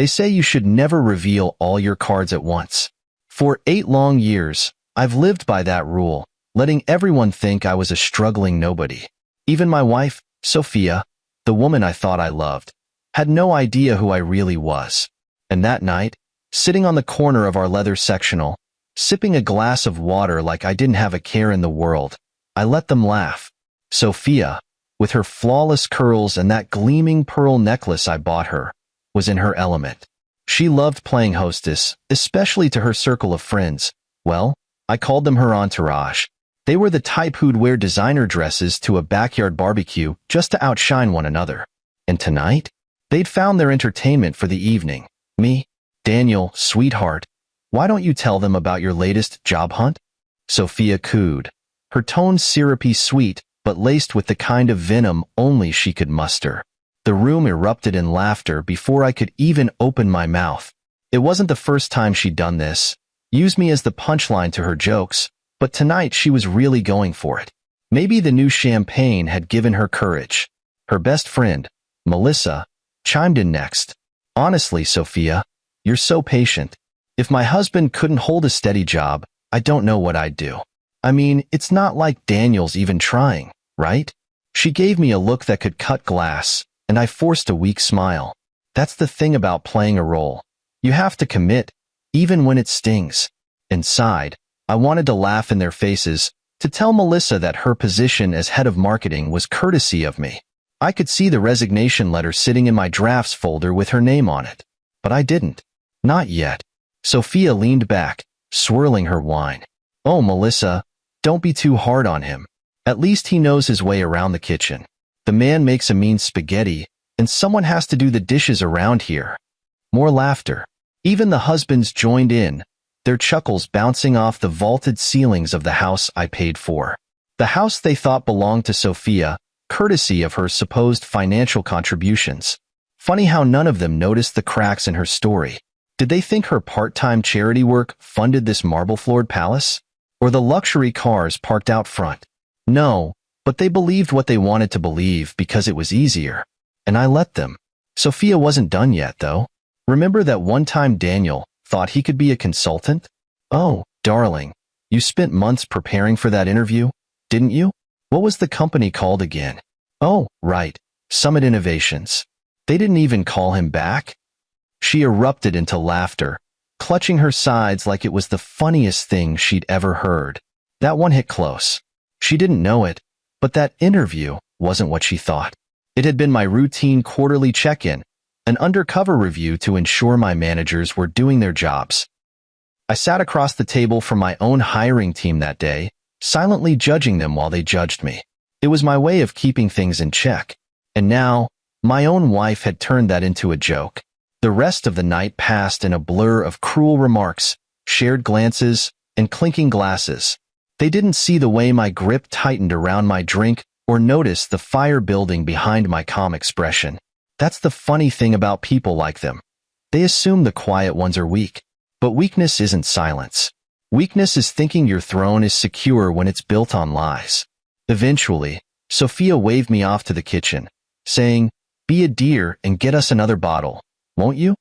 They say you should never reveal all your cards at once. For 8 long years, I've lived by that rule, letting everyone think I was a struggling nobody. Even my wife, Sophia, the woman I thought I loved, had no idea who I really was. And that night, sitting on the corner of our leather sectional, sipping a glass of water like I didn't have a care in the world, I let them laugh. Sophia, with her flawless curls and that gleaming pearl necklace I bought her, was in her element. She loved playing hostess, especially to her circle of friends. Well, I called them her entourage. They were the type who'd wear designer dresses to a backyard barbecue just to outshine one another. And tonight, they'd found their entertainment for the evening. Me, Daniel, sweetheart, why don't you tell them about your latest job hunt? Sophia cooed, her tone syrupy sweet, but laced with the kind of venom only she could muster. The room erupted in laughter before I could even open my mouth. It wasn't the first time she'd done this, used me as the punchline to her jokes, but tonight she was really going for it. Maybe the new champagne had given her courage. Her best friend, Melissa, chimed in next. Honestly, Sophia, you're so patient. If my husband couldn't hold a steady job, I don't know what I'd do. I mean, it's not like Daniel's even trying, right? She gave me a look that could cut glass, and I forced a weak smile. That's the thing about playing a role. You have to commit, even when it stings. Inside, I wanted to laugh in their faces, to tell Melissa that her position as head of marketing was courtesy of me. I could see the resignation letter sitting in my drafts folder with her name on it. But I didn't. Not yet. Sophia leaned back, swirling her wine. Oh, Melissa, don't be too hard on him. At least he knows his way around the kitchen. The man makes a mean spaghetti, and someone has to do the dishes around here. More laughter. Even the husbands joined in, their chuckles bouncing off the vaulted ceilings of the house I paid for. The house they thought belonged to Sophia, courtesy of her supposed financial contributions. Funny how none of them noticed the cracks in her story. Did they think her part-time charity work funded this marble-floored palace? Or the luxury cars parked out front? No, but they believed what they wanted to believe because it was easier. And I let them. Sophia wasn't done yet, though. Remember that one time Daniel thought he could be a consultant? Oh, darling, you spent months preparing for that interview, didn't you? What was the company called again? Oh, right, Summit Innovations. They didn't even call him back? She erupted into laughter, clutching her sides like it was the funniest thing she'd ever heard. That one hit close. She didn't know it, but that interview wasn't what she thought. It had been my routine quarterly check-in, an undercover review to ensure my managers were doing their jobs. I sat across the table from my own hiring team that day, silently judging them while they judged me. It was my way of keeping things in check. And now, my own wife had turned that into a joke. The rest of the night passed in a blur of cruel remarks, shared glances, and clinking glasses. They didn't see the way my grip tightened around my drink or notice the fire building behind my calm expression. That's the funny thing about people like them. They assume the quiet ones are weak. But weakness isn't silence. Weakness is thinking your throne is secure when it's built on lies. Eventually, Sophia waved me off to the kitchen, saying, "Be a dear and get us another bottle, won't you?"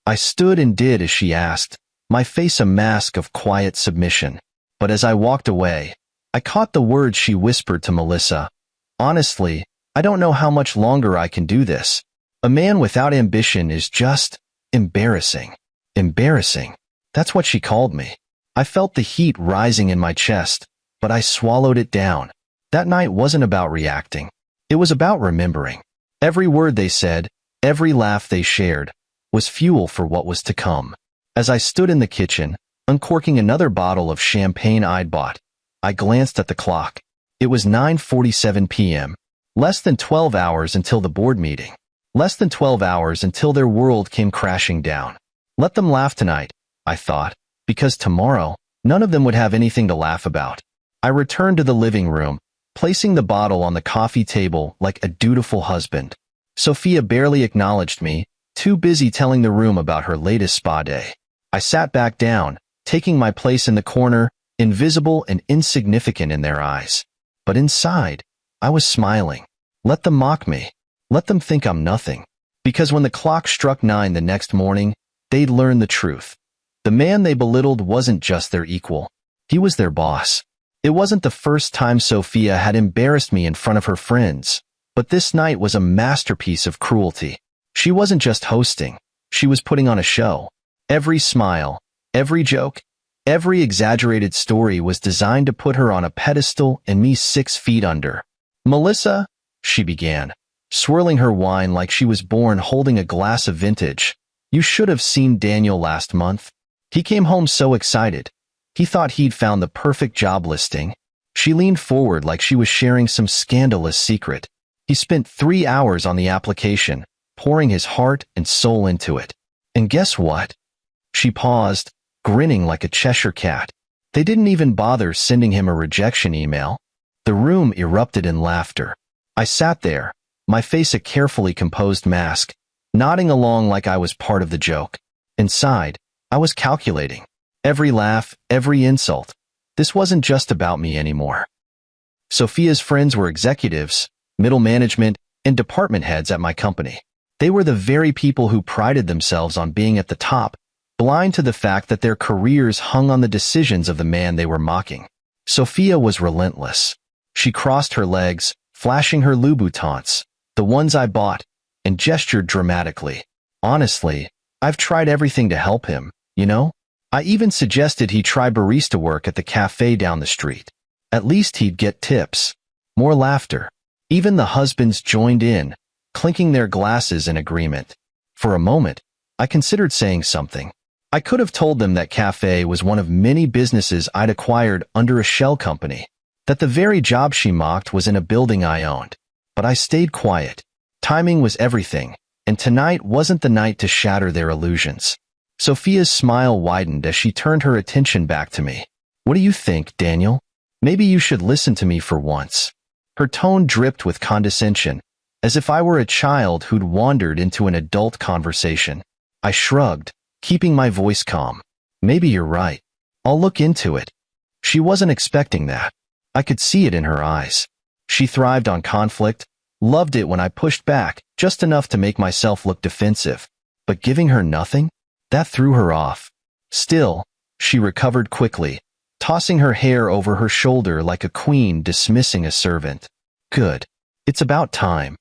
I stood and did as she asked, my face a mask of quiet submission. But as I walked away, I caught the words she whispered to Melissa. Honestly, I don't know how much longer I can do this. A man without ambition is just embarrassing. Embarrassing. That's what she called me. I felt the heat rising in my chest, but I swallowed it down. That night wasn't about reacting. It was about remembering. Every word they said, every laugh they shared, was fuel for what was to come. As I stood in the kitchen, uncorking another bottle of champagne I'd bought, I glanced at the clock. It was 9:47 p.m. Less than 12 hours until the board meeting. Less than 12 hours until their world came crashing down. Let them laugh tonight, I thought, because tomorrow, none of them would have anything to laugh about. I returned to the living room, placing the bottle on the coffee table like a dutiful husband. Sophia barely acknowledged me, too busy telling the room about her latest spa day. I sat back down, taking my place in the corner, invisible and insignificant in their eyes. But inside, I was smiling. Let them mock me. Let them think I'm nothing. Because when the clock struck 9 the next morning, they'd learn the truth. The man they belittled wasn't just their equal. He was their boss. It wasn't the first time Sophia had embarrassed me in front of her friends, but this night was a masterpiece of cruelty. She wasn't just hosting. She was putting on a show. Every smile, every joke, every exaggerated story was designed to put her on a pedestal and me 6 feet under. "Melissa," she began, swirling her wine like she was born holding a glass of vintage. "You should have seen Daniel last month. He came home so excited. He thought he'd found the perfect job listing." She leaned forward like she was sharing some scandalous secret. "He spent 3 hours on the application, pouring his heart and soul into it. And guess what?" She paused, grinning like a Cheshire cat. "They didn't even bother sending him a rejection email." The room erupted in laughter. I sat there, my face a carefully composed mask, nodding along like I was part of the joke. Inside, I was calculating. Every laugh, every insult. This wasn't just about me anymore. Sophia's friends were executives, middle management, and department heads at my company. They were the very people who prided themselves on being at the top, blind to the fact that their careers hung on the decisions of the man they were mocking. Sophia was relentless. She crossed her legs, flashing her Louboutins, the ones I bought, and gestured dramatically. "Honestly, I've tried everything to help him, you know? I even suggested he try barista work at the cafe down the street. At least he'd get tips." More laughter. Even the husbands joined in, clinking their glasses in agreement. For a moment, I considered saying something. I could have told them that cafe was one of many businesses I'd acquired under a shell company, that the very job she mocked was in a building I owned. But I stayed quiet. Timing was everything, and tonight wasn't the night to shatter their illusions. Sophia's smile widened as she turned her attention back to me. "What do you think, Daniel? Maybe you should listen to me for once." Her tone dripped with condescension, as if I were a child who'd wandered into an adult conversation. I shrugged, keeping my voice calm. "Maybe you're right. I'll look into it." She wasn't expecting that. I could see it in her eyes. She thrived on conflict, loved it when I pushed back, just enough to make myself look defensive. But giving her nothing? That threw her off. Still, she recovered quickly, tossing her hair over her shoulder like a queen dismissing a servant. "Good. It's about time."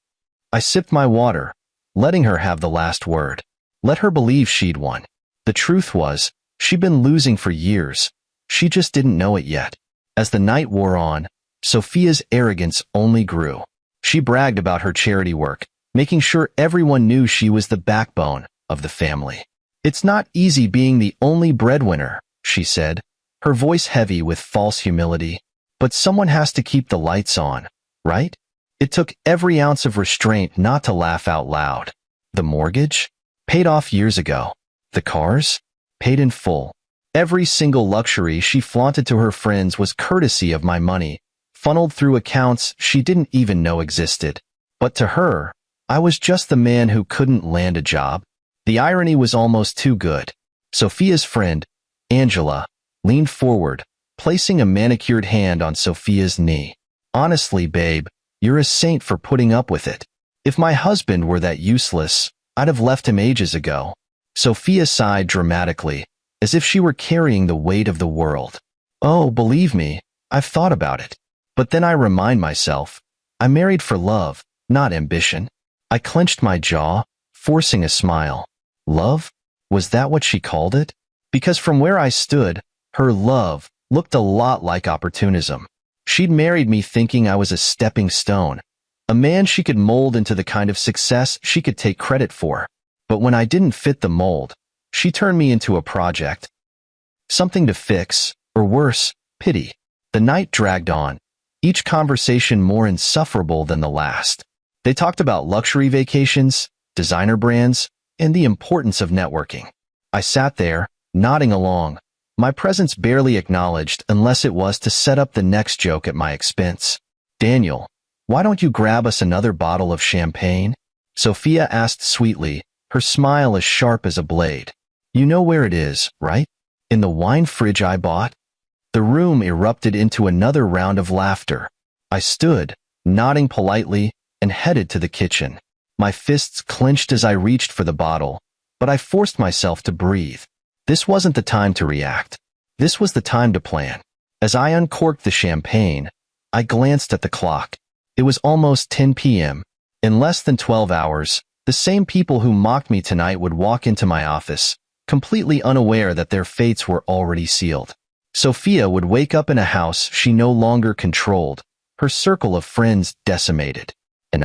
I sipped my water, letting her have the last word. Let her believe she'd won. The truth was, she'd been losing for years. She just didn't know it yet. As the night wore on, Sophia's arrogance only grew. She bragged about her charity work, making sure everyone knew she was the backbone of the family. "It's not easy being the only breadwinner," she said, her voice heavy with false humility. "But someone has to keep the lights on, right?" It took every ounce of restraint not to laugh out loud. The mortgage? Paid off years ago. The cars? Paid in full. Every single luxury she flaunted to her friends was courtesy of my money, funneled through accounts she didn't even know existed. But to her, I was just the man who couldn't land a job. The irony was almost too good. Sophia's friend, Angela, leaned forward, placing a manicured hand on Sophia's knee. "Honestly, babe, you're a saint for putting up with it. If my husband were that useless, I'd have left him ages ago." Sophia sighed dramatically, as if she were carrying the weight of the world. "Oh, believe me, I've thought about it. But then I remind myself, I married for love, not ambition." I clenched my jaw, forcing a smile. Love? Was that what she called it? Because from where I stood, her love looked a lot like opportunism. She'd married me thinking I was a stepping stone, a man she could mold into the kind of success she could take credit for. But when I didn't fit the mold, she turned me into a project. Something to fix, or worse, pity. The night dragged on, each conversation more insufferable than the last. They talked about luxury vacations, designer brands, and the importance of networking. I sat there, nodding along, my presence barely acknowledged unless it was to set up the next joke at my expense. "Daniel, why don't you grab us another bottle of champagne?" Sophia asked sweetly, her smile as sharp as a blade. "You know where it is, right? In the wine fridge I bought?" The room erupted into another round of laughter. I stood, nodding politely, and headed to the kitchen. My fists clenched as I reached for the bottle, but I forced myself to breathe. This wasn't the time to react. This was the time to plan. As I uncorked the champagne, I glanced at the clock. It was almost 10 p.m. In less than 12 hours, the same people who mocked me tonight would walk into my office, completely unaware that their fates were already sealed. Sophia would wake up in a house she no longer controlled, her circle of friends decimated. And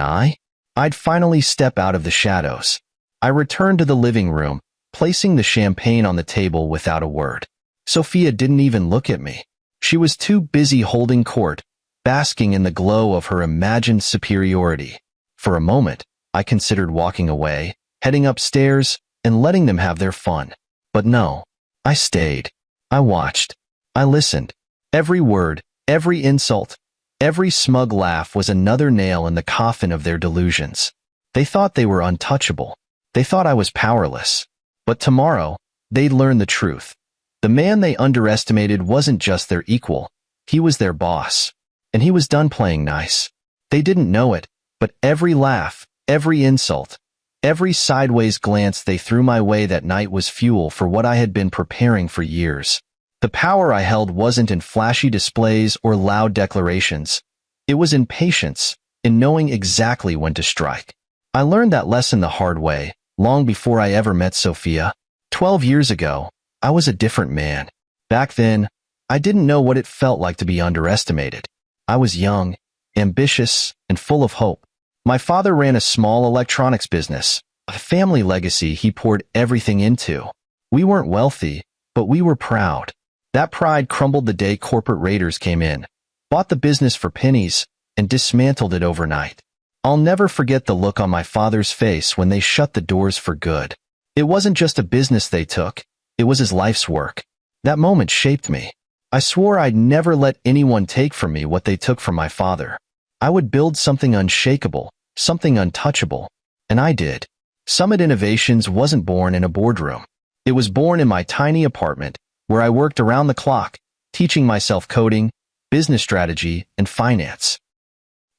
I'd finally step out of the shadows. I returned to the living room, placing the champagne on the table without a word. Sophia didn't even look at me. She was too busy holding court, basking in the glow of her imagined superiority. For a moment, I considered walking away, heading upstairs, and letting them have their fun. But no, I stayed. I watched. I listened. Every word, every insult, every smug laugh was another nail in the coffin of their delusions. They thought they were untouchable. They thought I was powerless. But tomorrow, they'd learn the truth. The man they underestimated wasn't just their equal. He was their boss. And he was done playing nice. They didn't know it, but every laugh, every insult, every sideways glance they threw my way that night was fuel for what I had been preparing for years. The power I held wasn't in flashy displays or loud declarations. It was in patience, in knowing exactly when to strike. I learned that lesson the hard way, long before I ever met Sophia. 12 years ago, I was a different man. Back then, I didn't know what it felt like to be underestimated. I was young, ambitious, and full of hope. My father ran a small electronics business, a family legacy he poured everything into. We weren't wealthy, but we were proud. That pride crumbled the day corporate raiders came in, bought the business for pennies, and dismantled it overnight. I'll never forget the look on my father's face when they shut the doors for good. It wasn't just a business they took, it was his life's work. That moment shaped me. I swore I'd never let anyone take from me what they took from my father. I would build something unshakable, something untouchable. And I did. Summit Innovations wasn't born in a boardroom. It was born in my tiny apartment, where I worked around the clock, teaching myself coding, business strategy, and finance.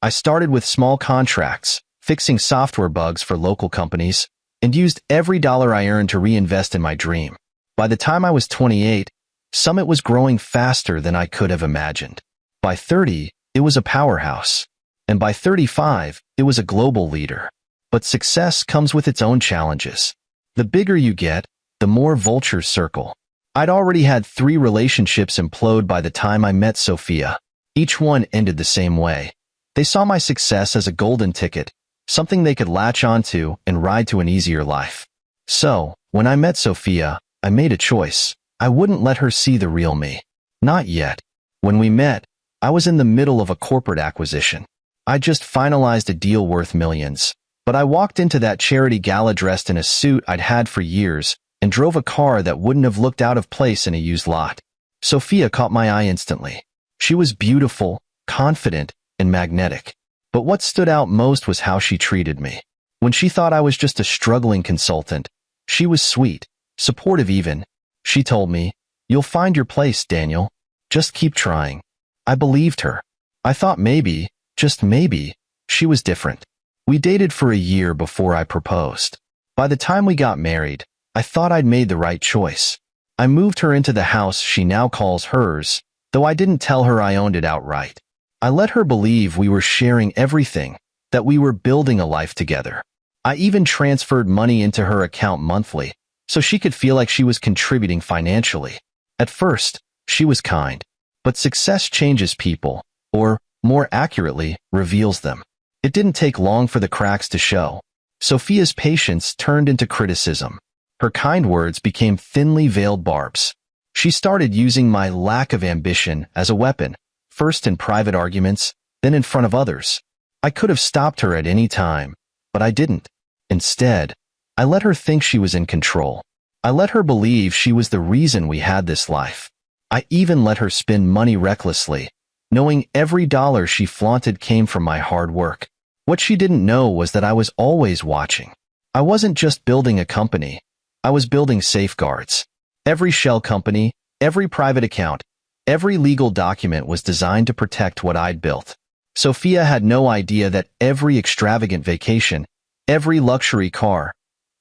I started with small contracts, fixing software bugs for local companies, and used every dollar I earned to reinvest in my dream. By the time I was 28, Summit was growing faster than I could have imagined. By 30, it was a powerhouse. And by 35, it was a global leader. But success comes with its own challenges. The bigger you get, the more vultures circle. I'd already had 3 relationships implode by the time I met Sophia. Each one ended the same way. They saw my success as a golden ticket, something they could latch onto and ride to an easier life. So, when I met Sophia, I made a choice. I wouldn't let her see the real me. Not yet. When we met, I was in the middle of a corporate acquisition. I just finalized a deal worth millions. But I walked into that charity gala dressed in a suit I'd had for years and drove a car that wouldn't have looked out of place in a used lot. Sophia caught my eye instantly. She was beautiful, confident, and magnetic. But what stood out most was how she treated me. When she thought I was just a struggling consultant, she was sweet, supportive even. She told me, "You'll find your place, Daniel. Just keep trying." I believed her. I thought maybe, just maybe, she was different. We dated for a year before I proposed. By the time we got married, I thought I'd made the right choice. I moved her into the house she now calls hers, though I didn't tell her I owned it outright. I let her believe we were sharing everything, that we were building a life together. I even transferred money into her account monthly, so she could feel like she was contributing financially. At first, she was kind, but success changes people, or, more accurately, reveals them. It didn't take long for the cracks to show. Sophia's patience turned into criticism. Her kind words became thinly veiled barbs. She started using my lack of ambition as a weapon, first in private arguments, then in front of others. I could have stopped her at any time, but I didn't. Instead, I let her think she was in control. I let her believe she was the reason we had this life. I even let her spend money recklessly, knowing every dollar she flaunted came from my hard work. What she didn't know was that I was always watching. I wasn't just building a company. I was building safeguards. Every shell company, every private account, every legal document was designed to protect what I'd built. Sophia had no idea that every extravagant vacation, Every luxury car,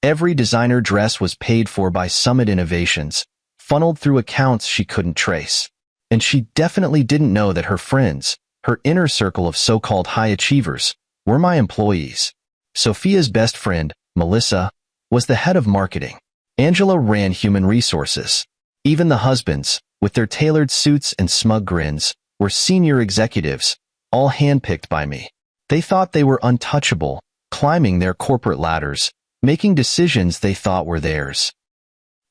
every designer dress was paid for by Summit Innovations, funneled through accounts she couldn't trace. And she definitely didn't know that her friends, her inner circle of so-called high achievers, were my employees. Sophia's best friend, Melissa, was the head of marketing. Angela ran human resources. Even the husbands, with their tailored suits and smug grins, were senior executives, all handpicked by me. They thought they were untouchable, climbing their corporate ladders, making decisions they thought were theirs.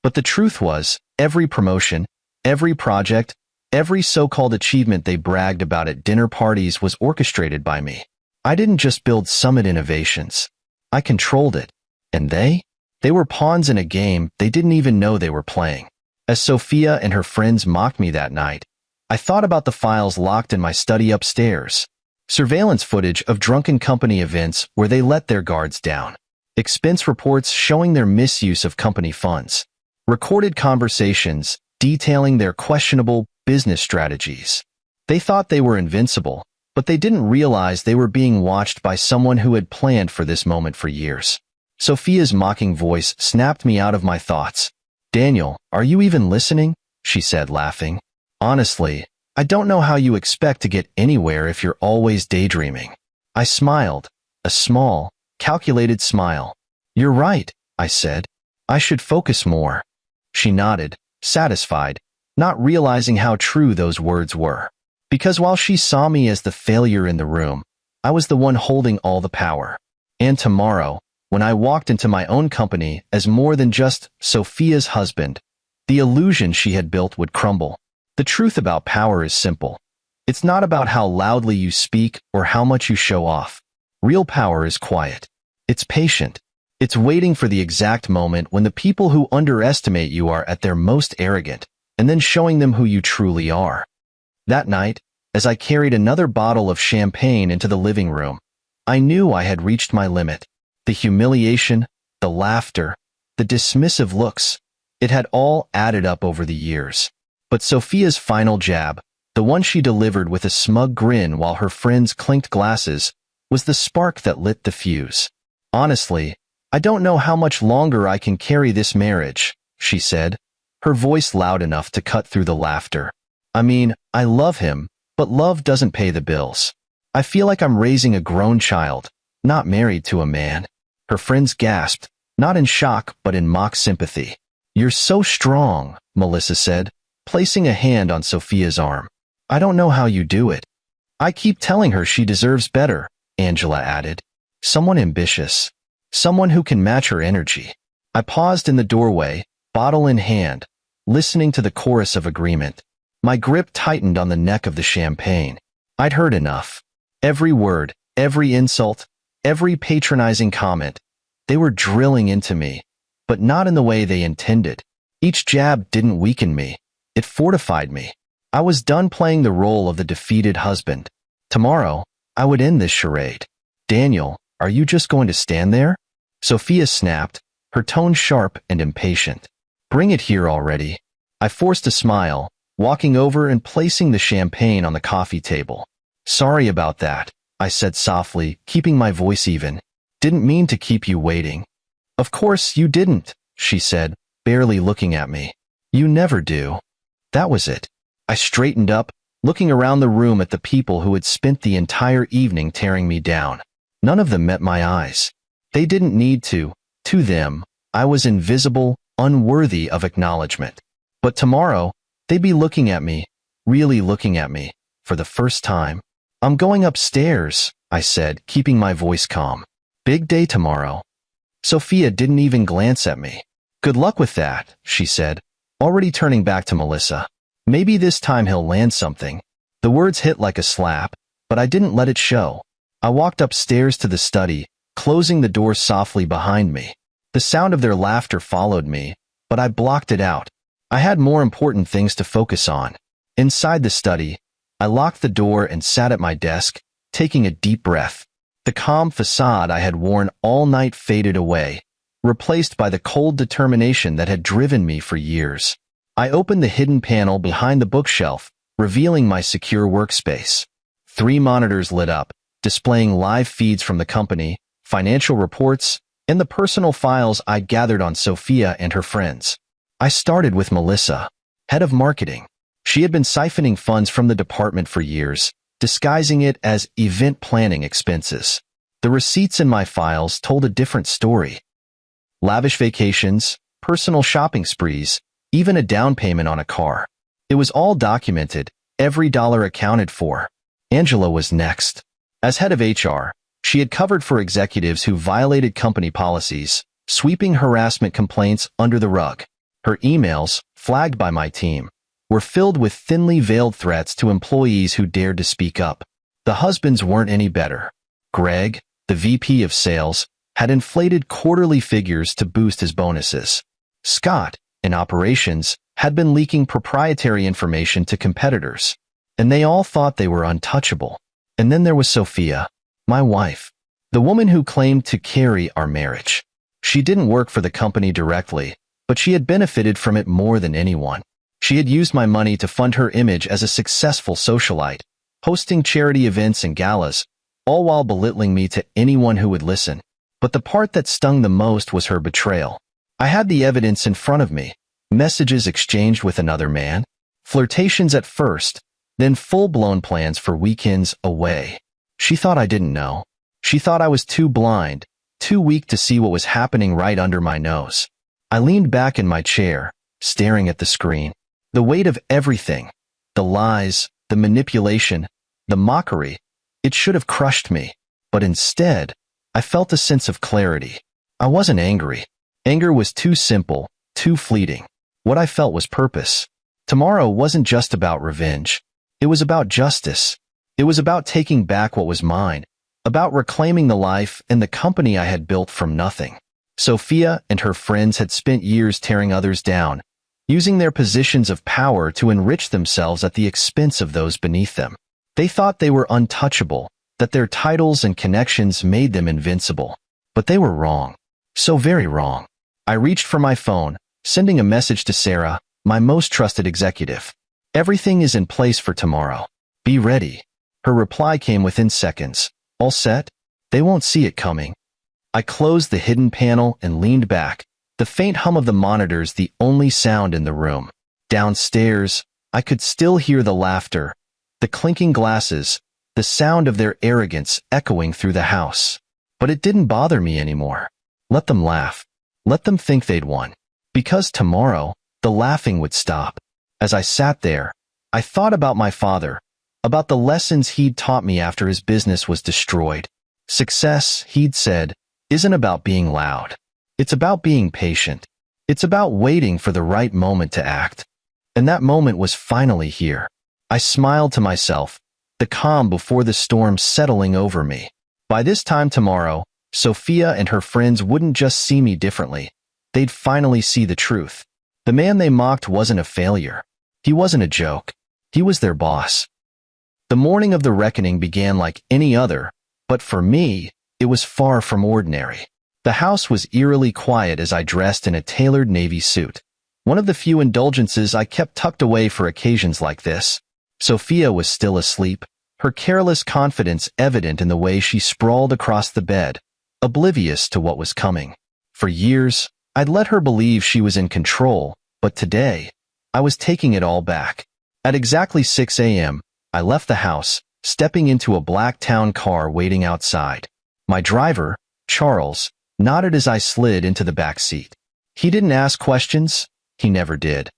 But the truth was, every promotion, every project, every so-called achievement they bragged about at dinner parties was orchestrated by me. I didn't just build Summit Innovations. I controlled it. And they were pawns in a game they didn't even know they were playing. As Sophia and her friends mocked me that night, I thought about the files locked in my study upstairs. Surveillance footage of drunken company events where they let their guards down. Expense reports showing their misuse of company funds. Recorded conversations detailing their questionable business strategies. They thought they were invincible, but they didn't realize they were being watched by someone who had planned for this moment for years. Sophia's mocking voice snapped me out of my thoughts. "Daniel, are you even listening?" she said, laughing. "Honestly, I don't know how you expect to get anywhere if you're always daydreaming." I smiled, a small, calculated smile. "You're right," I said. "I should focus more." She nodded, satisfied, not realizing how true those words were. Because while she saw me as the failure in the room, I was the one holding all the power. And tomorrow, when I walked into my own company as more than just Sophia's husband, the illusion she had built would crumble. The truth about power is simple. It's not about how loudly you speak or how much you show off. Real power is quiet. It's patient. It's waiting for the exact moment when the people who underestimate you are at their most arrogant, and then showing them who you truly are. That night, as I carried another bottle of champagne into the living room, I knew I had reached my limit. The humiliation, the laughter, the dismissive looks, it had all added up over the years. But Sophia's final jab, the one she delivered with a smug grin while her friends clinked glasses, was the spark that lit the fuse. "Honestly, I don't know how much longer I can carry this marriage," she said, her voice loud enough to cut through the laughter. "I mean, I love him, but love doesn't pay the bills. I feel like I'm raising a grown child, not married to a man." Her friends gasped, not in shock but in mock sympathy. "You're so strong," Melissa said, placing a hand on Sophia's arm. "I don't know how you do it." "I keep telling her she deserves better," Angela added. "Someone ambitious. Someone who can match her energy." I paused in the doorway, bottle in hand, listening to the chorus of agreement. My grip tightened on the neck of the champagne. I'd heard enough. Every word, every insult, every patronizing comment, they were drilling into me, but not in the way they intended. Each jab didn't weaken me. It fortified me. I was done playing the role of the defeated husband. Tomorrow, I would end this charade. "Daniel, are you just going to stand there?" Sophia snapped, her tone sharp and impatient. "Bring it here already." I forced a smile, walking over and placing the champagne on the coffee table. "Sorry about that," I said softly, keeping my voice even. "Didn't mean to keep you waiting." "Of course you didn't," she said, barely looking at me. "You never do." That was it. I straightened up, looking around the room at the people who had spent the entire evening tearing me down. None of them met my eyes. They didn't need to. To them, I was invisible, unworthy of acknowledgement. But tomorrow, they'd be looking at me, really looking at me, for the first time. "I'm going upstairs," I said, keeping my voice calm. "Big day tomorrow." Sophia didn't even glance at me. "Good luck with that," she said, already turning back to Melissa. "Maybe this time he'll land something." The words hit like a slap, but I didn't let it show. I walked upstairs to the study, closing the door softly behind me. The sound of their laughter followed me, but I blocked it out. I had more important things to focus on. Inside the study, I locked the door and sat at my desk, taking a deep breath. The calm facade I had worn all night faded away, replaced by the cold determination that had driven me for years. I opened the hidden panel behind the bookshelf, revealing my secure workspace. 3 monitors lit up, displaying live feeds from the company, financial reports, and the personal files I'd gathered on Sophia and her friends. I started with Melissa, head of marketing. She had been siphoning funds from the department for years, disguising it as event planning expenses. The receipts in my files told a different story. Lavish vacations, personal shopping sprees, even a down payment on a car. It was all documented, every dollar accounted for. Angela was next. As head of HR, she had covered for executives who violated company policies, sweeping harassment complaints under the rug. Her emails, flagged by my team, were filled with thinly veiled threats to employees who dared to speak up. The husbands weren't any better. Greg, the VP of sales, had inflated quarterly figures to boost his bonuses. Scott, in operations, had been leaking proprietary information to competitors. And they all thought they were untouchable. And then there was Sophia, my wife, the woman who claimed to carry our marriage. She didn't work for the company directly, but she had benefited from it more than anyone. She had used my money to fund her image as a successful socialite, hosting charity events and galas, all while belittling me to anyone who would listen. But the part that stung the most was her betrayal. I had the evidence in front of me, messages exchanged with another man, flirtations at first, then full-blown plans for weekends away. She thought I didn't know. She thought I was too blind, too weak to see what was happening right under my nose. I leaned back in my chair, staring at the screen. The weight of everything, the lies, the manipulation, the mockery, it should have crushed me. But instead, I felt a sense of clarity. I wasn't angry. Anger was too simple, too fleeting. What I felt was purpose. Tomorrow wasn't just about revenge. It was about justice. It was about taking back what was mine, about reclaiming the life and the company I had built from nothing. Sophia and her friends had spent years tearing others down, using their positions of power to enrich themselves at the expense of those beneath them. They thought they were untouchable, that their titles and connections made them invincible. But they were wrong. So very wrong. I reached for my phone, sending a message to Sarah, my most trusted executive. Everything is in place for tomorrow. Be ready. Her reply came within seconds. All set? They won't see it coming. I closed the hidden panel and leaned back, the faint hum of the monitors the only sound in the room. Downstairs, I could still hear the laughter, the clinking glasses, the sound of their arrogance echoing through the house. But it didn't bother me anymore. Let them laugh. Let them think they'd won. Because tomorrow, the laughing would stop. As I sat there, I thought about my father, about the lessons he'd taught me after his business was destroyed. Success, he'd said, isn't about being loud. It's about being patient. It's about waiting for the right moment to act. And that moment was finally here. I smiled to myself, the calm before the storm settling over me. By this time tomorrow, Sophia and her friends wouldn't just see me differently. They'd finally see the truth. The man they mocked wasn't a failure. He wasn't a joke. He was their boss. The morning of the reckoning began like any other, but for me, it was far from ordinary. The house was eerily quiet as I dressed in a tailored navy suit, one of the few indulgences I kept tucked away for occasions like this. Sophia was still asleep, her careless confidence evident in the way she sprawled across the bed, oblivious to what was coming. For years, I'd let her believe she was in control, but today, I was taking it all back. At exactly 6 a.m., I left the house, stepping into a black town car waiting outside. My driver, Charles, nodded as I slid into the back seat. He didn't ask questions. He never did.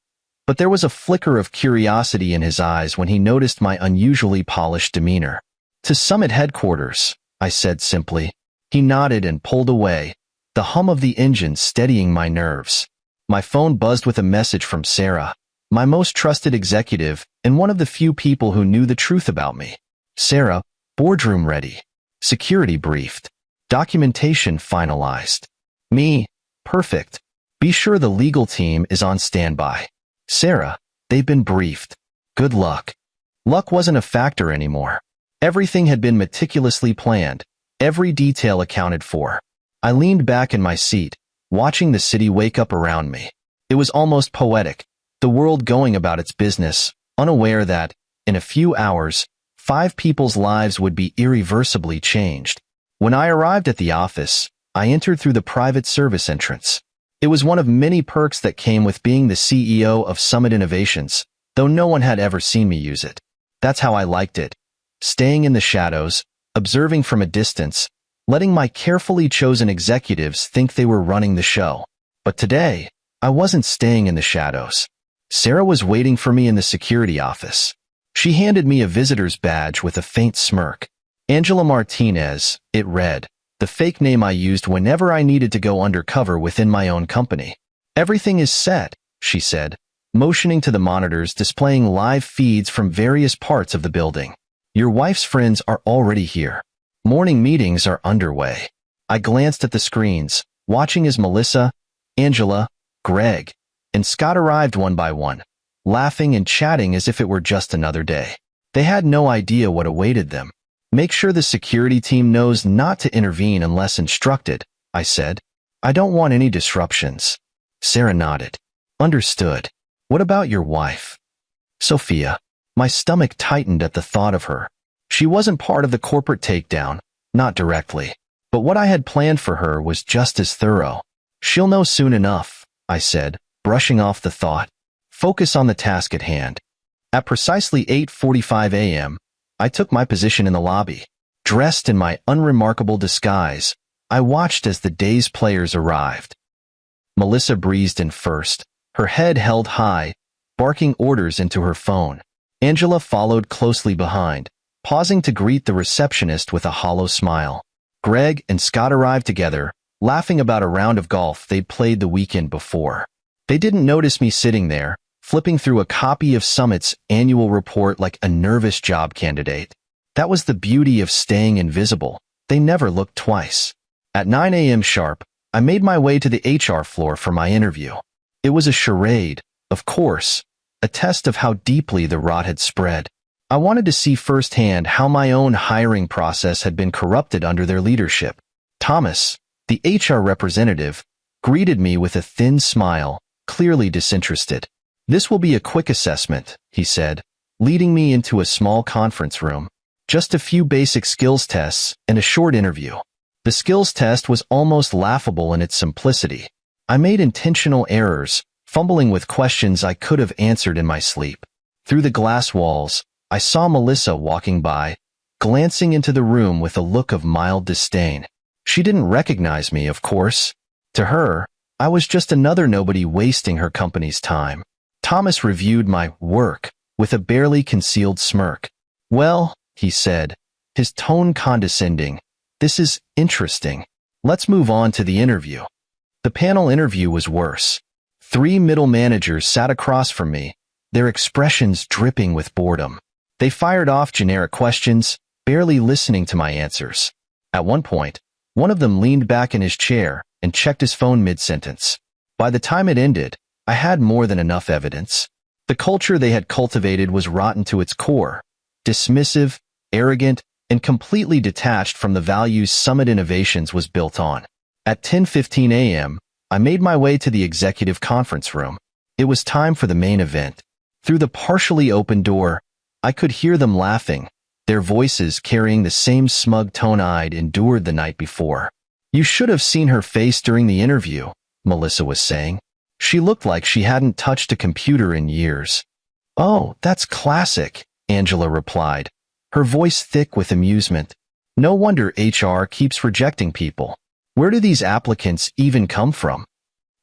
But there was a flicker of curiosity in his eyes when he noticed my unusually polished demeanor. "To Summit headquarters," I said simply. He nodded and pulled away, the hum of the engine steadying my nerves. My phone buzzed with a message from Sarah, my most trusted executive and one of the few people who knew the truth about me. "Sarah, boardroom ready. Security briefed. Documentation finalized." Me, "Perfect. Be sure the legal team is on standby." "Sarah, they've been briefed. Good luck." Luck wasn't a factor anymore. Everything had been meticulously planned, every detail accounted for. I leaned back in my seat, watching the city wake up around me. It was almost poetic, the world going about its business, unaware that, in a few hours, 5 people's lives would be irreversibly changed. When I arrived at the office, I entered through the private service entrance. It was one of many perks that came with being the CEO of Summit Innovations, though no one had ever seen me use it. That's how I liked it. Staying in the shadows, observing from a distance, letting my carefully chosen executives think they were running the show. But today, I wasn't staying in the shadows. Sarah was waiting for me in the security office. She handed me a visitor's badge with a faint smirk. Angela Martinez, it read, the fake name I used whenever I needed to go undercover within my own company. Everything is set, she said, motioning to the monitors displaying live feeds from various parts of the building. Your wife's friends are already here. Morning meetings are underway. I glanced at the screens, watching as Melissa, Angela, Greg, and Scott arrived one by one, laughing and chatting as if it were just another day. They had no idea what awaited them. Make sure the security team knows not to intervene unless instructed, I said. I don't want any disruptions. Sarah nodded. Understood. What about your wife? Sophia. My stomach tightened at the thought of her. She wasn't part of the corporate takedown, not directly. But what I had planned for her was just as thorough. She'll know soon enough, I said, brushing off the thought. Focus on the task at hand. At precisely 8:45 a.m., I took my position in the lobby. Dressed in my unremarkable disguise, I watched as the day's players arrived. Melissa breezed in first, her head held high, barking orders into her phone. Angela followed closely behind, pausing to greet the receptionist with a hollow smile. Greg and Scott arrived together, laughing about a round of golf they'd played the weekend before. They didn't notice me sitting there, flipping through a copy of Summit's annual report like a nervous job candidate. That was the beauty of staying invisible. They never looked twice. At 9 a.m. sharp, I made my way to the HR floor for my interview. It was a charade, of course, a test of how deeply the rot had spread. I wanted to see firsthand how my own hiring process had been corrupted under their leadership. Thomas, the HR representative, greeted me with a thin smile, clearly disinterested. This will be a quick assessment, he said, leading me into a small conference room. Just a few basic skills tests and a short interview. The skills test was almost laughable in its simplicity. I made intentional errors, fumbling with questions I could have answered in my sleep. Through the glass walls, I saw Melissa walking by, glancing into the room with a look of mild disdain. She didn't recognize me, of course. To her, I was just another nobody wasting her company's time. Thomas reviewed my work with a barely concealed smirk. Well, he said, his tone condescending, this is interesting. Let's move on to the interview. The panel interview was worse. 3 middle managers sat across from me, their expressions dripping with boredom. They fired off generic questions, barely listening to my answers. At one point, one of them leaned back in his chair and checked his phone mid-sentence. By the time it ended, I had more than enough evidence. The culture they had cultivated was rotten to its core, dismissive, arrogant, and completely detached from the values Summit Innovations was built on. At 10:15 a.m., I made my way to the executive conference room. It was time for the main event. Through the partially open door, I could hear them laughing, their voices carrying the same smug tone I'd endured the night before. You should have seen her face during the interview, Melissa was saying. She looked like she hadn't touched a computer in years. Oh, that's classic, Angela replied, her voice thick with amusement. No wonder HR keeps rejecting people. Where do these applicants even come from?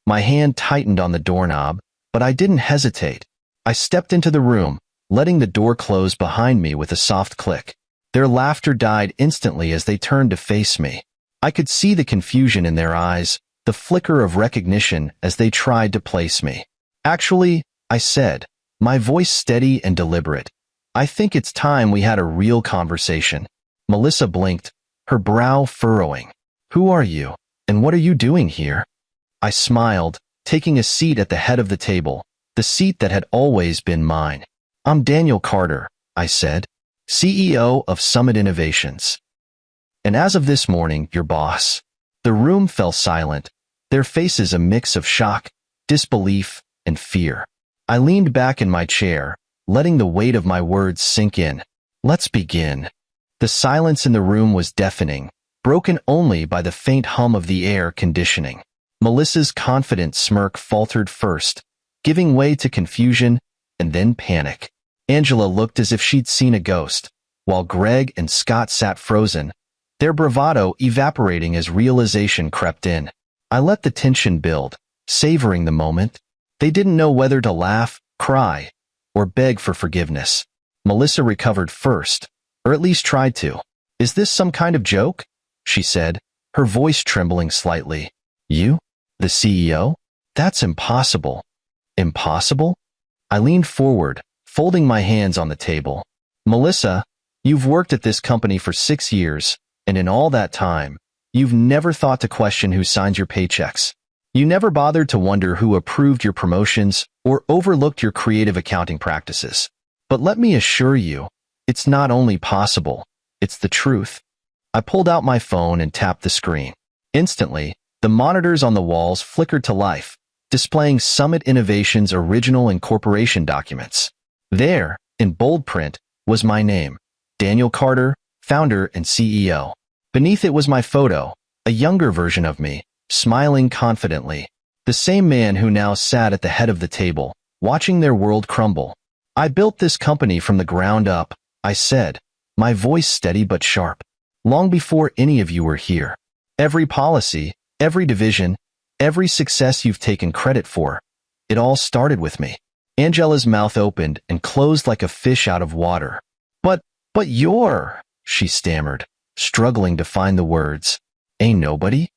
My hand tightened on the doorknob, but I didn't hesitate. I stepped into the room, letting the door close behind me with a soft click. Their laughter died instantly as they turned to face me. I could see the confusion in their eyes, the flicker of recognition as they tried to place me. Actually, I said, my voice steady and deliberate, I think it's time we had a real conversation. Melissa blinked, her brow furrowing. Who are you, and what are you doing here? I smiled, taking a seat at the head of the table, the seat that had always been mine. I'm Daniel Carter, I said, CEO of Summit Innovations. And as of this morning, your boss. The room fell silent, their faces a mix of shock, disbelief, and fear. I leaned back in my chair, letting the weight of my words sink in. Let's begin. The silence in the room was deafening, broken only by the faint hum of the air conditioning. Melissa's confident smirk faltered first, giving way to confusion and then panic. Angela looked as if she'd seen a ghost, while Greg and Scott sat frozen, their bravado evaporating as realization crept in. I let the tension build, savoring the moment. They didn't know whether to laugh, cry, or beg for forgiveness. Melissa recovered first, or at least tried to. "Is this some kind of joke?" she said, her voice trembling slightly. "You? The CEO? That's impossible." "Impossible?" I leaned forward, folding my hands on the table. "Melissa, you've worked at this company for 6 years, and in all that time, you've never thought to question who signs your paychecks. You never bothered to wonder who approved your promotions or overlooked your creative accounting practices. But let me assure you, it's not only possible, it's the truth." I pulled out my phone and tapped the screen. Instantly, the monitors on the walls flickered to life, displaying Summit Innovations' original incorporation documents. There, in bold print, was my name, Daniel Carter, founder and CEO. Beneath it was my photo, a younger version of me, smiling confidently. The same man who now sat at the head of the table, watching their world crumble. "I built this company from the ground up," I said, my voice steady but sharp. "Long before any of you were here. Every policy, every division, every success you've taken credit for, it all started with me." Angela's mouth opened and closed like a fish out of water. But you're," she stammered, struggling to find the words. "Ain't nobody?"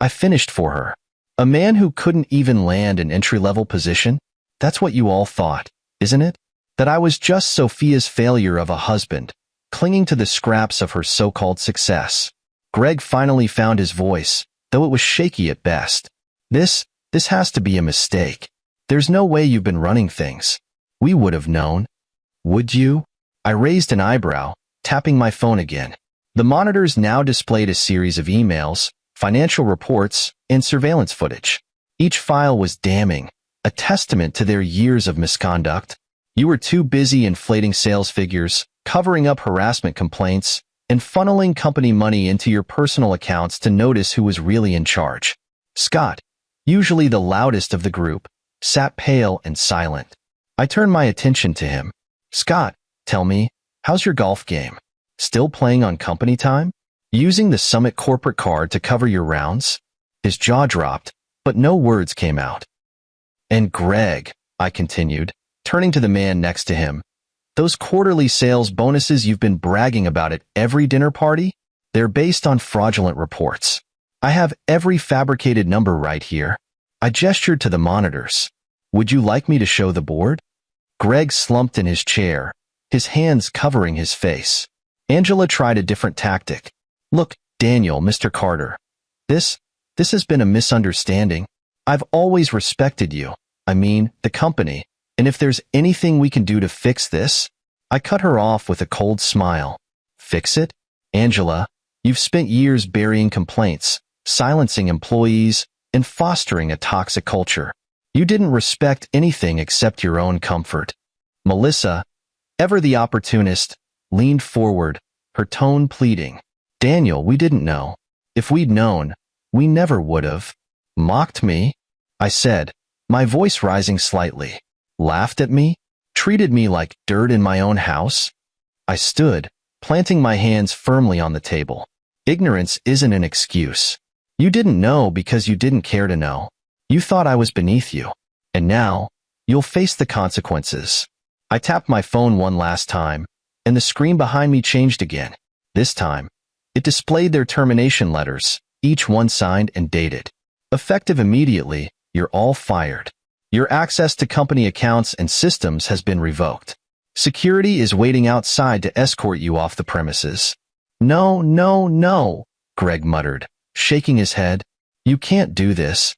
I finished for her. "A man who couldn't even land an entry-level position? That's what you all thought, isn't it? That I was just Sophia's failure of a husband, clinging to the scraps of her so-called success." Greg finally found his voice, though it was shaky at best. This has to be a mistake. There's no way you've been running things. We would have known." "Would you?" I raised an eyebrow, tapping my phone again. The monitors now displayed a series of emails, financial reports, and surveillance footage. Each file was damning, a testament to their years of misconduct. "You were too busy inflating sales figures, covering up harassment complaints, and funneling company money into your personal accounts to notice who was really in charge." Scott, usually the loudest of the group, sat pale and silent. I turned my attention to him. "Scott, tell me, how's your golf game? Still playing on company time? Using the Summit corporate card to cover your rounds?" His jaw dropped, but no words came out. "And Greg," I continued, turning to the man next to him, "those quarterly sales bonuses you've been bragging about at every dinner party? They're based on fraudulent reports. I have every fabricated number right here." I gestured to the monitors. "Would you like me to show the board?" Greg slumped in his chair, his hands covering his face. Angela tried a different tactic. "Look, Daniel, Mr. Carter. This has been a misunderstanding. I've always respected you. I mean, the company. And if there's anything we can do to fix this..." I cut her off with a cold smile. "Fix it? Angela, you've spent years burying complaints, silencing employees, and fostering a toxic culture. You didn't respect anything except your own comfort." Melissa, ever the opportunist, leaned forward, her tone pleading. "Daniel, we didn't know. If we'd known, we never would have." "Mocked me?" I said, my voice rising slightly. "Laughed at me? Treated me like dirt in my own house?" I stood, planting my hands firmly on the table. "Ignorance isn't an excuse. You didn't know because you didn't care to know. You thought I was beneath you. And now, you'll face the consequences." I tapped my phone one last time, and the screen behind me changed again. This time, it displayed their termination letters, each one signed and dated. "Effective immediately, you're all fired. Your access to company accounts and systems has been revoked. Security is waiting outside to escort you off the premises." "No, no, no," Greg muttered, shaking his head. "You can't do this."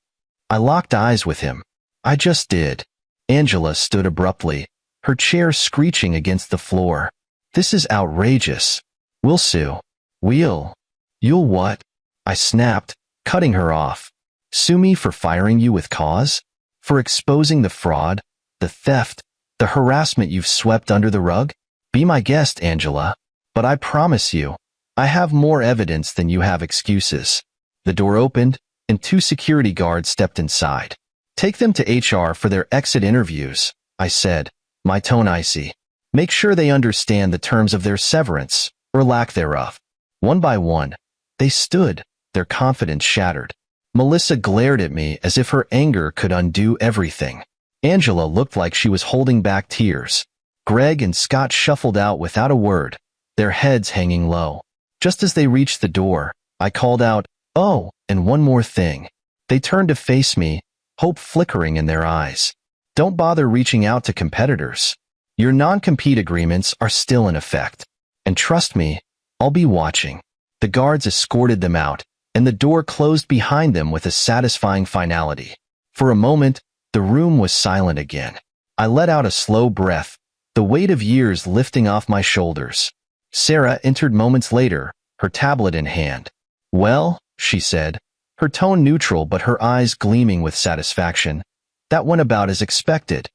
I locked eyes with him. "I just did." Angela stood abruptly, her chair screeching against the floor. "This is outrageous. We'll sue." You'll what?" I snapped, cutting her off. "Sue me for firing you with cause? For exposing the fraud, the theft, the harassment you've swept under the rug? Be my guest, Angela. But I promise you, I have more evidence than you have excuses. The door opened, and 2 security guards stepped inside. Take them to HR for their exit interviews, I said, my tone icy. Make sure they understand the terms of their severance, or lack thereof. One by one, they stood, their confidence shattered. Melissa glared at me as if her anger could undo everything. Angela looked like she was holding back tears. Greg and Scott shuffled out without a word, their heads hanging low. Just as they reached the door, I called out, "Oh, and one more thing." They turned to face me, hope flickering in their eyes. "Don't bother reaching out to competitors. Your non-compete agreements are still in effect. And trust me, I'll be watching." The guards escorted them out, and the door closed behind them with a satisfying finality. For a moment, the room was silent again. I let out a slow breath, the weight of years lifting off my shoulders. Sarah entered moments later, her tablet in hand. "Well," she said, her tone neutral but her eyes gleaming with satisfaction, "that went about as expected."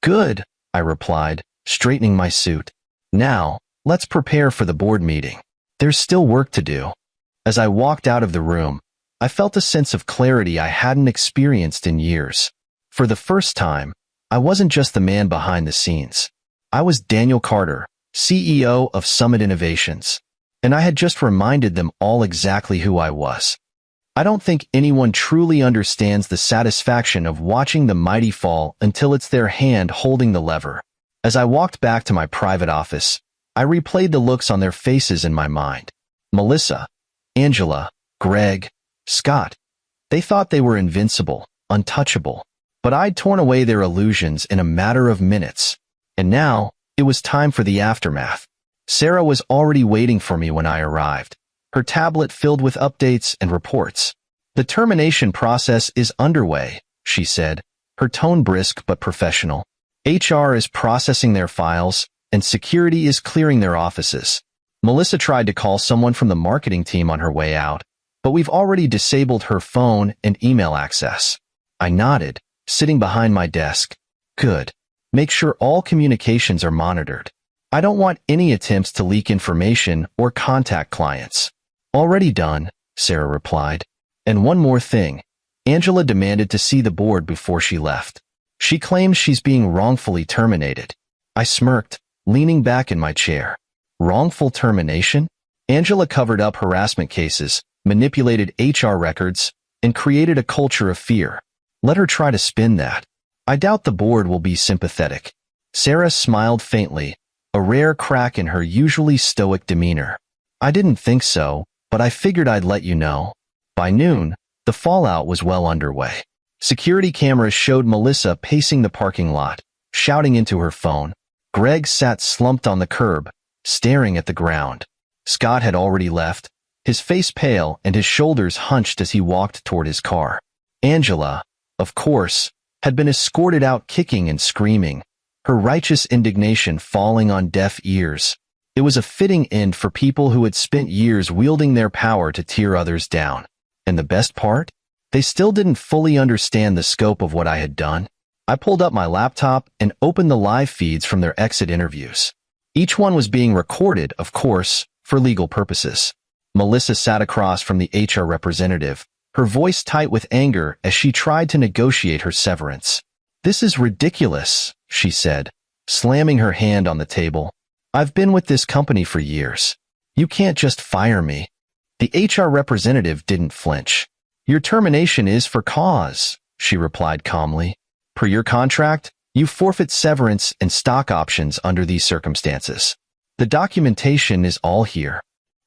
"Good," I replied, straightening my suit. "Now, let's prepare for the board meeting. There's still work to do." As I walked out of the room, I felt a sense of clarity I hadn't experienced in years. For the first time, I wasn't just the man behind the scenes. I was Daniel Carter, CEO of Summit Innovations, and I had just reminded them all exactly who I was. I don't think anyone truly understands the satisfaction of watching the mighty fall until it's their hand holding the lever. As I walked back to my private office, I replayed the looks on their faces in my mind. Melissa, Angela, Greg, Scott. They thought they were invincible, untouchable, but I'd torn away their illusions in a matter of minutes. And now, it was time for the aftermath. Sarah was already waiting for me when I arrived, her tablet filled with updates and reports. "The termination process is underway," she said, her tone brisk but professional. "HR is processing their files, and security is clearing their offices." Melissa tried to call someone from the marketing team on her way out, but we've already disabled her phone and email access. I nodded, sitting behind my desk. "Good. Make sure all communications are monitored. I don't want any attempts to leak information or contact clients." "Already done," Sarah replied. "And one more thing. Angela demanded to see the board before she left. She claims she's being wrongfully terminated." I smirked, leaning back in my chair. Wrongful termination? Angela covered up harassment cases, manipulated HR records, and created a culture of fear. Let her try to spin that. I doubt the board will be sympathetic. Sarah smiled faintly, a rare crack in her usually stoic demeanor. "I didn't think so, but I figured I'd let you know." By noon, the fallout was well underway. Security cameras showed Melissa pacing the parking lot, shouting into her phone. Greg sat slumped on the curb, staring at the ground. Scott had already left, his face pale and his shoulders hunched as he walked toward his car. Angela, of course, had been escorted out kicking and screaming, her righteous indignation falling on deaf ears. It was a fitting end for people who had spent years wielding their power to tear others down. And the best part? They still didn't fully understand the scope of what I had done. I pulled up my laptop and opened the live feeds from their exit interviews. Each one was being recorded, of course, for legal purposes. Melissa sat across from the HR representative, her voice tight with anger as she tried to negotiate her severance. "This is ridiculous," she said, slamming her hand on the table. "I've been with this company for years. You can't just fire me." The HR representative didn't flinch. "Your termination is for cause," she replied calmly. "Per your contract, you forfeit severance and stock options under these circumstances. The documentation is all here."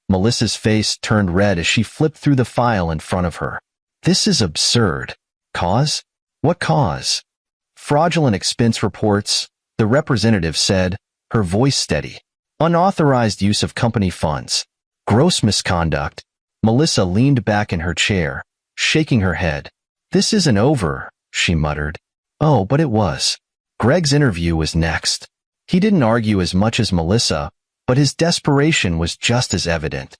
Melissa's face turned red as she flipped through the file in front of her. "This is absurd. Cause? What cause?" "Fraudulent expense reports," the representative said, her voice steady. "Unauthorized use of company funds. Gross misconduct." Melissa leaned back in her chair, shaking her head. "This isn't over," she muttered. Oh, but it was. Greg's interview was next. He didn't argue as much as Melissa, but his desperation was just as evident.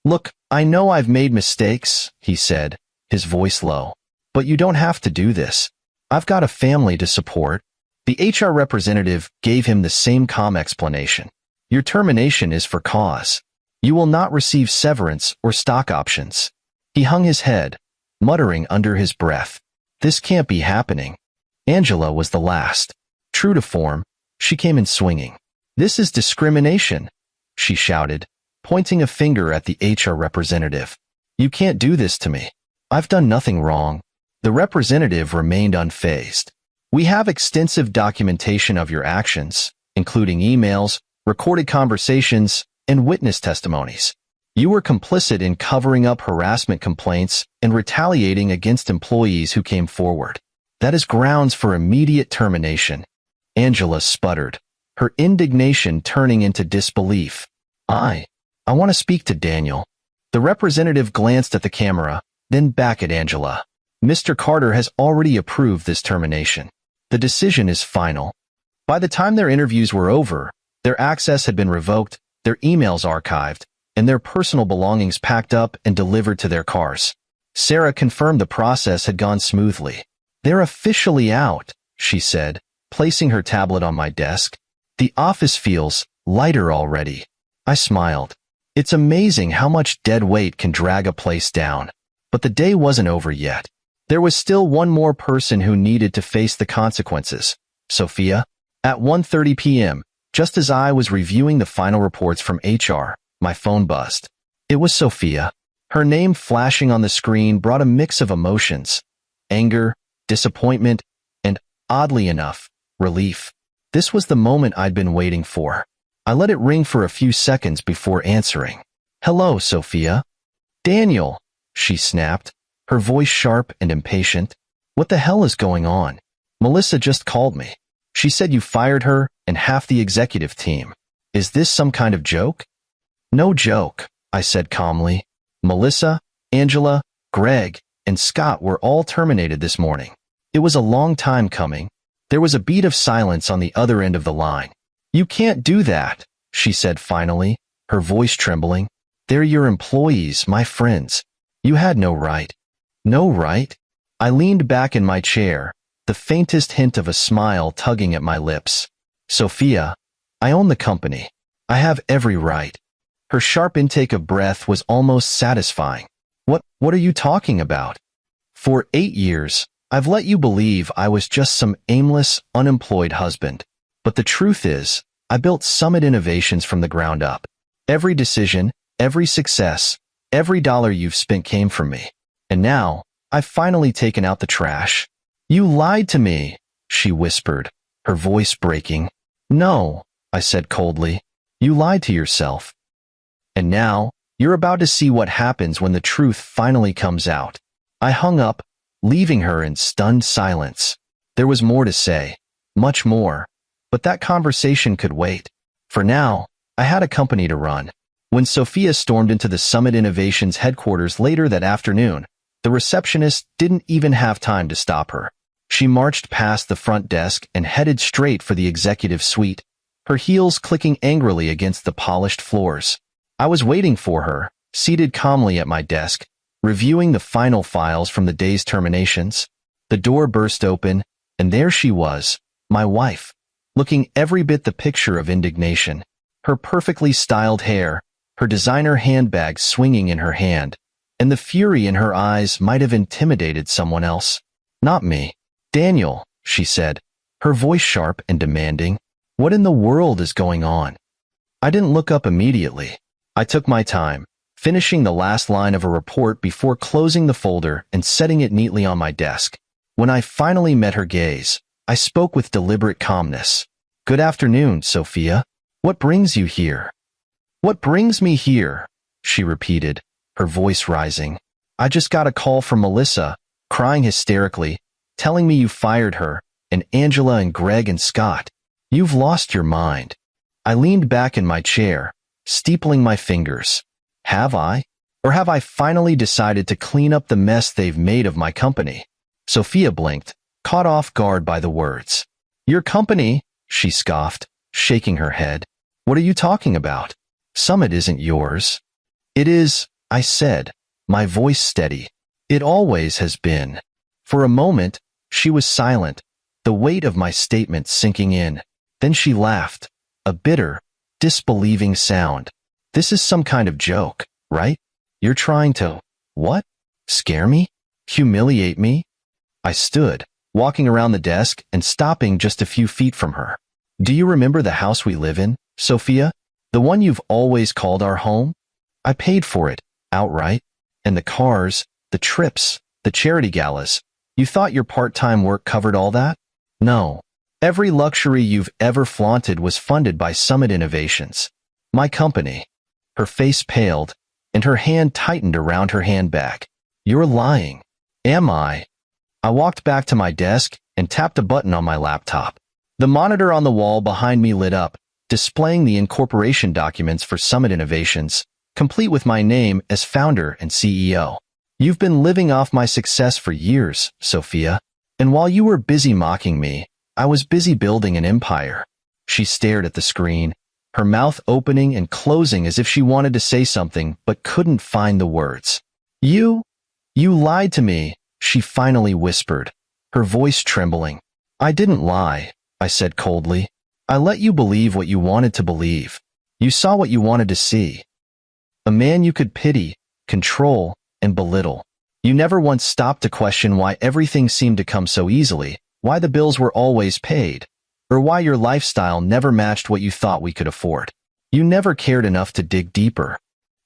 "Look, I know I've made mistakes," he said, his voice low. "But you don't have to do this. I've got a family to support." The HR representative gave him the same calm explanation. "Your termination is for cause. You will not receive severance or stock options. He hung his head, muttering under his breath. This can't be happening. Angela was the last. True to form, she came in swinging. This is discrimination, she shouted, pointing a finger at the HR representative. You can't do this to me. I've done nothing wrong. The representative remained unfazed. We have extensive documentation of your actions, including emails, recorded conversations, and witness testimonies. You were complicit in covering up harassment complaints and retaliating against employees who came forward. That is grounds for immediate termination. Angela sputtered, her indignation turning into disbelief. I want to speak to Daniel. The representative glanced at the camera, then back at Angela. Mr. Carter has already approved this termination. The decision is final. By the time their interviews were over, their access had been revoked, their emails archived, and their personal belongings packed up and delivered to their cars. Sarah confirmed the process had gone smoothly. They're officially out, she said, placing her tablet on my desk. The office feels lighter already. I smiled. It's amazing how much dead weight can drag a place down. But the day wasn't over yet. There was still one more person who needed to face the consequences. Sophia. At 1:30 p.m., just as I was reviewing the final reports from HR, my phone buzzed. It was Sophia. Her name flashing on the screen brought a mix of emotions. Anger, disappointment, and, oddly enough, relief. This was the moment I'd been waiting for. I let it ring for a few seconds before answering. Hello, Sophia. Daniel, she snapped, her voice sharp and impatient. What the hell is going on? Melissa just called me. She said you fired her and half the executive team. Is this some kind of joke? No joke, I said calmly. Melissa, Angela, Greg, and Scott were all terminated this morning. It was a long time coming. There was a beat of silence on the other end of the line. You can't do that, she said finally, her voice trembling. They're your employees, my friends. You had no right. No right? I leaned back in my chair, the faintest hint of a smile tugging at my lips. Sophia, I own the company. I have every right. Her sharp intake of breath was almost satisfying. What are you talking about? For 8 years, I've let you believe I was just some aimless, unemployed husband. But the truth is, I built Summit Innovations from the ground up. Every decision, every success, every dollar you've spent came from me. And now, I've finally taken out the trash. You lied to me, she whispered, her voice breaking. No, I said coldly. You lied to yourself. And now, you're about to see what happens when the truth finally comes out. I hung up, leaving her in stunned silence. There was more to say, much more, but that conversation could wait. For now, I had a company to run. When Sophia stormed into the Summit Innovations headquarters later that afternoon, the receptionist didn't even have time to stop her. She marched past the front desk and headed straight for the executive suite, her heels clicking angrily against the polished floors. I was waiting for her, seated calmly at my desk, reviewing the final files from the day's terminations. The door burst open, and there she was, my wife, looking every bit the picture of indignation. Her perfectly styled hair, her designer handbag swinging in her hand, and the fury in her eyes might have intimidated someone else. Not me. Daniel, she said, her voice sharp and demanding. What in the world is going on? I didn't look up immediately. I took my time, finishing the last line of a report before closing the folder and setting it neatly on my desk. When I finally met her gaze, I spoke with deliberate calmness. Good afternoon, Sophia. What brings you here? What brings me here? She repeated, her voice rising. I just got a call from Melissa, crying hysterically, telling me you fired her, and Angela and Greg and Scott. You've lost your mind. I leaned back in my chair, steepling my fingers. Have I? Or have I finally decided to clean up the mess they've made of my company? Sophia blinked, caught off guard by the words. Your company? She scoffed, shaking her head. What are you talking about? Summit isn't yours. It is, I said, my voice steady. It always has been. For a moment, she was silent, the weight of my statement sinking in. Then she laughed, a bitter, disbelieving sound. This is some kind of joke, right? You're trying to, what? Scare me? Humiliate me? I stood, walking around the desk and stopping just a few feet from her. Do you remember the house we live in, Sophia? The one you've always called our home? I paid for it, outright. And the cars, the trips, the charity galas. You thought your part-time work covered all that? No. Every luxury you've ever flaunted was funded by Summit Innovations. My company. Her face paled, and her hand tightened around her handbag. You're lying. Am I? I walked back to my desk and tapped a button on my laptop. The monitor on the wall behind me lit up, displaying the incorporation documents for Summit Innovations, complete with my name as founder and CEO. You've been living off my success for years, Sophia. And while you were busy mocking me, I was busy building an empire. She stared at the screen, her mouth opening and closing as if she wanted to say something but couldn't find the words. You lied to me, she finally whispered, her voice trembling. I didn't lie, I said coldly. I let you believe what you wanted to believe. You saw what you wanted to see. A man you could pity, control, and belittle. You never once stopped to question why everything seemed to come so easily, why the bills were always paid, or why your lifestyle never matched what you thought we could afford. You never cared enough to dig deeper.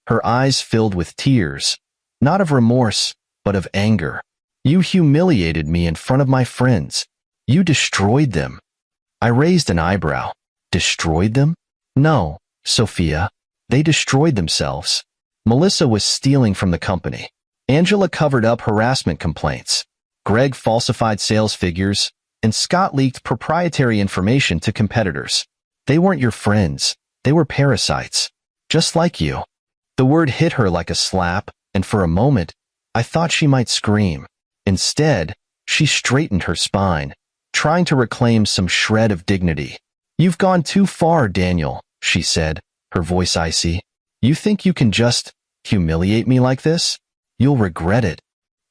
Her eyes filled with tears, not of remorse, but of anger. You humiliated me in front of my friends. You destroyed them. I raised an eyebrow. Destroyed them? No, Sophia. They destroyed themselves. Melissa was stealing from the company. Angela covered up harassment complaints. Greg falsified sales figures, and Scott leaked proprietary information to competitors. They weren't your friends. They were parasites. Just like you. The word hit her like a slap, and for a moment, I thought she might scream. Instead, she straightened her spine, trying to reclaim some shred of dignity. You've gone too far, Daniel, she said, her voice icy. You think you can just humiliate me like this? You'll regret it.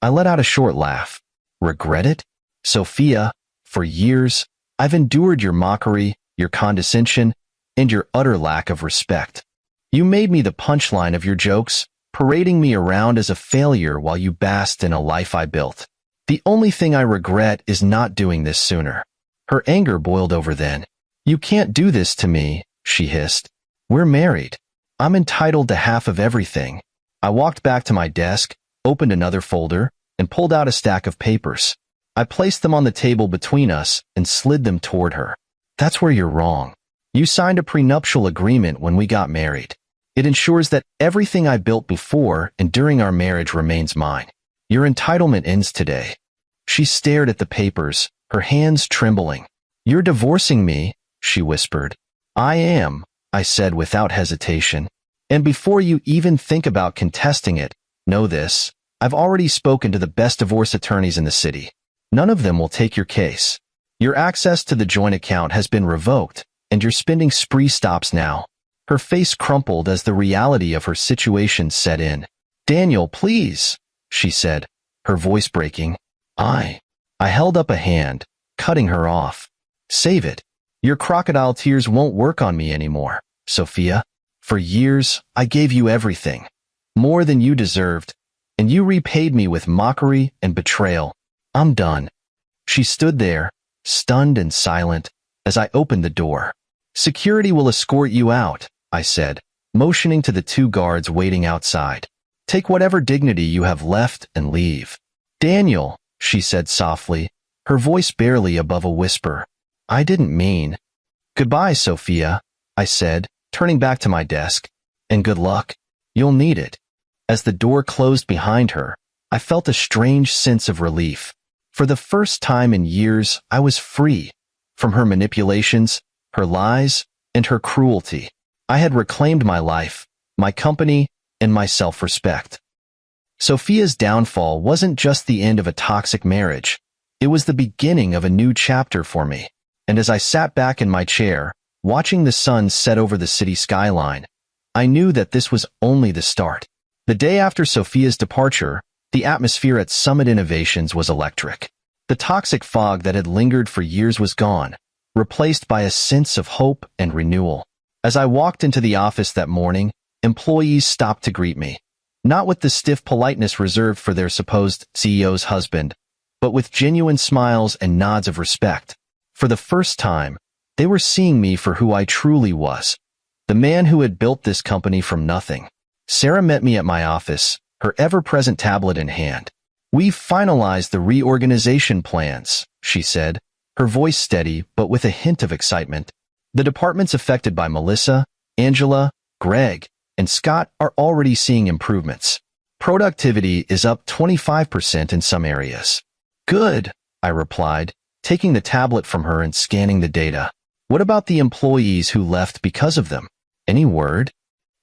I let out a short laugh. Regret it? Sophia, for years, I've endured your mockery, your condescension, and your utter lack of respect. You made me the punchline of your jokes, parading me around as a failure while you basked in a life I built. The only thing I regret is not doing this sooner. Her anger boiled over then. You can't do this to me, she hissed. We're married. I'm entitled to half of everything. I walked back to my desk, opened another folder, and pulled out a stack of papers. I placed them on the table between us and slid them toward her. That's where you're wrong. You signed a prenuptial agreement when we got married. It ensures that everything I built before and during our marriage remains mine. Your entitlement ends today. She stared at the papers, her hands trembling. You're divorcing me, she whispered. I am, I said without hesitation. And before you even think about contesting it, know this. I've already spoken to the best divorce attorneys in the city. None of them will take your case. Your access to the joint account has been revoked, and your spending spree stops now. Her face crumpled as the reality of her situation set in. Daniel, please, she said, her voice breaking. I held up a hand, cutting her off. Save it. Your crocodile tears won't work on me anymore, Sophia. For years, I gave you everything. More than you deserved, and you repaid me with mockery and betrayal. I'm done. She stood there, stunned and silent, as I opened the door. Security will escort you out, I said, motioning to the two guards waiting outside. Take whatever dignity you have left and leave. Daniel, she said softly, her voice barely above a whisper. I didn't mean. Goodbye, Sophia, I said, turning back to my desk. And good luck. You'll need it. As the door closed behind her, I felt a strange sense of relief. For the first time in years, I was free from her manipulations, her lies, and her cruelty. I had reclaimed my life, my company, and my self-respect. Sophia's downfall wasn't just the end of a toxic marriage. It was the beginning of a new chapter for me. And as I sat back in my chair, watching the sun set over the city skyline, I knew that this was only the start. The day after Sophia's departure, the atmosphere at Summit Innovations was electric. The toxic fog that had lingered for years was gone, replaced by a sense of hope and renewal. As I walked into the office that morning, employees stopped to greet me. Not with the stiff politeness reserved for their supposed CEO's husband, but with genuine smiles and nods of respect. For the first time, they were seeing me for who I truly was, the man who had built this company from nothing. Sarah met me at my office, her ever-present tablet in hand. "We've finalized the reorganization plans," she said, her voice steady but with a hint of excitement. "The departments affected by Melissa, Angela, Greg, and Scott are already seeing improvements. Productivity is up 25% in some areas." "Good," I replied, taking the tablet from her and scanning the data. "What about the employees who left because of them? Any word?"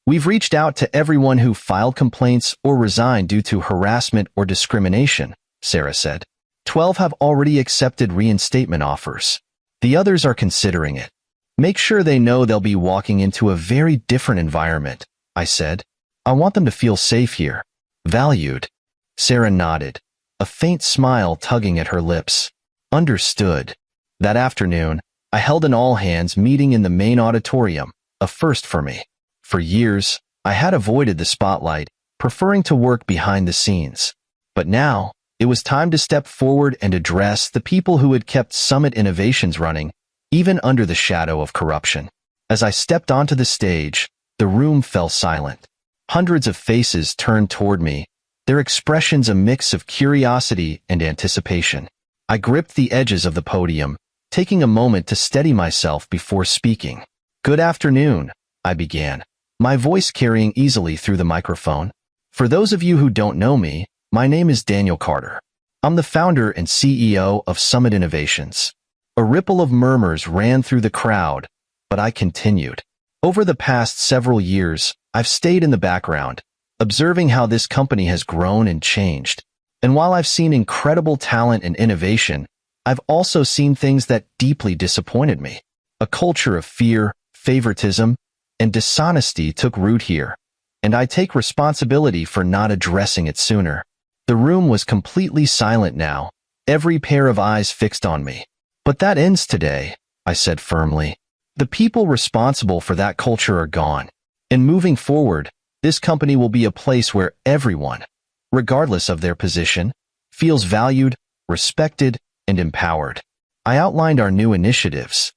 "We've reached out to everyone who filed complaints or resigned due to harassment or discrimination," Sarah said. 12 have already accepted reinstatement offers. The others are considering it. "Make sure they know they'll be walking into a very different environment," I said. "I want them to feel safe here. Valued." Sarah nodded, a faint smile tugging at her lips. "Understood." That afternoon, I held an all-hands meeting in the main auditorium, a first for me. For years, I had avoided the spotlight, preferring to work behind the scenes. But now, it was time to step forward and address the people who had kept Summit Innovations running, even under the shadow of corruption. As I stepped onto the stage, the room fell silent. Hundreds of faces turned toward me, their expressions a mix of curiosity and anticipation. I gripped the edges of the podium, taking a moment to steady myself before speaking. "Good afternoon," I began, my voice carrying easily through the microphone. "For those of you who don't know me, my name is Daniel Carter. I'm the founder and CEO of Summit Innovations." A ripple of murmurs ran through the crowd, but I continued. "Over the past several years, I've stayed in the background, observing how this company has grown and changed. And while I've seen incredible talent and innovation, I've also seen things that deeply disappointed me. A culture of fear, favoritism, and dishonesty took root here, and I take responsibility for not addressing it sooner." The room was completely silent now, every pair of eyes fixed on me. "But that ends today," I said firmly. "The people responsible for that culture are gone. And moving forward, this company will be a place where everyone, regardless of their position, feels valued, respected, and empowered." I outlined our new initiatives: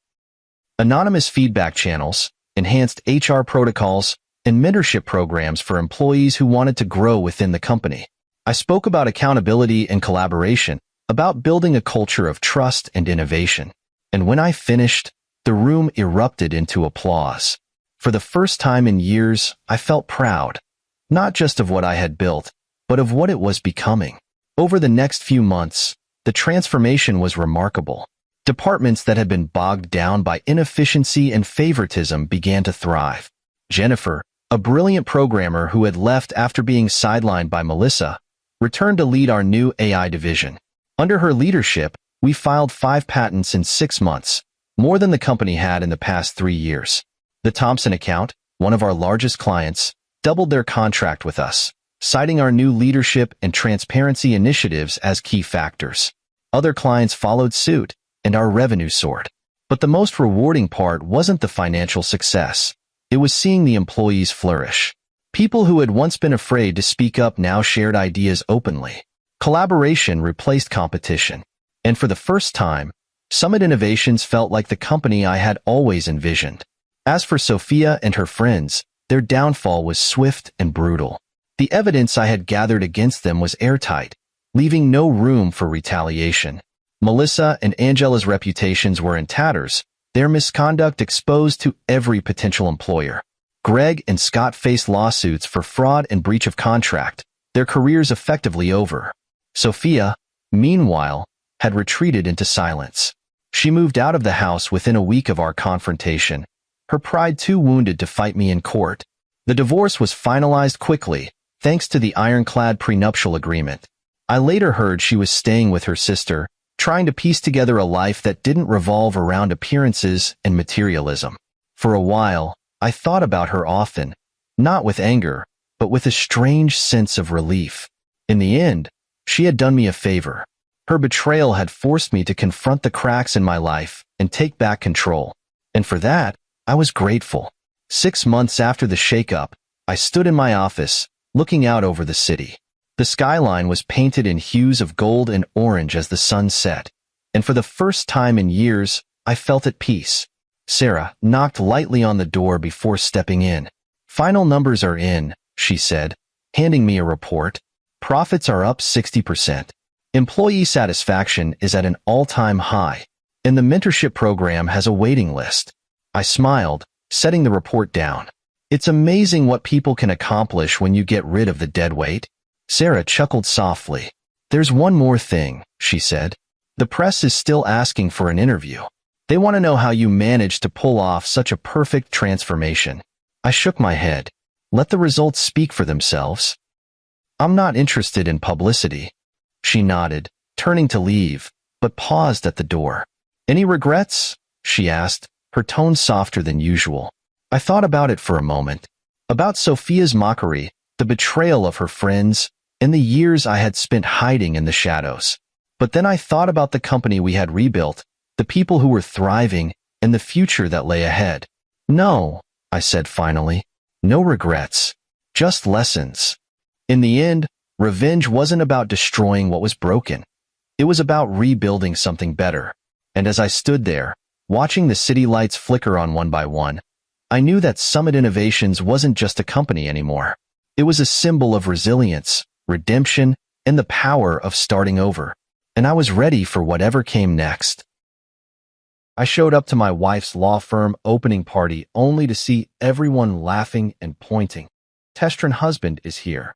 anonymous feedback channels, enhanced HR protocols, and mentorship programs for employees who wanted to grow within the company. I spoke about accountability and collaboration, about building a culture of trust and innovation. And when I finished, the room erupted into applause. For the first time in years, I felt proud, not just of what I had built, but of what it was becoming. Over the next few months, the transformation was remarkable. Departments that had been bogged down by inefficiency and favoritism began to thrive. Jennifer, a brilliant programmer who had left after being sidelined by Melissa, returned to lead our new AI division. Under her leadership, we filed 5 patents in 6 months, more than the company had in the past 3 years. The Thompson account, one of our largest clients, doubled their contract with us, citing our new leadership and transparency initiatives as key factors. Other clients followed suit, and our revenue soared. But the most rewarding part wasn't the financial success. It was seeing the employees flourish. People who had once been afraid to speak up now shared ideas openly. Collaboration replaced competition. And for the first time, Summit Innovations felt like the company I had always envisioned. As for Sophia and her friends, their downfall was swift and brutal. The evidence I had gathered against them was airtight, leaving no room for retaliation. Melissa and Angela's reputations were in tatters, their misconduct exposed to every potential employer. Greg and Scott faced lawsuits for fraud and breach of contract, their careers effectively over. Sophia, meanwhile, had retreated into silence. She moved out of the house within a week of our confrontation, her pride too wounded to fight me in court. The divorce was finalized quickly, thanks to the ironclad prenuptial agreement. I later heard she was staying with her sister, trying to piece together a life that didn't revolve around appearances and materialism. For a while, I thought about her often, not with anger, but with a strange sense of relief. In the end, she had done me a favor. Her betrayal had forced me to confront the cracks in my life and take back control. And for that, I was grateful. 6 months after the shakeup, I stood in my office, looking out over the city. The skyline was painted in hues of gold and orange as the sun set, and for the first time in years, I felt at peace. Sarah knocked lightly on the door before stepping in. "Final numbers are in," she said, handing me a report. "Profits are up 60%. Employee satisfaction is at an all-time high, and the mentorship program has a waiting list." I smiled, setting the report down. "It's amazing what people can accomplish when you get rid of the dead weight." Sarah chuckled softly. "There's one more thing," she said. "The press is still asking for an interview. They want to know how you managed to pull off such a perfect transformation." I shook my head. "Let the results speak for themselves. I'm not interested in publicity." She nodded, turning to leave, but paused at the door. "Any regrets?" she asked, her tone softer than usual. I thought about it for a moment. About Sophia's mockery, the betrayal of her friends, and the years I had spent hiding in the shadows. But then I thought about the company we had rebuilt, the people who were thriving, and the future that lay ahead. "No," I said finally. "No regrets. Just lessons." In the end, revenge wasn't about destroying what was broken. It was about rebuilding something better. And as I stood there, watching the city lights flicker on one by one, I knew that Summit Innovations wasn't just a company anymore. It was a symbol of resilience, redemption, and the power of starting over. And I was ready for whatever came next. I showed up to my wife's law firm opening party only to see everyone laughing and pointing. "Testron husband is here."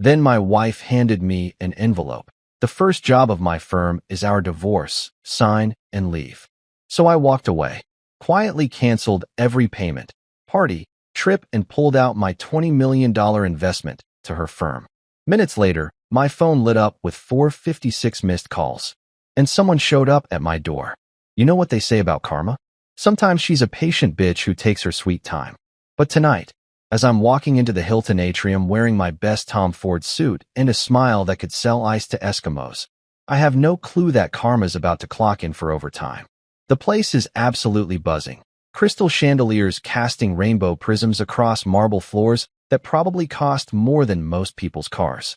Then my wife handed me an envelope. "The first job of my firm is our divorce, sign, and leave." So I walked away, quietly canceled every payment, party, trip, and pulled out my $20 million investment to her firm. Minutes later, my phone lit up with 456 missed calls, and someone showed up at my door. You know what they say about karma? Sometimes she's a patient bitch who takes her sweet time. But tonight, as I'm walking into the Hilton atrium wearing my best Tom Ford suit and a smile that could sell ice to Eskimos, I have no clue that karma's about to clock in for overtime. The place is absolutely buzzing. Crystal chandeliers casting rainbow prisms across marble floors that probably cost more than most people's cars.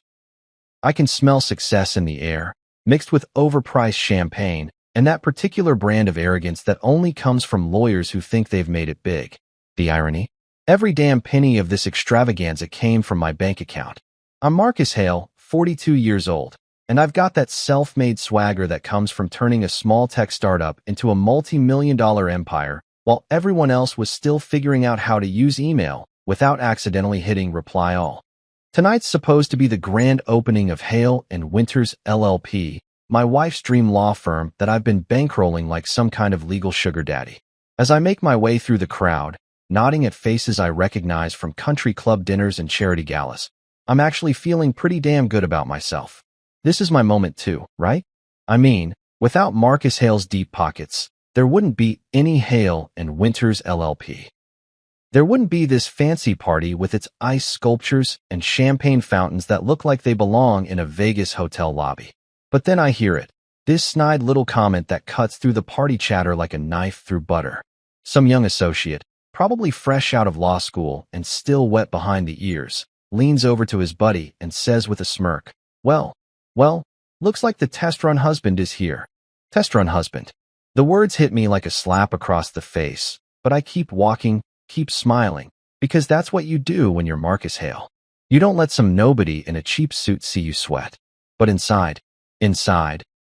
I can smell success in the air, mixed with overpriced champagne, and that particular brand of arrogance that only comes from lawyers who think they've made it big. The irony? Every damn penny of this extravaganza came from my bank account. I'm Marcus Hale, 42 years old, and I've got that self-made swagger that comes from turning a small tech startup into a multi-million-dollar empire, while everyone else was still figuring out how to use email without accidentally hitting reply all. Tonight's supposed to be the grand opening of Hale and Winters LLP, my wife's dream law firm that I've been bankrolling like some kind of legal sugar daddy. As I make my way through the crowd, nodding at faces I recognize from country club dinners and charity galas, I'm actually feeling pretty damn good about myself. This is my moment too, right? I mean, without Marcus Hale's deep pockets, there wouldn't be any Hale and Winters LLP. There wouldn't be this fancy party with its ice sculptures and champagne fountains that look like they belong in a Vegas hotel lobby. But then I hear it, this snide little comment that cuts through the party chatter like a knife through butter. Some young associate, probably fresh out of law school and still wet behind the ears, leans over to his buddy and says with a smirk, well, looks like the test run husband is here." Test run husband. The words hit me like a slap across the face, but I keep walking, keep smiling, because that's what you do when you're Marcus Hale. You don't let some nobody in a cheap suit see you sweat. But inside,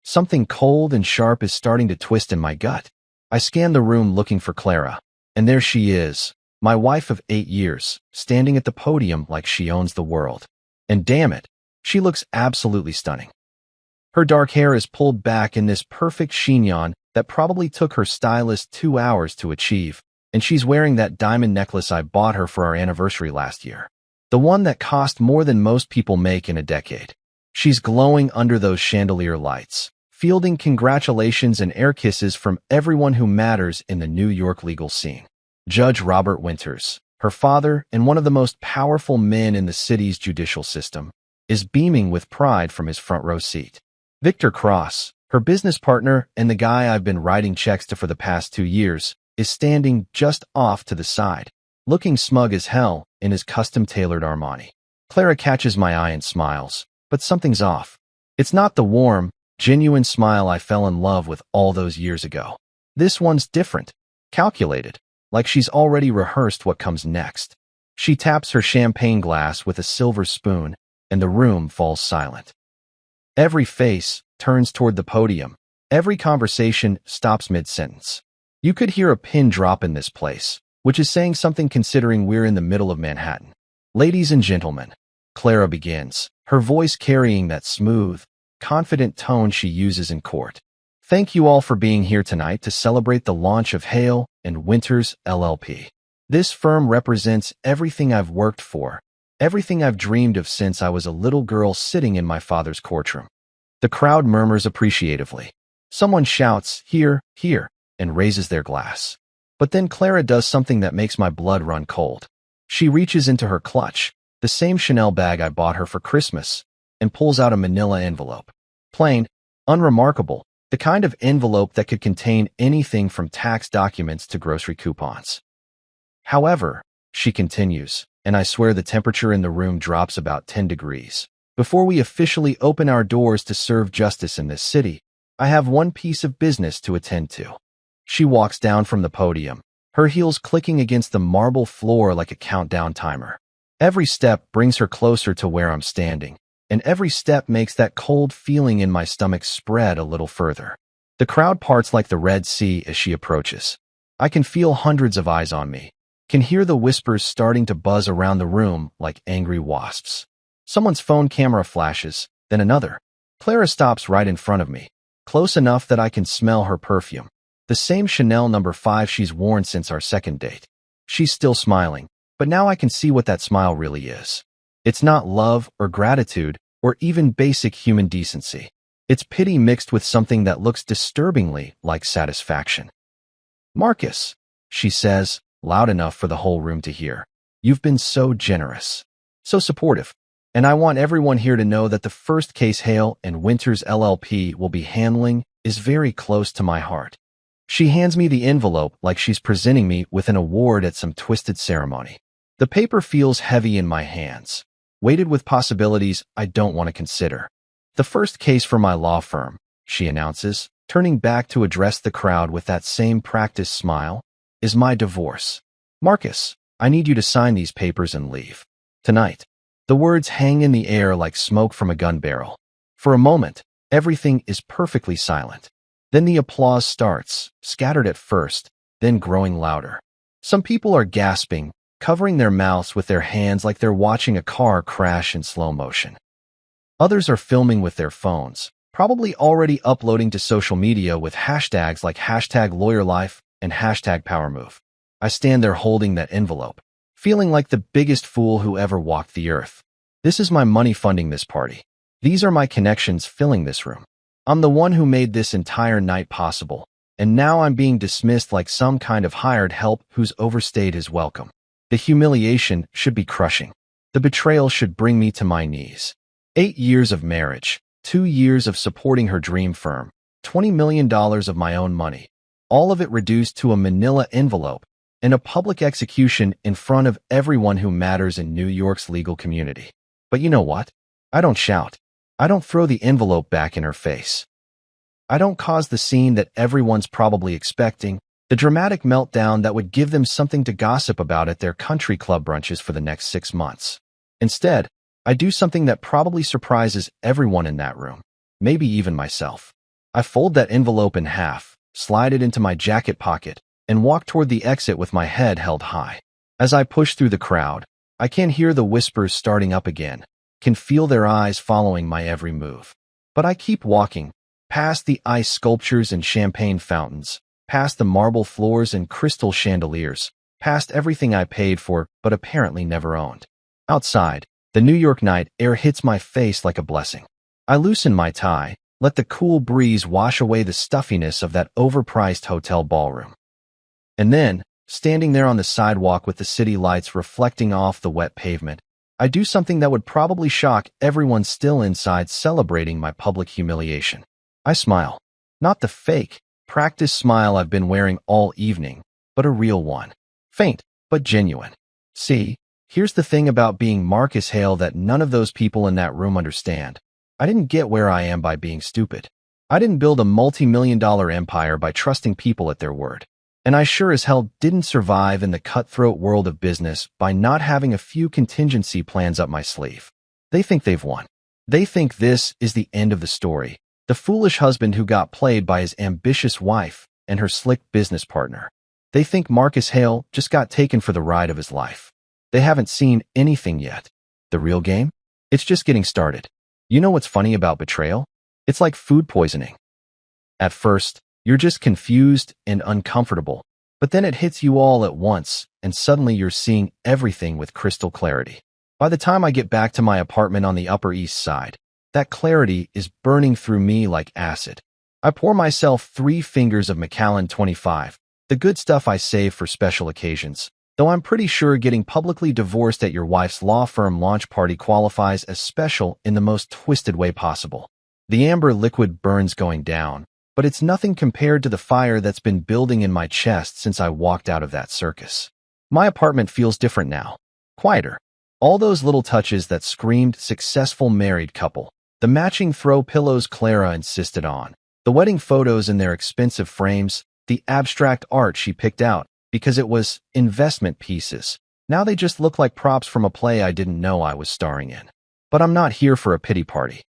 something cold and sharp is starting to twist in my gut. I scan the room looking for Clara, and there she is, my wife of 8 years, standing at the podium like she owns the world. And damn it, she looks absolutely stunning. Her dark hair is pulled back in this perfect chignon that probably took her stylist 2 hours to achieve, and she's wearing that diamond necklace I bought her for our anniversary last year. The one that cost more than most people make in a decade. She's glowing under those chandelier lights, fielding congratulations and air kisses from everyone who matters in the New York legal scene. Judge Robert Winters, her father and one of the most powerful men in the city's judicial system, is beaming with pride from his front row seat. Victor Cross, her business partner and the guy I've been writing checks to for the past 2 years, is standing just off to the side, looking smug as hell, in his custom-tailored Armani. Clara catches my eye and smiles, but something's off. It's not the warm, genuine smile I fell in love with all those years ago. This one's different, calculated, like she's already rehearsed what comes next. She taps her champagne glass with a silver spoon, and the room falls silent. Every face turns toward the podium. Every conversation stops mid-sentence. You could hear a pin drop in this place, which is saying something considering we're in the middle of Manhattan. Ladies and gentlemen, Clara begins, her voice carrying that smooth, confident tone she uses in court. Thank you all for being here tonight to celebrate the launch of Hale & Winters LLP. This firm represents everything I've worked for, everything I've dreamed of since I was a little girl sitting in my father's courtroom. The crowd murmurs appreciatively. Someone shouts, "Here, here," and raises their glass. But then Clara does something that makes my blood run cold. She reaches into her clutch, the same Chanel bag I bought her for Christmas, and pulls out a manila envelope. Plain, unremarkable, the kind of envelope that could contain anything from tax documents to grocery coupons. However, she continues, and I swear the temperature in the room drops about 10 degrees. Before we officially open our doors to serve justice in this city, I have one piece of business to attend to. She walks down from the podium, her heels clicking against the marble floor like a countdown timer. Every step brings her closer to where I'm standing, and every step makes that cold feeling in my stomach spread a little further. The crowd parts like the Red Sea as she approaches. I can feel hundreds of eyes on me, can hear the whispers starting to buzz around the room like angry wasps. Someone's phone camera flashes, then another. Clara stops right in front of me, close enough that I can smell her perfume. The same Chanel No. 5 she's worn since our second date. She's still smiling, but now I can see what that smile really is. It's not love or gratitude or even basic human decency. It's pity mixed with something that looks disturbingly like satisfaction. "Marcus," she says, loud enough for the whole room to hear. "You've been so generous, so supportive, and I want everyone here to know that the first case Hale & Winters LLP will be handling is very close to my heart." She hands me the envelope like she's presenting me with an award at some twisted ceremony. The paper feels heavy in my hands, weighted with possibilities I don't want to consider. "The first case for my law firm," she announces, turning back to address the crowd with that same practiced smile, "is my divorce. Marcus, I need you to sign these papers and leave. Tonight." The words hang in the air like smoke from a gun barrel. For a moment, everything is perfectly silent. Then the applause starts, scattered at first, then growing louder. Some people are gasping, covering their mouths with their hands like they're watching a car crash in slow motion. Others are filming with their phones, probably already uploading to social media with hashtags like #LawyerLife and #PowerMove. I stand there holding that envelope, feeling like the biggest fool who ever walked the earth. This is my money funding this party. These are my connections filling this room. I'm the one who made this entire night possible, and now I'm being dismissed like some kind of hired help who's overstayed his welcome. The humiliation should be crushing. The betrayal should bring me to my knees. 8 years of marriage, 2 years of supporting her dream firm, $20 million of my own money, all of it reduced to a manila envelope, and a public execution in front of everyone who matters in New York's legal community. But you know what? I don't shout. I don't throw the envelope back in her face. I don't cause the scene that everyone's probably expecting, the dramatic meltdown that would give them something to gossip about at their country club brunches for the next 6 months. Instead, I do something that probably surprises everyone in that room, maybe even myself. I fold that envelope in half, slide it into my jacket pocket, and walk toward the exit with my head held high. As I push through the crowd, I can hear the whispers starting up again, can feel their eyes following my every move. But I keep walking, past the ice sculptures and champagne fountains, past the marble floors and crystal chandeliers, past everything I paid for but apparently never owned. Outside, the New York night air hits my face like a blessing. I loosen my tie, let the cool breeze wash away the stuffiness of that overpriced hotel ballroom. And then, standing there on the sidewalk with the city lights reflecting off the wet pavement, I do something that would probably shock everyone still inside celebrating my public humiliation. I smile. Not the fake, practiced smile I've been wearing all evening, but a real one. Faint, but genuine. See, Here's the thing about being Marcus Hale that none of those people in that room understand. I didn't get where I am by being stupid. I didn't build a multi-million-dollar empire by trusting people at their word. And I sure as hell didn't survive in the cutthroat world of business by not having a few contingency plans up my sleeve. They think they've won. They think this is the end of the story. The foolish husband who got played by his ambitious wife and her slick business partner. They think Marcus Hale just got taken for the ride of his life. They haven't seen anything yet. The real game? It's just getting started. You know what's funny about betrayal? It's like food poisoning. At first, you're just confused and uncomfortable, but then it hits you all at once, and suddenly you're seeing everything with crystal clarity. By the time I get back to my apartment on the Upper East Side, that clarity is burning through me like acid. I pour myself 3 fingers of Macallan 25, the good stuff I save for special occasions, though I'm pretty sure getting publicly divorced at your wife's law firm launch party qualifies as special in the most twisted way possible. The amber liquid burns going down, but it's nothing compared to the fire that's been building in my chest since I walked out of that circus. My apartment feels different now. Quieter. All those little touches that screamed successful married couple. The matching throw pillows Clara insisted on. The wedding photos in their expensive frames. The abstract art she picked out because it was investment pieces. Now they just look like props from a play I didn't know I was starring in. But I'm not here for a pity party.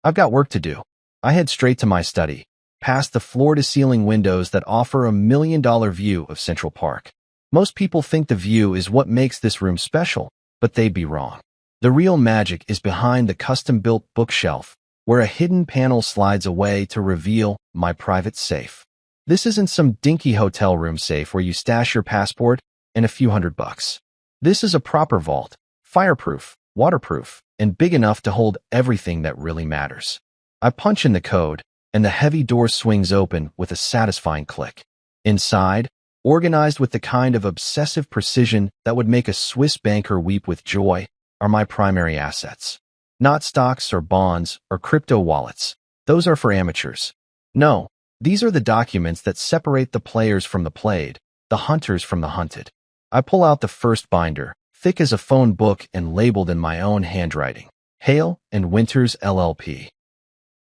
I've got work to do. I head straight to my study, past the floor-to-ceiling windows that offer a $1 million view of Central Park. Most people think the view is what makes this room special, but they'd be wrong. The real magic is behind the custom-built bookshelf, where a hidden panel slides away to reveal my private safe. This isn't some dinky hotel room safe where you stash your passport and a few $100. This is a proper vault, fireproof, waterproof, and big enough to hold everything that really matters. I punch in the code, and the heavy door swings open with a satisfying click. Inside, organized with the kind of obsessive precision that would make a Swiss banker weep with joy, are my primary assets. Not stocks or bonds or crypto wallets. Those are for amateurs. No, these are the documents that separate the players from the played, the hunters from the hunted. I pull out the first binder, thick as a phone book and labeled in my own handwriting. Hale and Winters LLP.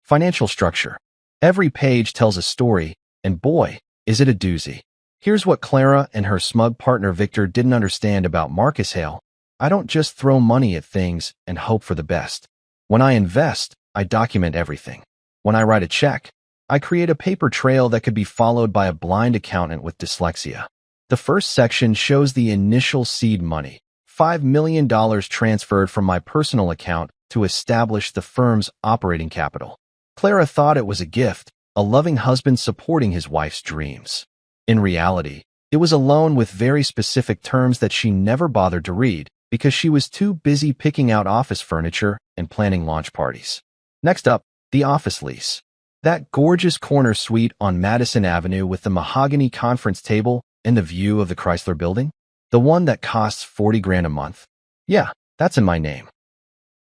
Financial structure. Every page tells a story, and boy, is it a doozy. Here's what Clara and her smug partner Victor didn't understand about Marcus Hale. I don't just throw money at things and hope for the best. When I invest, I document everything. When I write a check, I create a paper trail that could be followed by a blind accountant with dyslexia. The first section shows the initial seed money, $5 million transferred from my personal account to establish the firm's operating capital. Clara thought it was a gift, a loving husband supporting his wife's dreams. In reality, it was a loan with very specific terms that she never bothered to read because she was too busy picking out office furniture and planning launch parties. Next up, the office lease. That gorgeous corner suite on Madison Avenue with the mahogany conference table and the view of the Chrysler Building? The one that costs $40,000 a month? Yeah, that's in my name.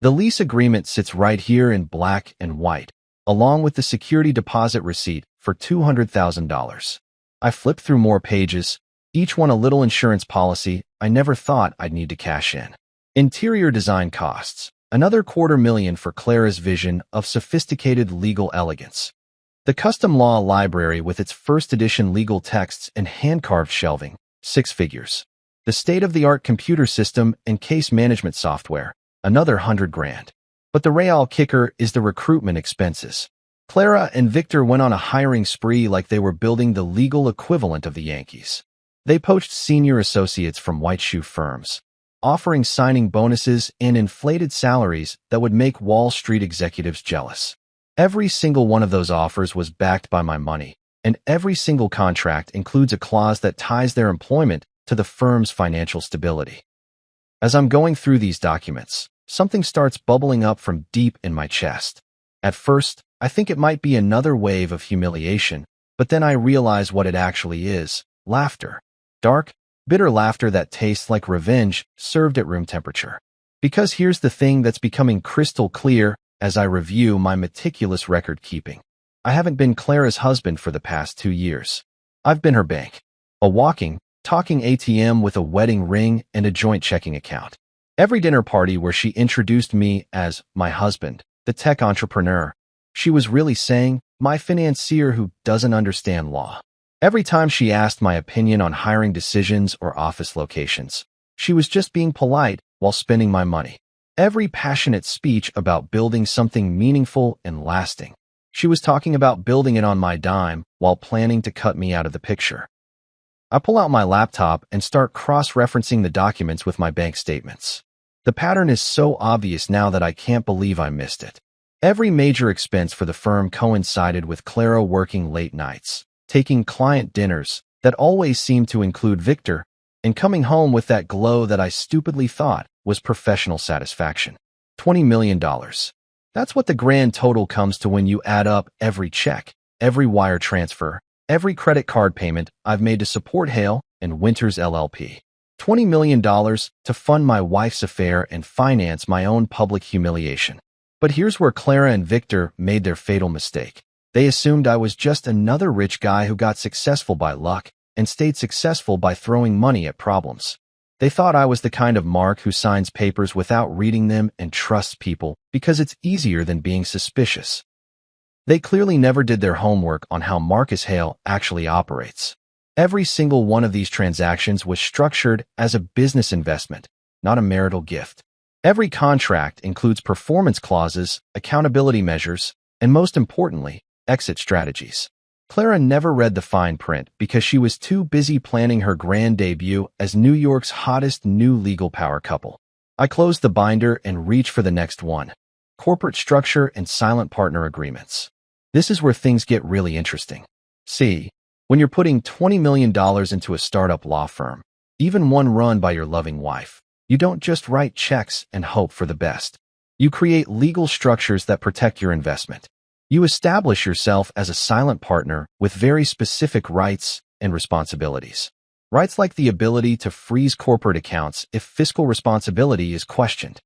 The lease agreement sits right here in black and white, along with the security deposit receipt for $200,000. I flip through more pages, each one a little insurance policy I never thought I'd need to cash in. Interior design costs, another $250,000 for Clara's vision of sophisticated legal elegance. The custom law library with its first edition legal texts and hand-carved shelving, 6 figures. The state-of-the-art computer system and case management software, another $100,000. But the real kicker is the recruitment expenses. Clara and Victor went on a hiring spree like they were building the legal equivalent of the Yankees. They poached senior associates from white shoe firms, offering signing bonuses and inflated salaries that would make Wall Street executives jealous. Every single one of those offers was backed by my money, and every single contract includes a clause that ties their employment to the firm's financial stability. As I'm going through these documents, something starts bubbling up from deep in my chest. At first, I think it might be another wave of humiliation, but then I realize what it actually is: laughter. Dark, bitter laughter that tastes like revenge served at room temperature. Because here's the thing that's becoming crystal clear as I review my meticulous record keeping. I haven't been Clara's husband for the past 2 years. I've been her bank. A walking, talking ATM with a wedding ring and a joint checking account. Every dinner party where she introduced me as my husband, the tech entrepreneur, she was really saying, my financier who doesn't understand law. Every time she asked my opinion on hiring decisions or office locations, she was just being polite while spending my money. Every passionate speech about building something meaningful and lasting, she was talking about building it on my dime while planning to cut me out of the picture. I pull out my laptop and start cross-referencing the documents with my bank statements. The pattern is so obvious now that I can't believe I missed it. Every major expense for the firm coincided with Clara working late nights, taking client dinners that always seemed to include Victor, and coming home with that glow that I stupidly thought was professional satisfaction. $20 million. That's what the grand total comes to when you add up every check, every wire transfer, every credit card payment I've made to support Hale and Winters LLP. $20 million to fund my wife's affair and finance my own public humiliation. But here's where Clara and Victor made their fatal mistake. They assumed I was just another rich guy who got successful by luck and stayed successful by throwing money at problems. They thought I was the kind of Mark who signs papers without reading them and trusts people because it's easier than being suspicious. They clearly never did their homework on how Marcus Hale actually operates. Every single one of these transactions was structured as a business investment, not a marital gift. Every contract includes performance clauses, accountability measures, and most importantly, exit strategies. Clara never read the fine print because she was too busy planning her grand debut as New York's hottest new legal power couple. I closed the binder and reached for the next one. Corporate structure and silent partner agreements. This is where things get really interesting. See, when you're putting $20 million into a startup law firm, even one run by your loving wife, you don't just write checks and hope for the best. You create legal structures that protect your investment. You establish yourself as a silent partner with very specific rights and responsibilities. Rights like the ability to freeze corporate accounts if fiscal responsibility is questioned.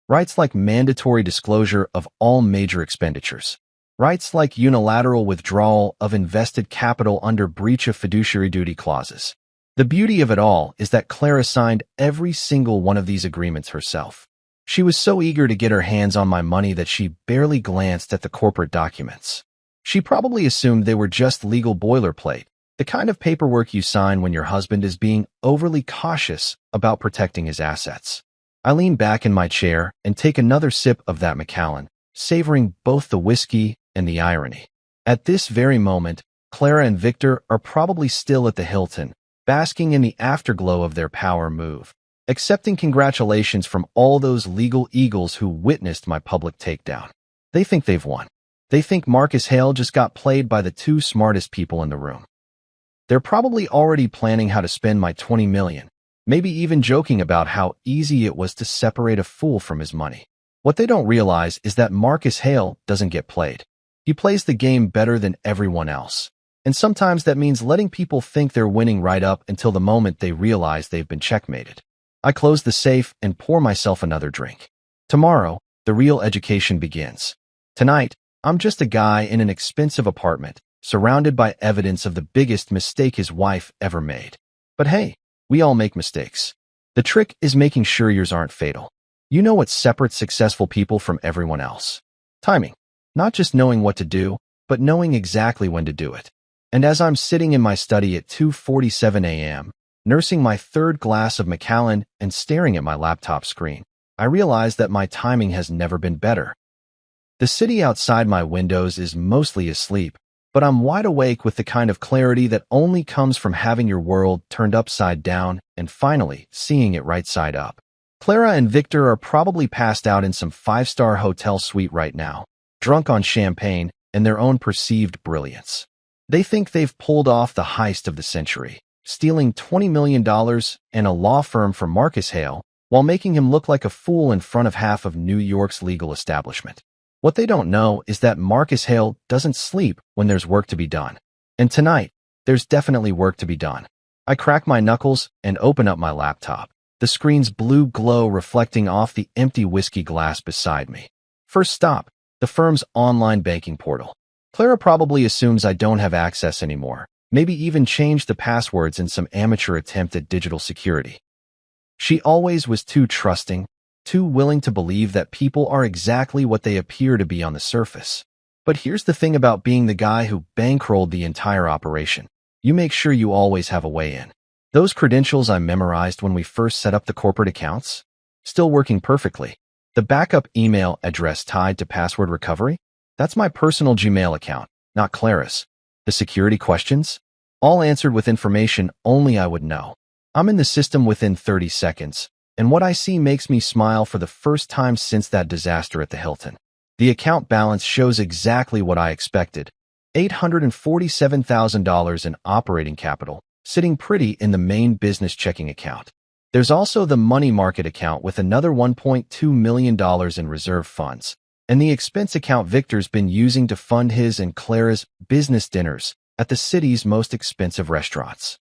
Rights like mandatory disclosure of all major expenditures. Rights like unilateral withdrawal of invested capital under breach of fiduciary duty clauses. The beauty of it all is that Clara signed every single one of these agreements herself. She was so eager to get her hands on my money that she barely glanced at the corporate documents. She probably assumed they were just legal boilerplate, the kind of paperwork you sign when your husband is being overly cautious about protecting his assets. I lean back in my chair and take another sip of that Macallan, savoring both the whiskey and the irony. At this very moment, Clara and Victor are probably still at the Hilton, basking in the afterglow of their power move, accepting congratulations from all those legal eagles who witnessed my public takedown. They think they've won. They think Marcus Hale just got played by the two smartest people in the room. They're probably already planning how to spend my $20 million, maybe even joking about how easy it was to separate a fool from his money. What they don't realize is that Marcus Hale doesn't get played. He plays the game better than everyone else. And sometimes that means letting people think they're winning right up until the moment they realize they've been checkmated. I close the safe and pour myself another drink. Tomorrow, the real education begins. Tonight, I'm just a guy in an expensive apartment, surrounded by evidence of the biggest mistake his wife ever made. But hey, we all make mistakes. The trick is making sure yours aren't fatal. You know what separates successful people from everyone else? Timing. Not just knowing what to do, but knowing exactly when to do it. And as I'm sitting in my study at 2:47 a.m., nursing my third glass of Macallan and staring at my laptop screen, I realize that my timing has never been better. The city outside my windows is mostly asleep, but I'm wide awake with the kind of clarity that only comes from having your world turned upside down and finally seeing it right side up. Clara and Victor are probably passed out in some five-star hotel suite right now, drunk on champagne and their own perceived brilliance. They think they've pulled off the heist of the century, stealing $20 million and a law firm from Marcus Hale while making him look like a fool in front of half of New York's legal establishment. What they don't know is that Marcus Hale doesn't sleep when there's work to be done. And tonight, there's definitely work to be done. I crack my knuckles and open up my laptop, the screen's blue glow reflecting off the empty whiskey glass beside me. First stop, the firm's online banking portal. Clara probably assumes I don't have access anymore, Maybe even change the passwords in some amateur attempt at digital security. She always was too trusting, too willing to believe that people are exactly what they appear to be on the surface. But here's the thing about being the guy who bankrolled the entire operation. You make sure you always have a way in. Those credentials I memorized when we first set up the corporate accounts? Still working perfectly. The backup email address tied to password recovery? That's my personal Gmail account, not Clara's. The security questions? All answered with information only I would know. I'm in the system within 30 seconds, and what I see makes me smile for the first time since that disaster at the Hilton. The account balance shows exactly what I expected. $847,000 in operating capital, sitting pretty in the main business checking account. There's also the money market account with another $1.2 million in reserve funds, and the expense account Victor's been using to fund his and Clara's business dinners at the city's most expensive restaurants.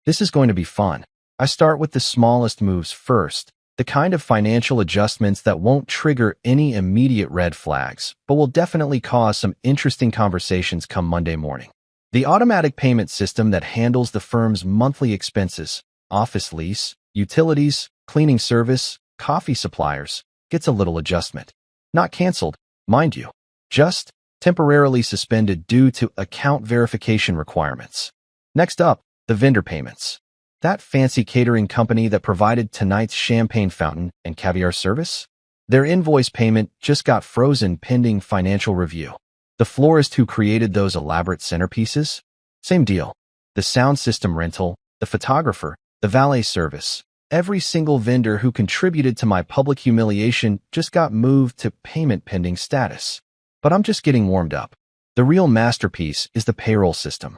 This is going to be fun. I start with the smallest moves first, the kind of financial adjustments that won't trigger any immediate red flags, but will definitely cause some interesting conversations come Monday morning. The automatic payment system that handles the firm's monthly expenses, office lease, utilities, cleaning service, coffee suppliers, gets a little adjustment. Not canceled, mind you, just temporarily suspended due to account verification requirements. Next up, the vendor payments. That fancy catering company that provided tonight's champagne fountain and caviar service? Their invoice payment just got frozen pending financial review. The florist who created those elaborate centerpieces? Same deal. The sound system rental, the photographer, the valet service. Every single vendor who contributed to my public humiliation just got moved to payment pending status. But I'm just getting warmed up. The real masterpiece is the payroll system.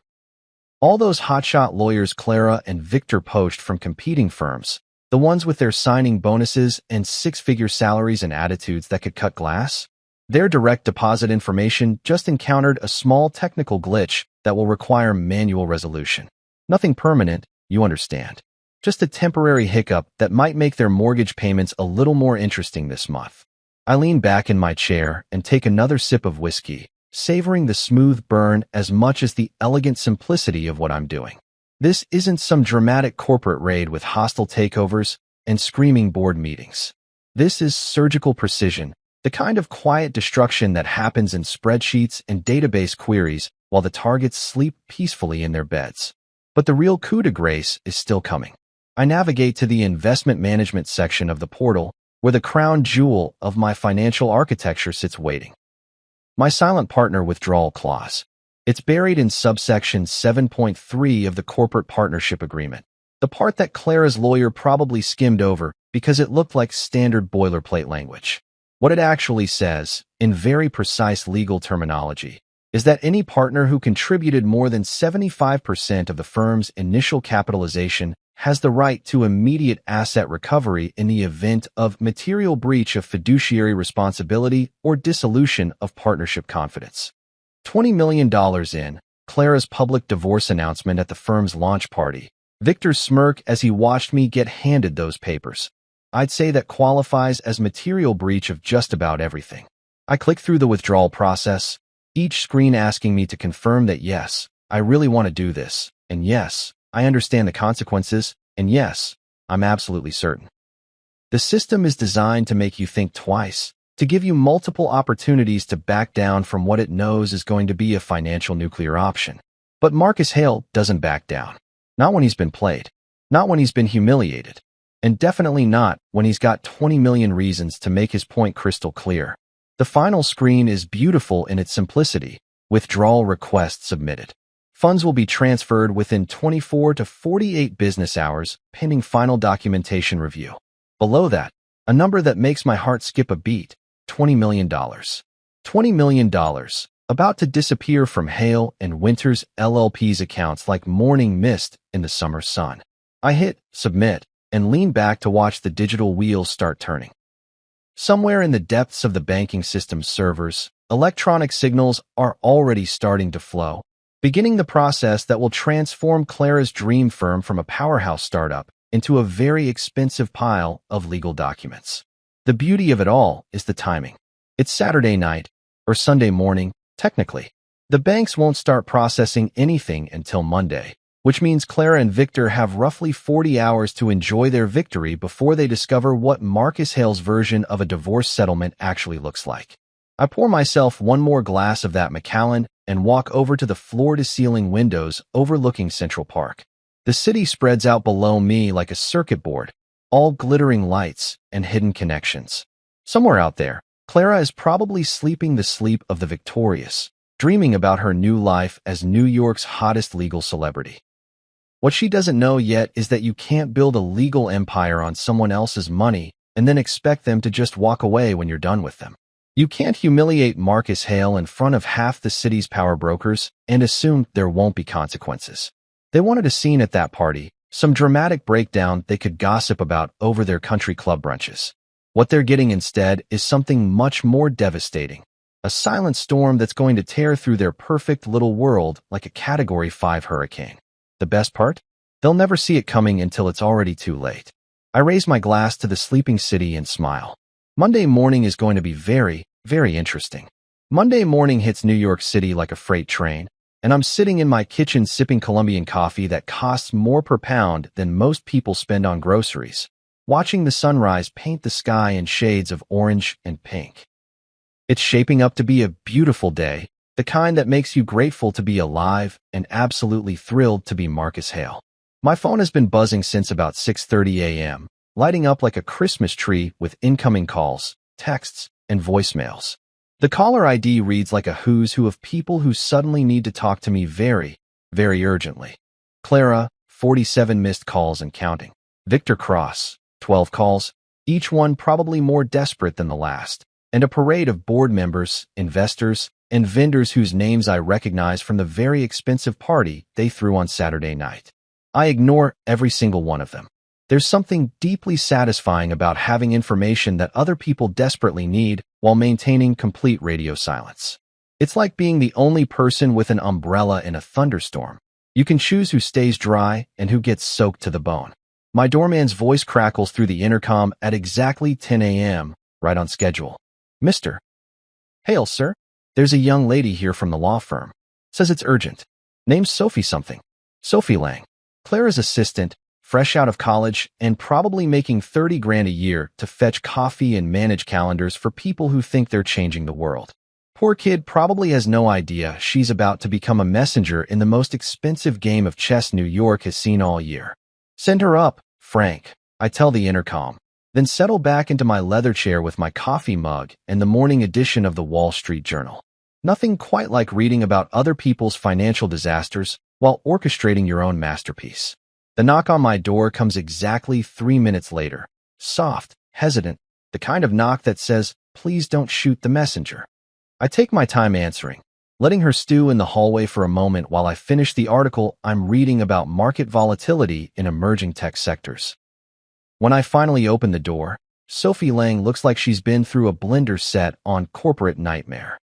All those hotshot lawyers Clara and Victor poached from competing firms, the ones with their signing bonuses and six-figure salaries and attitudes that could cut glass, their direct deposit information just encountered a small technical glitch that will require manual resolution. Nothing permanent, you understand. Just a temporary hiccup that might make their mortgage payments a little more interesting this month. I lean back in my chair and take another sip of whiskey, savoring the smooth burn as much as the elegant simplicity of what I'm doing. This isn't some dramatic corporate raid with hostile takeovers and screaming board meetings. This is surgical precision, the kind of quiet destruction that happens in spreadsheets and database queries while the targets sleep peacefully in their beds. But the real coup de grace is still coming. I navigate to the investment management section of the portal, where the crown jewel of my financial architecture sits waiting. My silent partner withdrawal clause. It's buried in subsection 7.3 of the corporate partnership agreement, the part that Clara's lawyer probably skimmed over because it looked like standard boilerplate language. What it actually says, in very precise legal terminology, is that any partner who contributed more than 75% of the firm's initial capitalization has the right to immediate asset recovery in the event of material breach of fiduciary responsibility or dissolution of partnership confidence. $20 million in, Clara's public divorce announcement at the firm's launch party. Victor's smirk as he watched me get handed those papers. I'd say that qualifies as material breach of just about everything. I click through the withdrawal process, each screen asking me to confirm that yes, I really want to do this, and yes, I understand the consequences, and yes, I'm absolutely certain. The system is designed to make you think twice, to give you multiple opportunities to back down from what it knows is going to be a financial nuclear option. But Marcus Hale doesn't back down. Not when he's been played. Not when he's been humiliated. And definitely not when he's got 20 million reasons to make his point crystal clear. The final screen is beautiful in its simplicity. Withdrawal request submitted. Funds will be transferred within 24 to 48 business hours, pending final documentation review. Below that, a number that makes my heart skip a beat, $20 million. $20 million, about to disappear from Hale and Winters LLP's accounts like morning mist in the summer sun. I hit submit and lean back to watch the digital wheels start turning. Somewhere in the depths of the banking system's servers, electronic signals are already starting to flow, beginning the process that will transform Clara's dream firm from a powerhouse startup into a very expensive pile of legal documents. The beauty of it all is the timing. It's Saturday night, or Sunday morning, technically. The banks won't start processing anything until Monday, which means Clara and Victor have roughly 40 hours to enjoy their victory before they discover what Marcus Hale's version of a divorce settlement actually looks like. I pour myself one more glass of that Macallan and walk over to the floor-to-ceiling windows overlooking Central Park. The city spreads out below me like a circuit board, all glittering lights and hidden connections. Somewhere out there, Clara is probably sleeping the sleep of the victorious, dreaming about her new life as New York's hottest legal celebrity. What she doesn't know yet is that you can't build a legal empire on someone else's money and then expect them to just walk away when you're done with them. You can't humiliate Marcus Hale in front of half the city's power brokers and assume there won't be consequences. They wanted a scene at that party, some dramatic breakdown they could gossip about over their country club brunches. What they're getting instead is something much more devastating. A silent storm that's going to tear through their perfect little world like a Category 5 hurricane. The best part? They'll never see it coming until it's already too late. I raise my glass to the sleeping city and smile. Monday morning is going to be very, very interesting. Monday morning hits New York City like a freight train, and I'm sitting in my kitchen sipping Colombian coffee that costs more per pound than most people spend on groceries, watching the sunrise paint the sky in shades of orange and pink. It's shaping up to be a beautiful day, the kind that makes you grateful to be alive and absolutely thrilled to be Marcus Hale. My phone has been buzzing since about 6:30 a.m., lighting up like a Christmas tree with incoming calls, texts, and voicemails. The caller ID reads like a who's who of people who suddenly need to talk to me very, very urgently. Clara, 47 missed calls and counting. Victor Cross, 12 calls, each one probably more desperate than the last, and a parade of board members, investors, and vendors whose names I recognize from the very expensive party they threw on Saturday night. I ignore every single one of them. There's something deeply satisfying about having information that other people desperately need while maintaining complete radio silence. It's like being the only person with an umbrella in a thunderstorm. You can choose who stays dry and who gets soaked to the bone. My doorman's voice crackles through the intercom at exactly 10 a.m., right on schedule. Mr. Hale, sir. There's a young lady here from the law firm. Says it's urgent. Name's Sophie something. Sophie Lang. Clara's assistant, fresh out of college and probably making 30 grand a year to fetch coffee and manage calendars for people who think they're changing the world. Poor kid probably has no idea she's about to become a messenger in the most expensive game of chess New York has seen all year. Send her up, Frank, I tell the intercom, then settle back into my leather chair with my coffee mug and the morning edition of the Wall Street Journal. Nothing quite like reading about other people's financial disasters while orchestrating your own masterpiece. The knock on my door comes exactly 3 minutes later. Soft, hesitant, the kind of knock that says, please don't shoot the messenger. I take my time answering, letting her stew in the hallway for a moment while I finish the article I'm reading about market volatility in emerging tech sectors. When I finally open the door, Sophie Lang looks like she's been through a blender set on Corporate Nightmare.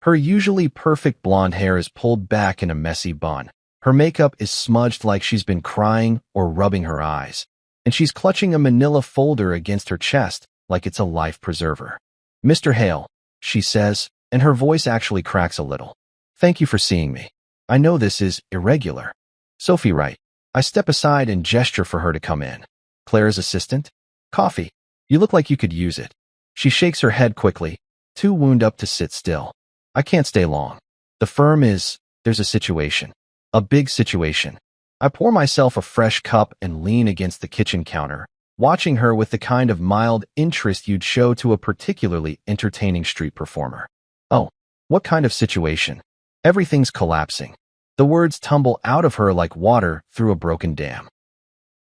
Her usually perfect blonde hair is pulled back in a messy bun. Her makeup is smudged like she's been crying or rubbing her eyes, and she's clutching a manila folder against her chest like it's a life preserver. Mr. Hale, she says, and her voice actually cracks a little. Thank you for seeing me. I know this is irregular. Sophie, right. I step aside and gesture for her to come in. Clara's assistant? Coffee. You look like you could use it. She shakes her head quickly, too wound up to sit still. I can't stay long. The firm there's a situation. A big situation. I pour myself a fresh cup and lean against the kitchen counter, watching her with the kind of mild interest you'd show to a particularly entertaining street performer. Oh, what kind of situation? Everything's collapsing. The words tumble out of her like water through a broken dam.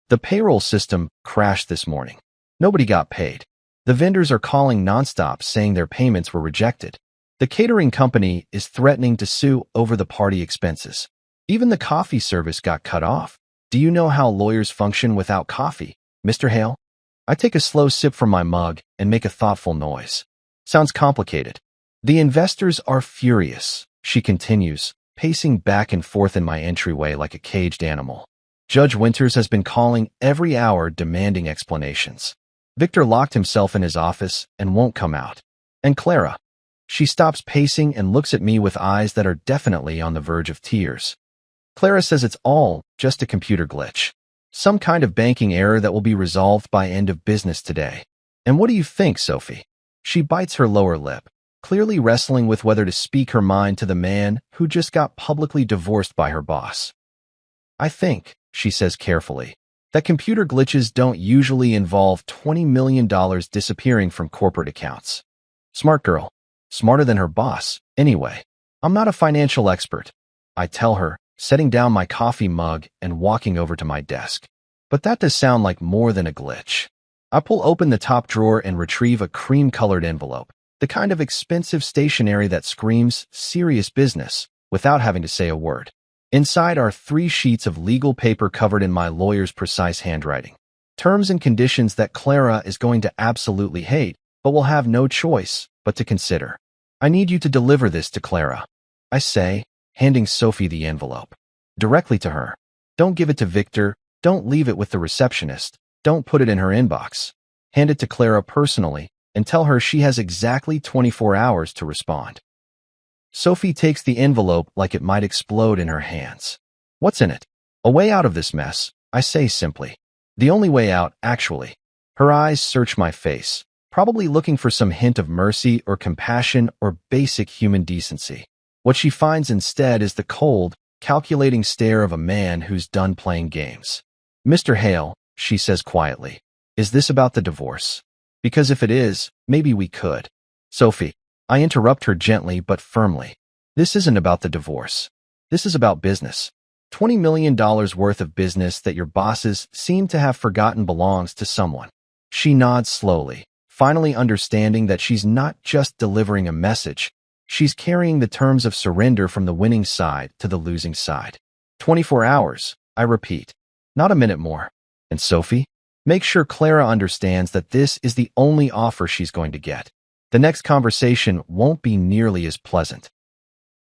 The payroll system crashed this morning. Nobody got paid. The vendors are calling nonstop saying their payments were rejected. The catering company is threatening to sue over the party expenses. Even the coffee service got cut off. Do you know how lawyers function without coffee, Mr. Hale? I take a slow sip from my mug and make a thoughtful noise. Sounds complicated. The investors are furious, she continues, pacing back and forth in my entryway like a caged animal. Judge Winters has been calling every hour demanding explanations. Victor locked himself in his office and won't come out. And Clara. She stops pacing and looks at me with eyes that are definitely on the verge of tears. Clara says it's all just a computer glitch. Some kind of banking error that will be resolved by end of business today. And what do you think, Sophie? She bites her lower lip, clearly wrestling with whether to speak her mind to the man who just got publicly divorced by her boss. I think, she says carefully, that computer glitches don't usually involve $20 million disappearing from corporate accounts. Smart girl. Smarter than her boss, anyway. I'm not a financial expert, I tell her, setting down my coffee mug and walking over to my desk. But that does sound like more than a glitch. I pull open the top drawer and retrieve a cream-colored envelope, the kind of expensive stationery that screams serious business without having to say a word. Inside are 3 sheets of legal paper covered in my lawyer's precise handwriting. Terms and conditions that Clara is going to absolutely hate, but will have no choice but to consider. I need you to deliver this to Clara, I say, handing Sophie the envelope. Directly to her. Don't give it to Victor, don't leave it with the receptionist, don't put it in her inbox. Hand it to Clara personally and tell her she has exactly 24 hours to respond. Sophie takes the envelope like it might explode in her hands. What's in it? A way out of this mess, I say simply. The only way out, actually. Her eyes search my face, probably looking for some hint of mercy or compassion or basic human decency. What she finds instead is the cold, calculating stare of a man who's done playing games. Mr. Hale, she says quietly, is this about the divorce? Because if it is, maybe we could. Sophie, I interrupt her gently but firmly. This isn't about the divorce. This is about business. $20 million worth of business that your bosses seem to have forgotten belongs to someone. She nods slowly, finally understanding that she's not just delivering a message, she's carrying the terms of surrender from the winning side to the losing side. 24 hours, I repeat, not a minute more. And Sophie, make sure Clara understands that this is the only offer she's going to get. The next conversation won't be nearly as pleasant.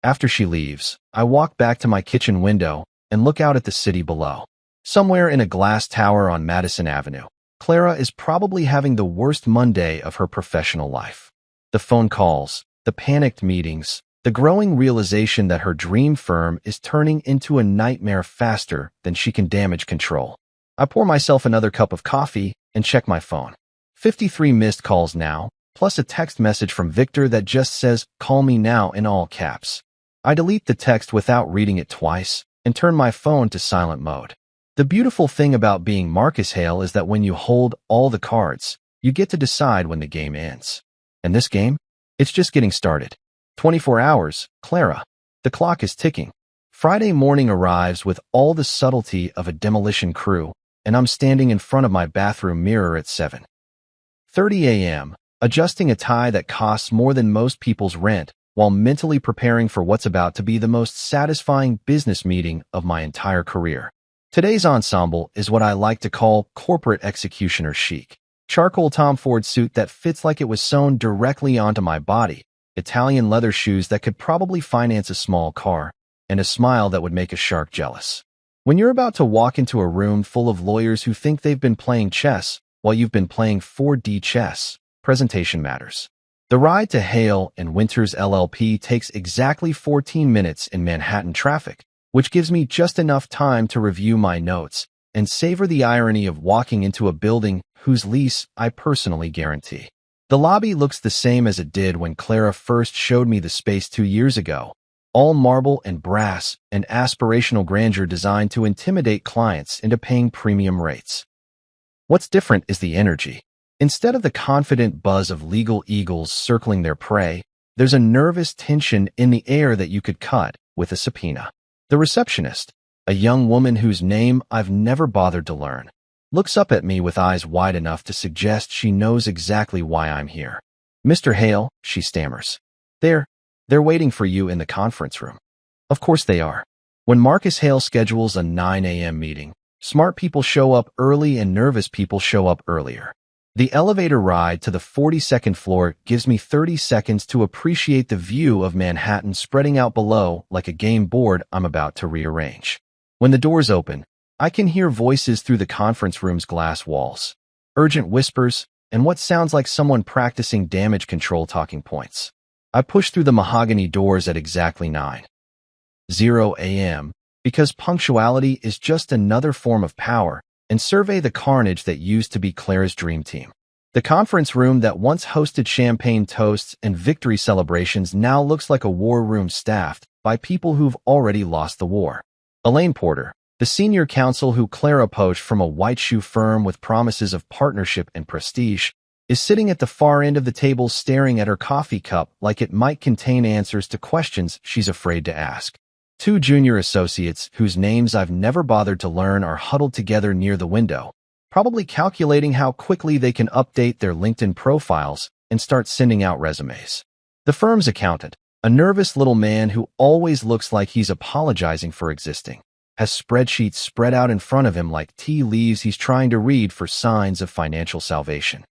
After she leaves, I walk back to my kitchen window and look out at the city below. Somewhere in a glass tower on Madison Avenue, Clara is probably having the worst Monday of her professional life. The phone calls, the panicked meetings, the growing realization that her dream firm is turning into a nightmare faster than she can damage control. I pour myself another cup of coffee and check my phone. 53 missed calls now, plus a text message from Victor that just says, "Call me now" in all caps. I delete the text without reading it twice and turn my phone to silent mode. The beautiful thing about being Marcus Hale is that when you hold all the cards, you get to decide when the game ends. And this game? It's just getting started. 24 hours, Clara. The clock is ticking. Friday morning arrives with all the subtlety of a demolition crew, and I'm standing in front of my bathroom mirror at 7:30 a.m., adjusting a tie that costs more than most people's rent, while mentally preparing for what's about to be the most satisfying business meeting of my entire career. Today's ensemble is what I like to call corporate executioner chic. Charcoal Tom Ford suit that fits like it was sewn directly onto my body, Italian leather shoes that could probably finance a small car, and a smile that would make a shark jealous. When you're about to walk into a room full of lawyers who think they've been playing chess while you've been playing 4D chess, presentation matters. The ride to Hale and Winters LLP takes exactly 14 minutes in Manhattan traffic, which gives me just enough time to review my notes and savor the irony of walking into a building whose lease I personally guarantee. The lobby looks the same as it did when Clara first showed me the space 2 years ago, all marble and brass and aspirational grandeur designed to intimidate clients into paying premium rates. What's different is the energy. Instead of the confident buzz of legal eagles circling their prey, there's a nervous tension in the air that you could cut with a subpoena. The receptionist, a young woman whose name I've never bothered to learn, looks up at me with eyes wide enough to suggest she knows exactly why I'm here. "Mr. Hale," she stammers. They're waiting for you in the conference room." Of course they are. When Marcus Hale schedules a 9 a.m. meeting, smart people show up early and nervous people show up earlier. The elevator ride to the 42nd floor gives me 30 seconds to appreciate the view of Manhattan spreading out below like a game board I'm about to rearrange. When the doors open, I can hear voices through the conference room's glass walls, urgent whispers, and what sounds like someone practicing damage control talking points. I push through the mahogany doors at exactly 9:00 a.m. because punctuality is just another form of power, and survey the carnage that used to be Clara's dream team. The conference room that once hosted champagne toasts and victory celebrations now looks like a war room staffed by people who've already lost the war. Elaine Porter, the senior counsel who Clara poached from a white shoe firm with promises of partnership and prestige, is sitting at the far end of the table staring at her coffee cup like it might contain answers to questions she's afraid to ask. Two junior associates, whose names I've never bothered to learn, are huddled together near the window, probably calculating how quickly they can update their LinkedIn profiles and start sending out resumes. The firm's accountant, a nervous little man who always looks like he's apologizing for existing, has spreadsheets spread out in front of him like tea leaves he's trying to read for signs of financial salvation.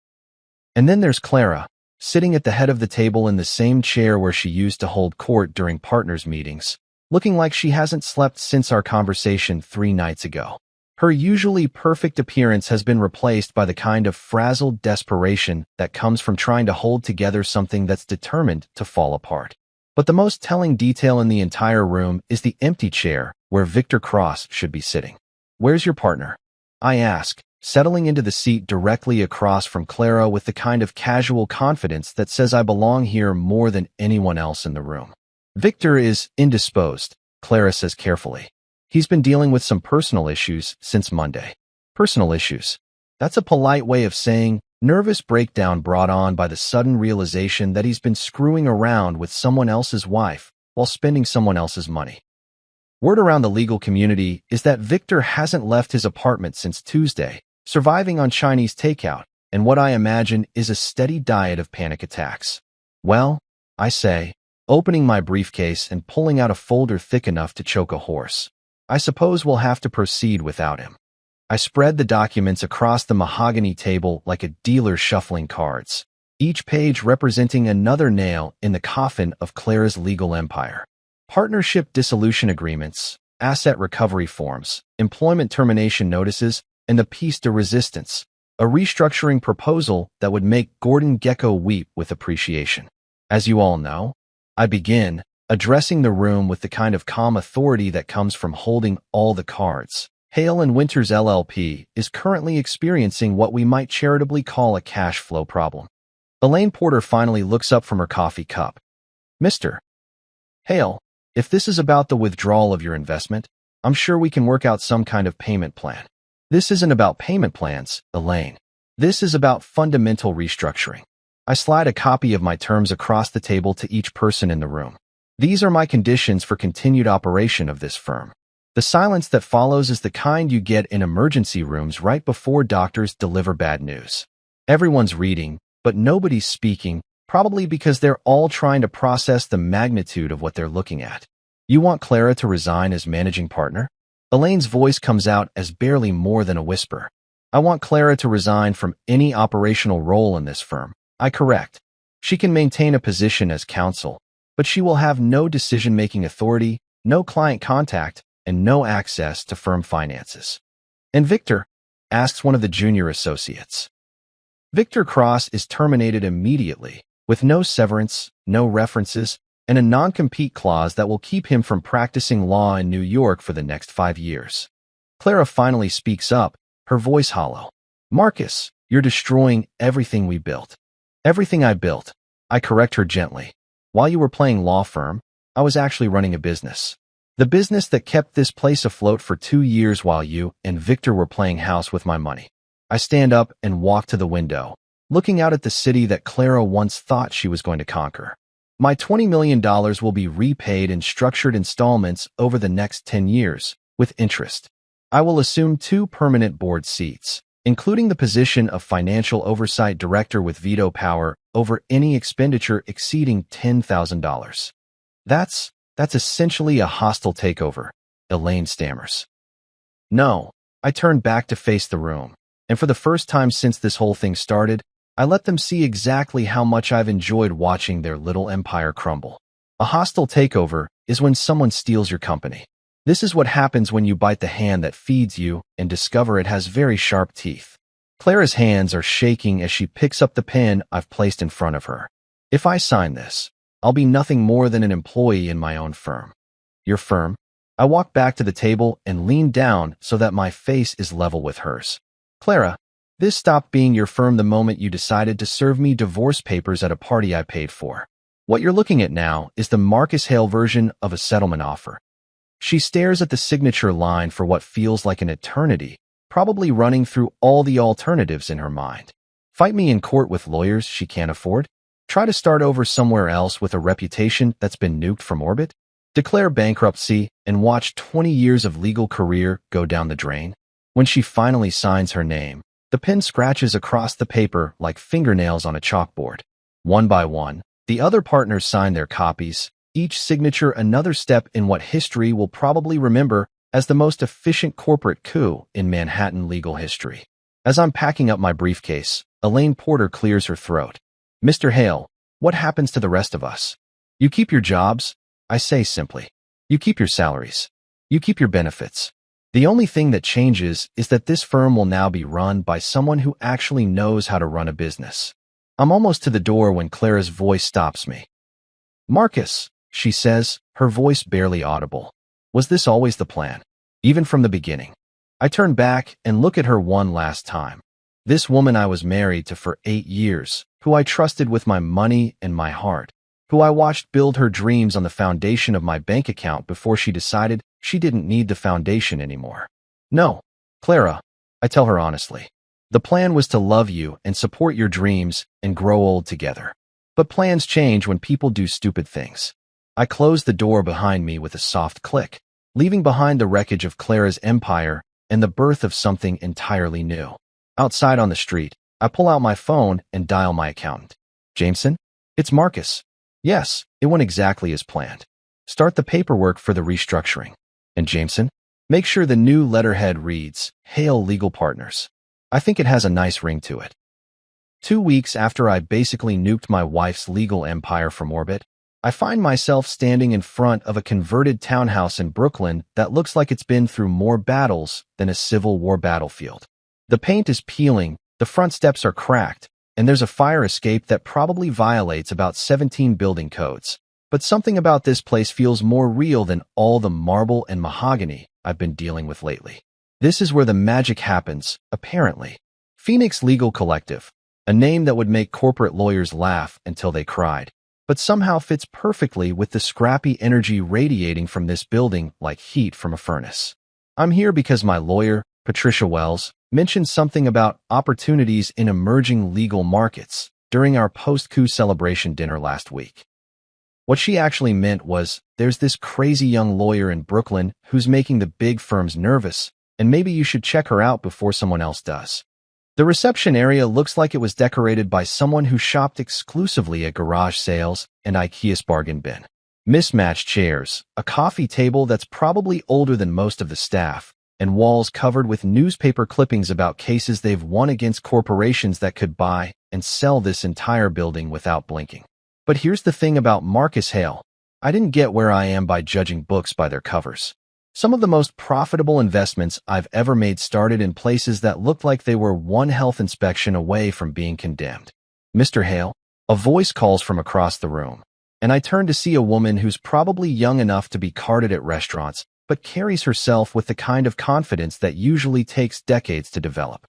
And then there's Clara, sitting at the head of the table in the same chair where she used to hold court during partners' meetings, looking like she hasn't slept since our conversation 3 nights ago. Her usually perfect appearance has been replaced by the kind of frazzled desperation that comes from trying to hold together something that's determined to fall apart. But the most telling detail in the entire room is the empty chair where Victor Cross should be sitting. "Where's your partner?" I ask, settling into the seat directly across from Clara with the kind of casual confidence that says I belong here more than anyone else in the room. "Victor is indisposed," Clara says carefully. "He's been dealing with some personal issues since Monday." Personal issues. That's a polite way of saying nervous breakdown brought on by the sudden realization that he's been screwing around with someone else's wife while spending someone else's money. Word around the legal community is that Victor hasn't left his apartment since Tuesday, surviving on Chinese takeout and what I imagine is a steady diet of panic attacks. "Well," I say, opening my briefcase and pulling out a folder thick enough to choke a horse, "I suppose we'll have to proceed without him." I spread the documents across the mahogany table like a dealer shuffling cards, each page representing another nail in the coffin of Clara's legal empire. Partnership dissolution agreements, asset recovery forms, employment termination notices, and the piece de resistance, a restructuring proposal that would make Gordon Gekko weep with appreciation. As you all know, I begin, addressing the room with the kind of calm authority that comes from holding all the cards. Hale and Winters LLP is currently experiencing what we might charitably call a cash flow problem. Elaine Porter finally looks up from her coffee cup. "Mr. Hale, if this is about the withdrawal of your investment, I'm sure we can work out some kind of payment plan." "This isn't about payment plans, Elaine. This is about fundamental restructuring." I slide a copy of my terms across the table to each person in the room. "These are my conditions for continued operation of this firm." The silence that follows is the kind you get in emergency rooms right before doctors deliver bad news. Everyone's reading, but nobody's speaking, probably because they're all trying to process the magnitude of what they're looking at. "You want Clara to resign as managing partner?" Elaine's voice comes out as barely more than a whisper. "I want Clara to resign from any operational role in this firm," I correct. "She can maintain a position as counsel, but she will have no decision-making authority, no client contact, and no access to firm finances." "And Victor?" asks one of the junior associates. "Victor Cross is terminated immediately, with no severance, no references, and a non-compete clause that will keep him from practicing law in New York for the next 5 years. Clara finally speaks up, her voice hollow. "Marcus, you're destroying everything we built." "Everything I built," I correct her gently. "While you were playing law firm, I was actually running a business. The business that kept this place afloat for 2 years while you and Victor were playing house with my money." I stand up and walk to the window, looking out at the city that Clara once thought she was going to conquer. "My $20 million will be repaid in structured installments over the next 10 years, with interest. I will assume 2 permanent board seats, including the position of Financial Oversight Director with veto power over any expenditure exceeding $10,000. That's essentially a hostile takeover," Elaine stammers. "No." I turn back to face the room, and for the first time since this whole thing started, I let them see exactly how much I've enjoyed watching their little empire crumble. A hostile takeover is when someone steals your company. This is what happens when you bite the hand that feeds you and discover it has very sharp teeth. Clara's hands are shaking as she picks up the pen I've placed in front of her. "If I sign this, I'll be nothing more than an employee in my own firm. Your firm? I walk back to the table and lean down so that my face is level with hers. Clara, this stopped being your firm the moment you decided to serve me divorce papers at a party I paid for. What you're looking at now is the Marcus Hale version of a settlement offer. She stares at the signature line for what feels like an eternity, probably running through all the alternatives in her mind. Fight me in court with lawyers she can't afford? Try to start over somewhere else with a reputation that's been nuked from orbit? Declare bankruptcy and watch 20 years of legal career go down the drain? When she finally signs her name, the pen scratches across the paper like fingernails on a chalkboard. One by one, the other partners sign their copies, each signature another step in what history will probably remember as the most efficient corporate coup in Manhattan legal history. As I'm packing up my briefcase, Elaine Porter clears her throat. Mr. Hale, what happens to the rest of us? You keep your jobs, I say simply. You keep your salaries. You keep your benefits. The only thing that changes is that this firm will now be run by someone who actually knows how to run a business. I'm almost to the door when Clara's voice stops me. Marcus, she says, her voice barely audible. Was this always the plan? Even from the beginning? I turn back and look at her one last time. This woman I was married to for 8 years, who I trusted with my money and my heart, who I watched build her dreams on the foundation of my bank account before she decided she didn't need the foundation anymore. No, Clara, I tell her honestly. The plan was to love you and support your dreams and grow old together. But plans change when people do stupid things. I close the door behind me with a soft click, leaving behind the wreckage of Clara's empire and the birth of something entirely new. Outside on the street, I pull out my phone and dial my accountant. Jameson? It's Marcus. Yes, it went exactly as planned. Start the paperwork for the restructuring. And Jameson? Make sure the new letterhead reads, Hale Legal Partners. I think it has a nice ring to it. 2 weeks after I basically nuked my wife's legal empire from orbit, I find myself standing in front of a converted townhouse in Brooklyn that looks like it's been through more battles than a Civil War battlefield. The paint is peeling, the front steps are cracked, and there's a fire escape that probably violates about 17 building codes. But something about this place feels more real than all the marble and mahogany I've been dealing with lately. This is where the magic happens, apparently. Phoenix Legal Collective, a name that would make corporate lawyers laugh until they cried, but somehow fits perfectly with the scrappy energy radiating from this building like heat from a furnace. I'm here because my lawyer, Patricia Wells, mentioned something about opportunities in emerging legal markets during our post-coup celebration dinner last week. What she actually meant was, there's this crazy young lawyer in Brooklyn who's making the big firms nervous, and maybe you should check her out before someone else does. The reception area looks like it was decorated by someone who shopped exclusively at garage sales and IKEA's bargain bin. Mismatched chairs, a coffee table that's probably older than most of the staff, and walls covered with newspaper clippings about cases they've won against corporations that could buy and sell this entire building without blinking. But here's the thing about Marcus Hale. I didn't get where I am by judging books by their covers. Some of the most profitable investments I've ever made started in places that looked like they were one health inspection away from being condemned. Mr. Hale, a voice calls from across the room, and I turn to see a woman who's probably young enough to be carded at restaurants, but carries herself with the kind of confidence that usually takes decades to develop.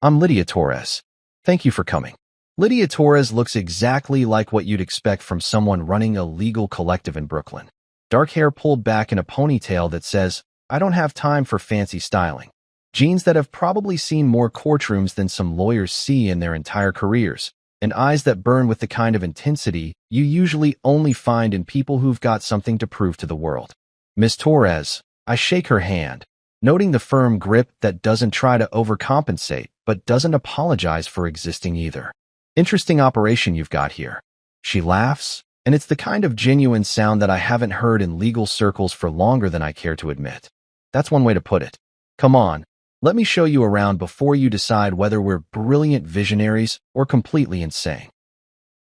I'm Lydia Torres. Thank you for coming. Lydia Torres looks exactly like what you'd expect from someone running a legal collective in Brooklyn. Dark hair pulled back in a ponytail that says, I don't have time for fancy styling. Jeans that have probably seen more courtrooms than some lawyers see in their entire careers, and eyes that burn with the kind of intensity you usually only find in people who've got something to prove to the world. Miss Torres, I shake her hand, noting the firm grip that doesn't try to overcompensate, but doesn't apologize for existing either. Interesting operation you've got here. She laughs, and it's the kind of genuine sound that I haven't heard in legal circles for longer than I care to admit. That's one way to put it. Come on, let me show you around before you decide whether we're brilliant visionaries or completely insane.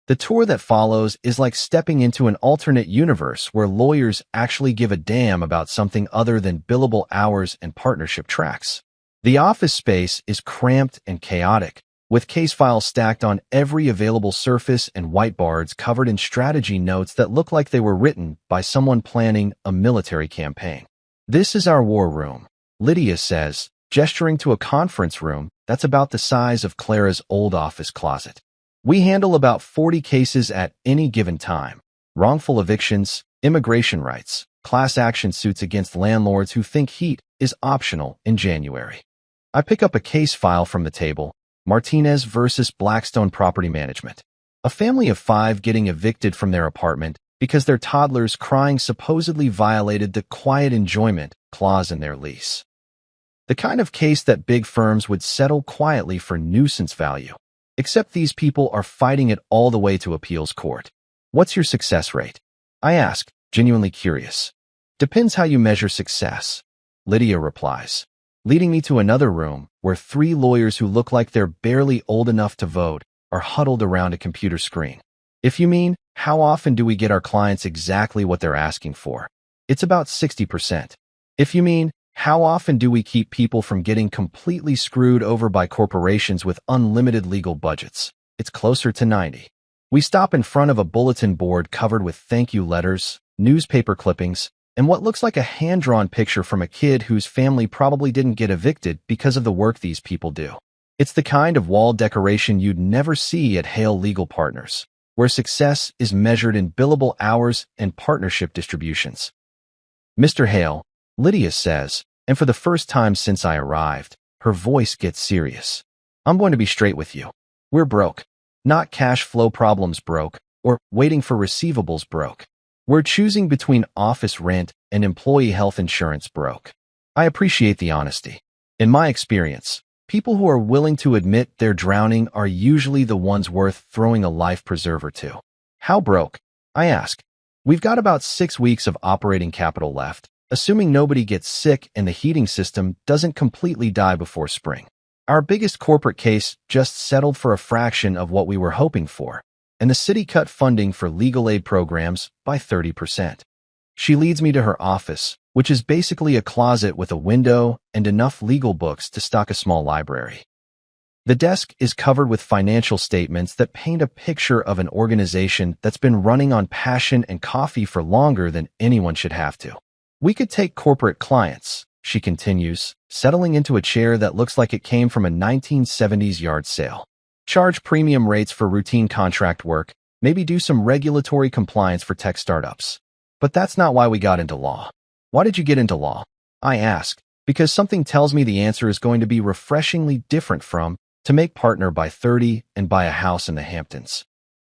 The tour that follows is like stepping into an alternate universe where lawyers actually give a damn about something other than billable hours and partnership tracks. The office space is cramped and chaotic, with case files stacked on every available surface and whiteboards covered in strategy notes that look like they were written by someone planning a military campaign. "This is our war room," Lydia says, gesturing to a conference room that's about the size of Clara's old office closet. "We handle about 40 cases at any given time. Wrongful evictions, immigration rights, class action suits against landlords who think heat is optional in January." I pick up a case file from the table, Martinez versus Blackstone Property Management. A family of 5 getting evicted from their apartment because their toddler's crying supposedly violated the quiet enjoyment clause in their lease. The kind of case that big firms would settle quietly for nuisance value. Except these people are fighting it all the way to appeals court. "What's your success rate?" I ask, genuinely curious. "Depends how you measure success," Lydia replies, leading me to another room where 3 lawyers who look like they're barely old enough to vote are huddled around a computer screen. "If you mean, how often do we get our clients exactly what they're asking for? It's about 60%. If you mean, how often do we keep people from getting completely screwed over by corporations with unlimited legal budgets? It's closer to 90. We stop in front of a bulletin board covered with thank you letters, newspaper clippings, and what looks like a hand-drawn picture from a kid whose family probably didn't get evicted because of the work these people do. It's the kind of wall decoration you'd never see at Hale Legal Partners, where success is measured in billable hours and partnership distributions. "Mr. Hale," Lydia says, and for the first time since I arrived, her voice gets serious. "I'm going to be straight with you. We're broke. Not cash flow problems broke, or waiting for receivables broke. We're choosing between office rent and employee health insurance broke." I appreciate the honesty. In my experience, people who are willing to admit they're drowning are usually the ones worth throwing a life preserver to. "How broke?" I ask. "We've got about 6 weeks of operating capital left, assuming nobody gets sick and the heating system doesn't completely die before spring. Our biggest corporate case just settled for a fraction of what we were hoping for, and the city cut funding for legal aid programs by 30%. She leads me to her office, which is basically a closet with a window and enough legal books to stock a small library. The desk is covered with financial statements that paint a picture of an organization that's been running on passion and coffee for longer than anyone should have to. "We could take corporate clients," she continues, settling into a chair that looks like it came from a 1970s yard sale. "Charge premium rates for routine contract work, maybe do some regulatory compliance for tech startups. But that's not why we got into law." "Why did you get into law?" I ask, because something tells me the answer is going to be refreshingly different from to make partner by 30 and buy a house in the Hamptons.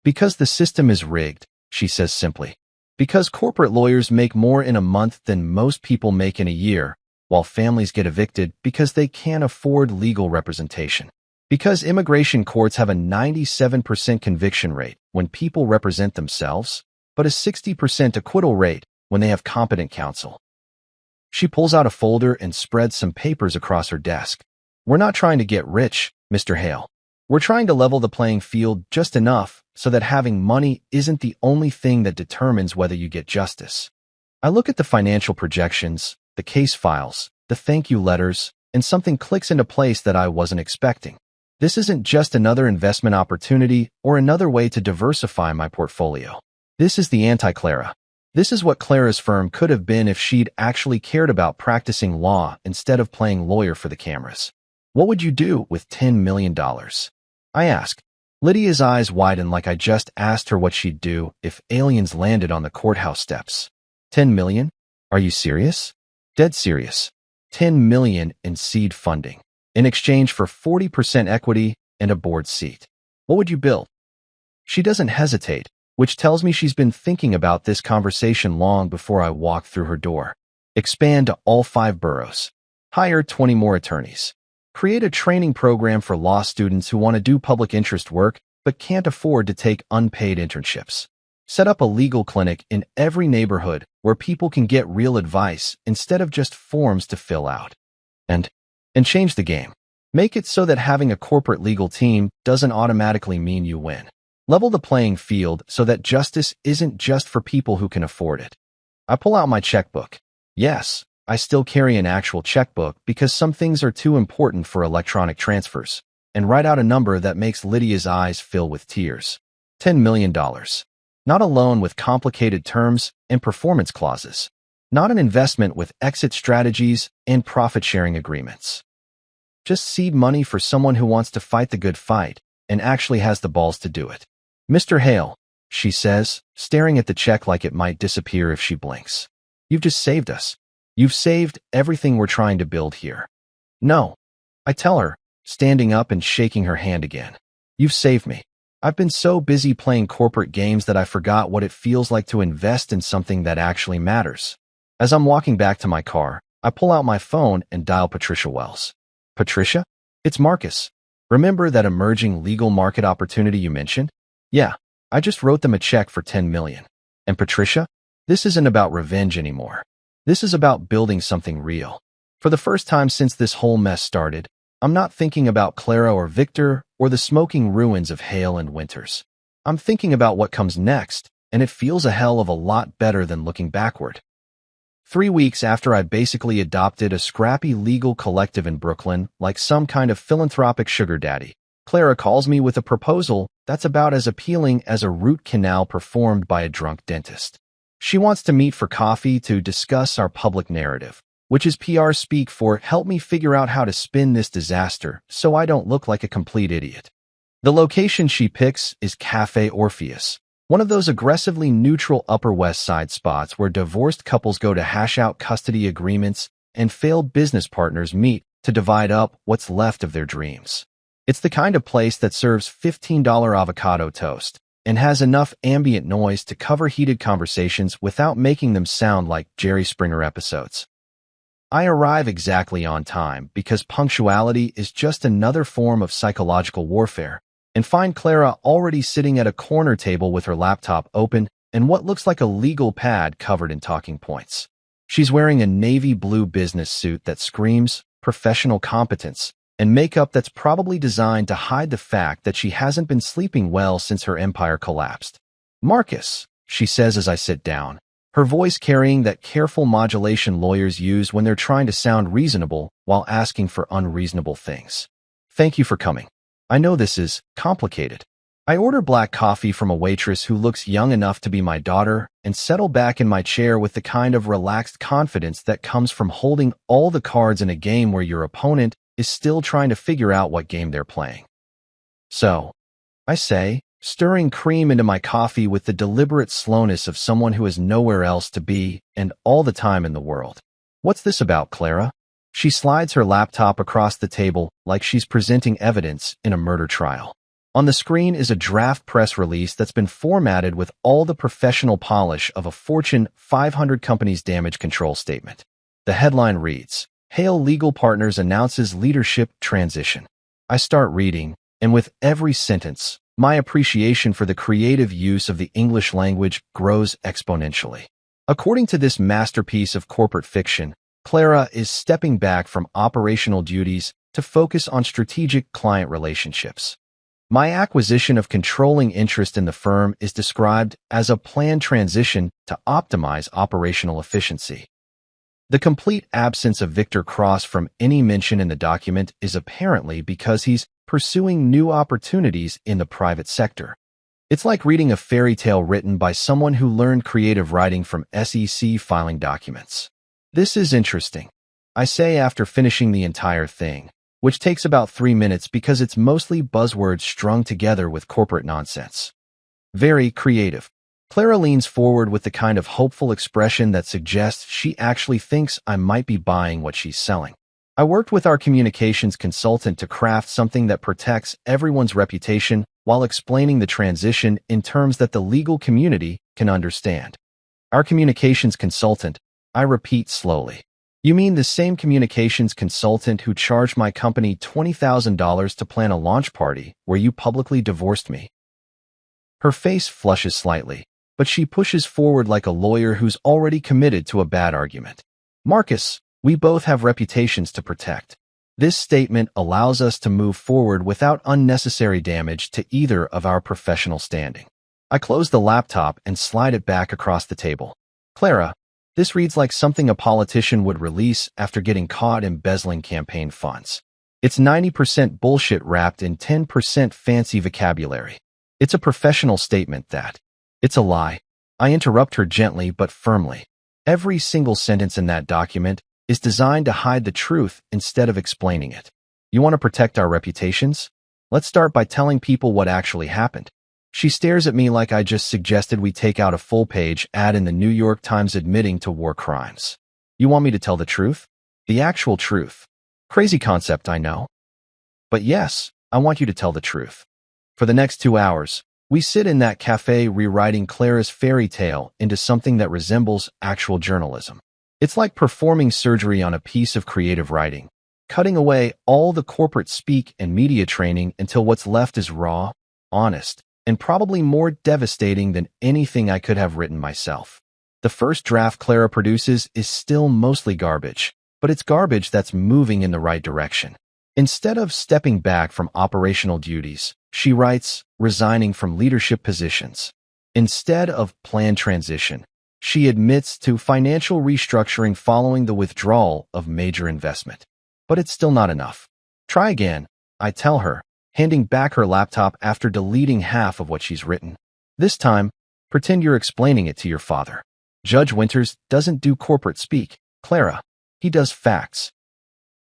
"Because the system is rigged," she says simply. "Because corporate lawyers make more in a month than most people make in a year, while families get evicted because they can't afford legal representation. Because immigration courts have a 97% conviction rate when people represent themselves, but a 60% acquittal rate when they have competent counsel." She pulls out a folder and spreads some papers across her desk. "We're not trying to get rich, Mr. Hale. We're trying to level the playing field just enough so that having money isn't the only thing that determines whether you get justice." I look at the financial projections, the case files, the thank you letters, and something clicks into place that I wasn't expecting. This isn't just another investment opportunity or another way to diversify my portfolio. This is the anti-Clara. This is what Clara's firm could have been if she'd actually cared about practicing law instead of playing lawyer for the cameras. "What would you do with $10 million? I ask. Lydia's eyes widen like I just asked her what she'd do if aliens landed on the courthouse steps. $10 million? Are you serious?" "Dead serious. $10 million in seed funding, in exchange for 40% equity and a board seat. What would you build?" She doesn't hesitate, which tells me she's been thinking about this conversation long before I walk through her door. "Expand to all 5 boroughs. Hire 20 more attorneys. Create a training program for law students who want to do public interest work but can't afford to take unpaid internships. Set up a legal clinic in every neighborhood where people can get real advice instead of just forms to fill out. And change the game. Make it so that having a corporate legal team doesn't automatically mean you win. Level the playing field so that justice isn't just for people who can afford it." I pull out my checkbook. Yes, I still carry an actual checkbook because some things are too important for electronic transfers. and write out a number that makes Lydia's eyes fill with tears. $10 million. Not a loan with complicated terms and performance clauses. Not an investment with exit strategies and profit-sharing agreements. Just seed money for someone who wants to fight the good fight and actually has the balls to do it. Mr. Hale, she says, staring at the check like it might disappear if she blinks. You've just saved us. You've saved everything we're trying to build here. No, I tell her, standing up and shaking her hand again. You've saved me. I've been so busy playing corporate games that I forgot what it feels like to invest in something that actually matters. As I'm walking back to my car, I pull out my phone and dial Patricia Wells. Patricia? It's Marcus. Remember that emerging legal market opportunity you mentioned? Yeah, I just wrote them a check for $10 million. And Patricia? This isn't about revenge anymore. This is about building something real. For the first time since this whole mess started, I'm not thinking about Clara or Victor or the smoking ruins of Hale and Winters. I'm thinking about what comes next, and it feels a hell of a lot better than looking backward. 3 weeks after I basically adopted a scrappy legal collective in Brooklyn like some kind of philanthropic sugar daddy, Clara calls me with a proposal that's about as appealing as a root canal performed by a drunk dentist. She wants to meet for coffee to discuss our public narrative, which is PR speak for help me figure out how to spin this disaster so I don't look like a complete idiot. The location she picks is Cafe Orpheus, one of those aggressively neutral Upper West Side spots where divorced couples go to hash out custody agreements and failed business partners meet to divide up what's left of their dreams. It's the kind of place that serves $15 avocado toast and has enough ambient noise to cover heated conversations without making them sound like Jerry Springer episodes. I arrive exactly on time because punctuality is just another form of psychological warfare, and find Clara already sitting at a corner table with her laptop open and what looks like a legal pad covered in talking points. She's wearing a navy blue business suit that screams professional competence and makeup that's probably designed to hide the fact that she hasn't been sleeping well since her empire collapsed. Marcus, she says as I sit down, her voice carrying that careful modulation lawyers use when they're trying to sound reasonable while asking for unreasonable things. Thank you for coming. I know this is complicated. I order black coffee from a waitress who looks young enough to be my daughter and settle back in my chair with the kind of relaxed confidence that comes from holding all the cards in a game where your opponent is still trying to figure out what game they're playing. So, I say, stirring cream into my coffee with the deliberate slowness of someone who has nowhere else to be and all the time in the world. What's this about, Clara? She slides her laptop across the table like she's presenting evidence in a murder trial. On the screen is a draft press release that's been formatted with all the professional polish of a Fortune 500 company's damage control statement. The headline reads, Hale Legal Partners announces leadership transition. I start reading, and with every sentence, my appreciation for the creative use of the English language grows exponentially. According to this masterpiece of corporate fiction, Clara is stepping back from operational duties to focus on strategic client relationships. My acquisition of controlling interest in the firm is described as a planned transition to optimize operational efficiency. The complete absence of Victor Cross from any mention in the document is apparently because he's pursuing new opportunities in the private sector. It's like reading a fairy tale written by someone who learned creative writing from SEC filing documents. This is interesting, I say after finishing the entire thing, which takes about 3 minutes because it's mostly buzzwords strung together with corporate nonsense. Very creative. Clara leans forward with the kind of hopeful expression that suggests she actually thinks I might be buying what she's selling. I worked with our communications consultant to craft something that protects everyone's reputation while explaining the transition in terms that the legal community can understand. Our communications consultant, I repeat slowly. You mean the same communications consultant who charged my company $20,000 to plan a launch party where you publicly divorced me? Her face flushes slightly, but she pushes forward like a lawyer who's already committed to a bad argument. Marcus, we both have reputations to protect. This statement allows us to move forward without unnecessary damage to either of our professional standing. I close the laptop and slide it back across the table. Clara, this reads like something a politician would release after getting caught embezzling campaign funds. It's 90% bullshit wrapped in 10% fancy vocabulary. It's a professional statement that it's a lie. I interrupt her gently but firmly. Every single sentence in that document is designed to hide the truth instead of explaining it. You want to protect our reputations? Let's start by telling people what actually happened. She stares at me like I just suggested we take out a full-page ad in the New York Times admitting to war crimes. You want me to tell the truth? The actual truth. Crazy concept, I know. But yes, I want you to tell the truth. For the next 2 hours, we sit in that cafe rewriting Clara's fairy tale into something that resembles actual journalism. It's like performing surgery on a piece of creative writing, cutting away all the corporate speak and media training until what's left is raw, honest, and probably more devastating than anything I could have written myself. The first draft Clara produces is still mostly garbage, but it's garbage that's moving in the right direction. Instead of stepping back from operational duties, she writes, resigning from leadership positions. Instead of planned transition, she admits to financial restructuring following the withdrawal of major investment. But it's still not enough. Try again, I tell her, handing back her laptop after deleting half of what she's written. This time, pretend you're explaining it to your father. Judge Winters doesn't do corporate speak, Clara. He does facts.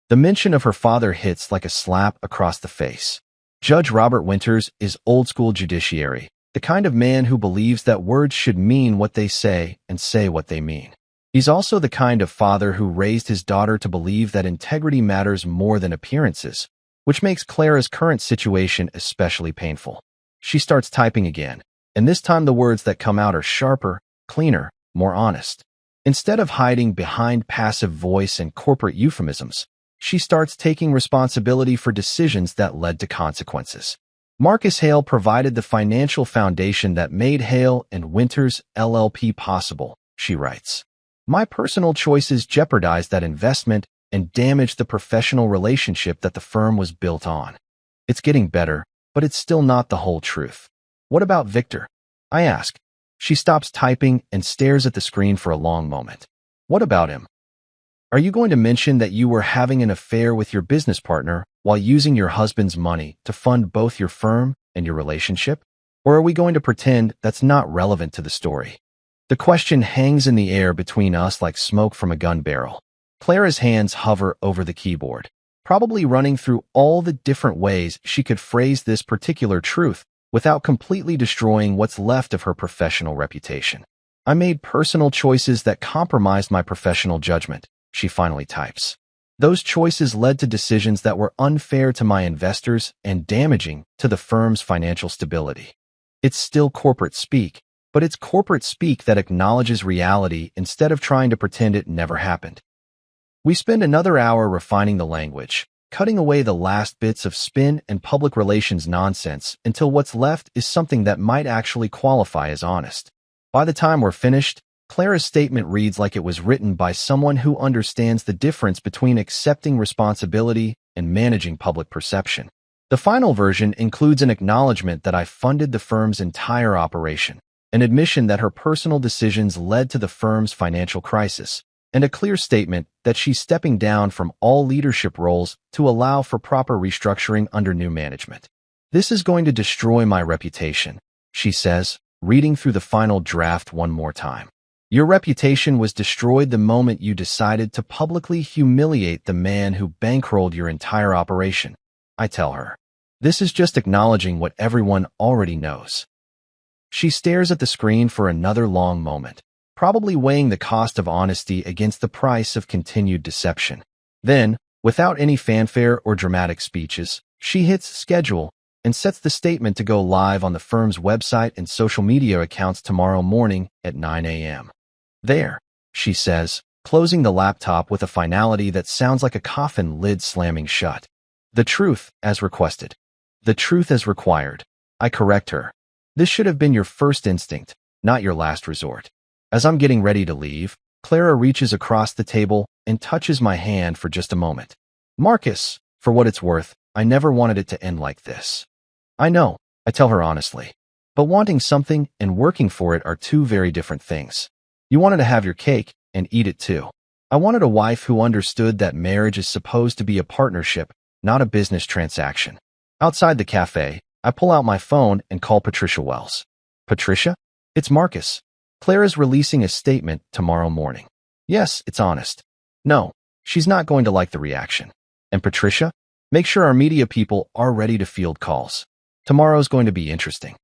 The mention of her father hits like a slap across the face. Judge Robert Winters is old-school judiciary, the kind of man who believes that words should mean what they say and say what they mean. He's also the kind of father who raised his daughter to believe that integrity matters more than appearances, which makes Clara's current situation especially painful. She starts typing again, and this time the words that come out are sharper, cleaner, more honest. Instead of hiding behind passive voice and corporate euphemisms, she starts taking responsibility for decisions that led to consequences. Marcus Hale provided the financial foundation that made Hale and Winters LLP possible, she writes. My personal choices jeopardized that investment and damaged the professional relationship that the firm was built on. It's getting better, but it's still not the whole truth. What about Victor? I ask. She stops typing and stares at the screen for a long moment. What about him? Are you going to mention that you were having an affair with your business partner while using your husband's money to fund both your firm and your relationship? Or are we going to pretend that's not relevant to the story? The question hangs in the air between us like smoke from a gun barrel. Clara's hands hover over the keyboard, probably running through all the different ways she could phrase this particular truth without completely destroying what's left of her professional reputation. I made personal choices that compromised my professional judgment, she finally types. Those choices led to decisions that were unfair to my investors and damaging to the firm's financial stability. It's still corporate speak, but it's corporate speak that acknowledges reality instead of trying to pretend it never happened. We spend another hour refining the language, cutting away the last bits of spin and public relations nonsense until what's left is something that might actually qualify as honest. By the time we're finished, Clara's statement reads like it was written by someone who understands the difference between accepting responsibility and managing public perception. The final version includes an acknowledgement that I funded the firm's entire operation, an admission that her personal decisions led to the firm's financial crisis, and a clear statement that she's stepping down from all leadership roles to allow for proper restructuring under new management. This is going to destroy my reputation, she says, reading through the final draft one more time. Your reputation was destroyed the moment you decided to publicly humiliate the man who bankrolled your entire operation, I tell her. This is just acknowledging what everyone already knows. She stares at the screen for another long moment, probably weighing the cost of honesty against the price of continued deception. Then, without any fanfare or dramatic speeches, she hits schedule and sets the statement to go live on the firm's website and social media accounts tomorrow morning at 9 a.m. There, she says, closing the laptop with a finality that sounds like a coffin lid slamming shut. The truth, as requested. The truth as required. I correct her. This should have been your first instinct, not your last resort. As I'm getting ready to leave, Clara reaches across the table and touches my hand for just a moment. Marcus, for what it's worth, I never wanted it to end like this. I know, I tell her honestly. But wanting something and working for it are two very different things. You wanted to have your cake and eat it too. I wanted a wife who understood that marriage is supposed to be a partnership, not a business transaction. Outside the cafe, I pull out my phone and call Patricia Wells. Patricia? It's Marcus. Clara's releasing a statement tomorrow morning. Yes, it's honest. No, she's not going to like the reaction. And Patricia? Make sure our media people are ready to field calls. Tomorrow's going to be interesting.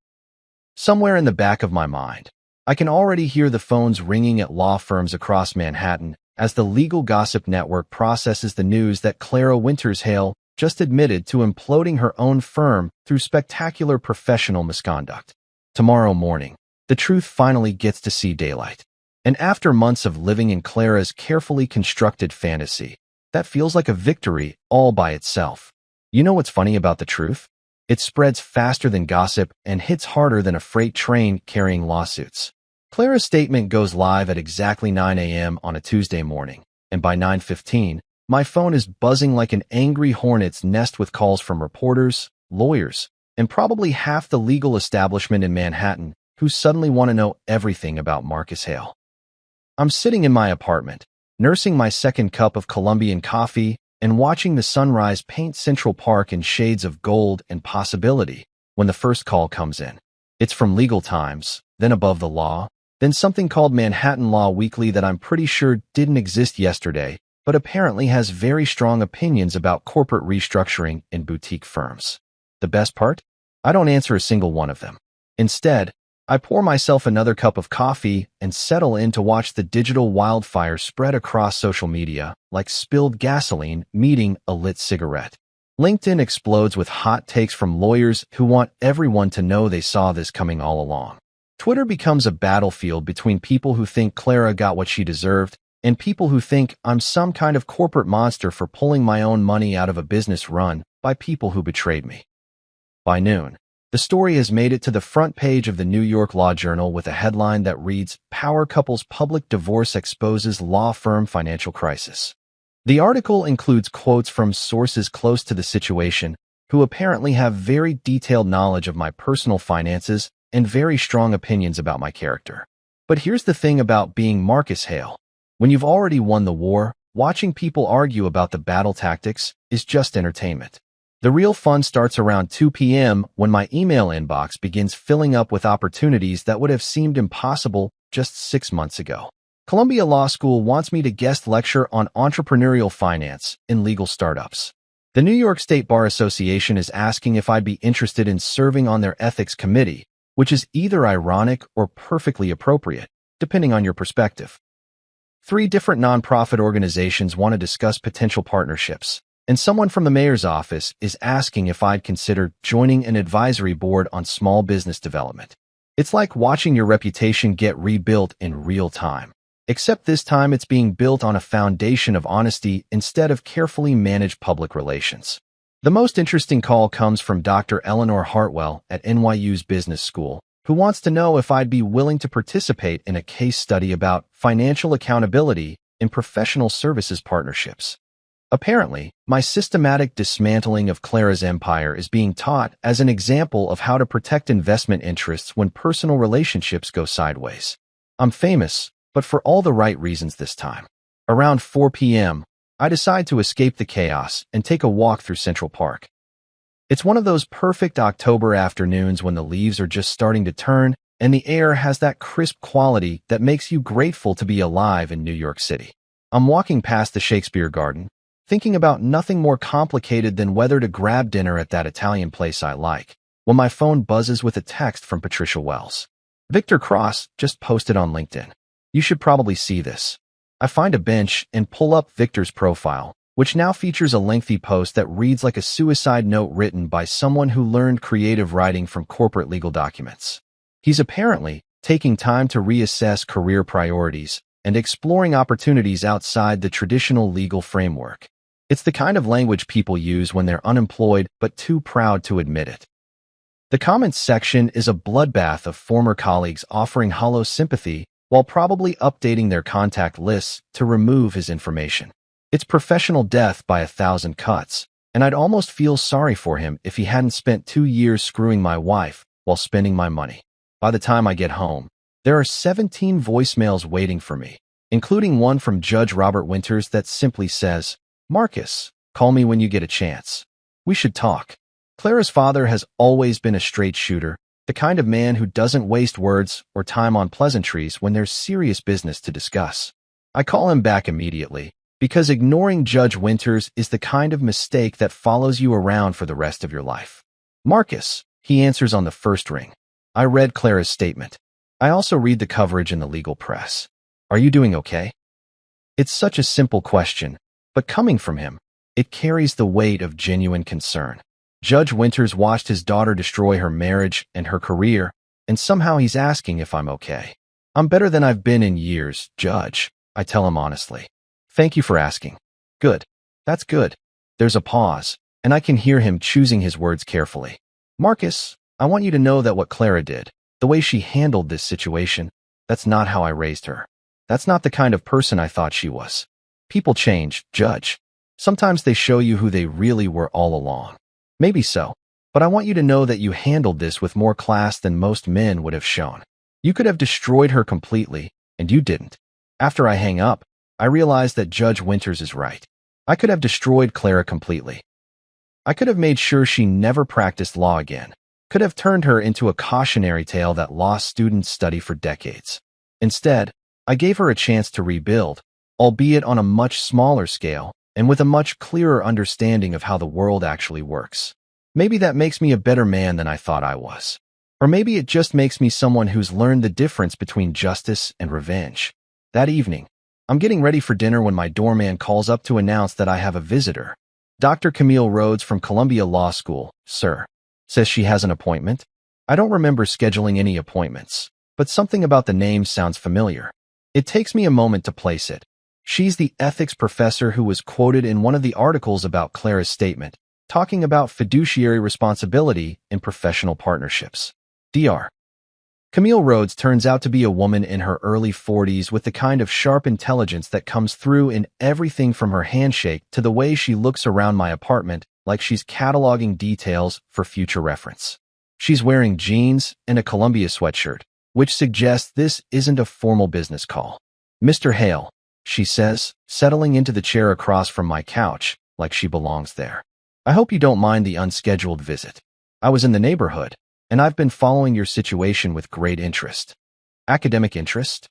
Somewhere in the back of my mind, I can already hear the phones ringing at law firms across Manhattan as the legal gossip network processes the news that Clara Wintershale just admitted to imploding her own firm through spectacular professional misconduct. Tomorrow morning, the truth finally gets to see daylight. And after months of living in Clara's carefully constructed fantasy, that feels like a victory all by itself. You know what's funny about the truth? It spreads faster than gossip and hits harder than a freight train carrying lawsuits. Clara's statement goes live at exactly 9 a.m. on a Tuesday morning, and by 9:15, my phone is buzzing like an angry hornet's nest with calls from reporters, lawyers, and probably half the legal establishment in Manhattan who suddenly want to know everything about Marcus Hale. I'm sitting in my apartment, nursing my second cup of Colombian coffee and watching the sunrise paint Central Park in shades of gold and possibility when the first call comes in. It's from Legal Times, then Above the Law, then something called Manhattan Law Weekly that I'm pretty sure didn't exist yesterday, but apparently has very strong opinions about corporate restructuring in boutique firms. The best part? I don't answer a single one of them. Instead, I pour myself another cup of coffee and settle in to watch the digital wildfire spread across social media like spilled gasoline meeting a lit cigarette. LinkedIn explodes with hot takes from lawyers who want everyone to know they saw this coming all along. Twitter becomes a battlefield between people who think Clara got what she deserved and people who think I'm some kind of corporate monster for pulling my own money out of a business run by people who betrayed me. By noon, the story has made it to the front page of the New York Law Journal with a headline that reads, "Power Couple's Public Divorce Exposes Law Firm Financial Crisis." The article includes quotes from sources close to the situation who apparently have very detailed knowledge of my personal finances and very strong opinions about my character. But here's the thing about being Marcus Hale. When you've already won the war, watching people argue about the battle tactics is just entertainment. The real fun starts around 2 p.m. when my email inbox begins filling up with opportunities that would have seemed impossible just 6 months ago. Columbia Law School wants me to guest lecture on entrepreneurial finance in legal startups. The New York State Bar Association is asking if I'd be interested in serving on their ethics committee, which is either ironic or perfectly appropriate, depending on your perspective. 3 different nonprofit organizations want to discuss potential partnerships, and someone from the mayor's office is asking if I'd consider joining an advisory board on small business development. It's like watching your reputation get rebuilt in real time, except this time it's being built on a foundation of honesty instead of carefully managed public relations. The most interesting call comes from Dr. Eleanor Hartwell at NYU's Business School, who wants to know if I'd be willing to participate in a case study about financial accountability in professional services partnerships. Apparently, my systematic dismantling of Clara's empire is being taught as an example of how to protect investment interests when personal relationships go sideways. I'm famous, but for all the right reasons this time. Around 4 p.m., I decide to escape the chaos and take a walk through Central Park. It's one of those perfect October afternoons when the leaves are just starting to turn and the air has that crisp quality that makes you grateful to be alive in New York City. I'm walking past the Shakespeare Garden, thinking about nothing more complicated than whether to grab dinner at that Italian place I like, when my phone buzzes with a text from Patricia Wells. Victor Cross just posted on LinkedIn. You should probably see this. I find a bench and pull up Victor's profile, which now features a lengthy post that reads like a suicide note written by someone who learned creative writing from corporate legal documents. He's apparently taking time to reassess career priorities and exploring opportunities outside the traditional legal framework. It's the kind of language people use when they're unemployed but too proud to admit it. The comments section is a bloodbath of former colleagues offering hollow sympathy while probably updating their contact lists to remove his information. It's professional death by 1,000 cuts, and I'd almost feel sorry for him if he hadn't spent 2 years screwing my wife while spending my money. By the time I get home, there are 17 voicemails waiting for me, including one from Judge Robert Winters that simply says, "Marcus, call me when you get a chance." We should talk. Clara's father has always been a straight shooter, the kind of man who doesn't waste words or time on pleasantries when there's serious business to discuss. I call him back immediately, because ignoring Judge Winters is the kind of mistake that follows you around for the rest of your life. Marcus, he answers on the first ring. I read Clara's statement. I also read the coverage in the legal press. Are you doing okay? It's such a simple question, but coming from him, it carries the weight of genuine concern. Judge Winters watched his daughter destroy her marriage and her career, and somehow he's asking if I'm okay. I'm better than I've been in years, Judge, I tell him honestly. Thank you for asking. Good. That's good. There's a pause, and I can hear him choosing his words carefully. Marcus, I want you to know that what Clara did, the way she handled this situation, that's not how I raised her. That's not the kind of person I thought she was. People change, Judge. Sometimes they show you who they really were all along. Maybe so, but I want you to know that you handled this with more class than most men would have shown. You could have destroyed her completely, and you didn't. After I hang up, I realize that Judge Winters is right. I could have destroyed Clara completely. I could have made sure she never practiced law again. Could have turned her into a cautionary tale that law students study for decades. Instead, I gave her a chance to rebuild, albeit on a much smaller scale, and with a much clearer understanding of how the world actually works. Maybe that makes me a better man than I thought I was. Or maybe it just makes me someone who's learned the difference between justice and revenge. That evening, I'm getting ready for dinner when my doorman calls up to announce that I have a visitor. Dr. Camille Rhodes from Columbia Law School, sir. Says she has an appointment. I don't remember scheduling any appointments, but something about the name sounds familiar. It takes me a moment to place it. She's the ethics professor who was quoted in one of the articles about Clara's statement, talking about fiduciary responsibility in professional partnerships. Dr. Camille Rhodes turns out to be a woman in her early 40s with the kind of sharp intelligence that comes through in everything from her handshake to the way she looks around my apartment like she's cataloging details for future reference. She's wearing jeans and a Columbia sweatshirt, which suggests this isn't a formal business call. Mr. Hale, she says, settling into the chair across from my couch, like she belongs there. I hope you don't mind the unscheduled visit. I was in the neighborhood, and I've been following your situation with great interest. Academic interest?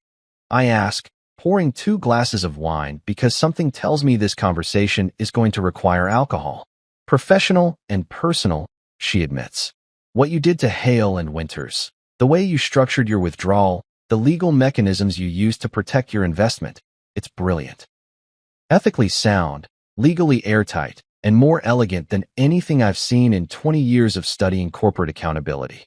I ask, pouring 2 glasses of wine because something tells me this conversation is going to require alcohol. Professional and personal, she admits. What you did to Hale and Winters, the way you structured your withdrawal, the legal mechanisms you used to protect your investment, it's brilliant. Ethically sound, legally airtight, and more elegant than anything I've seen in 20 years of studying corporate accountability.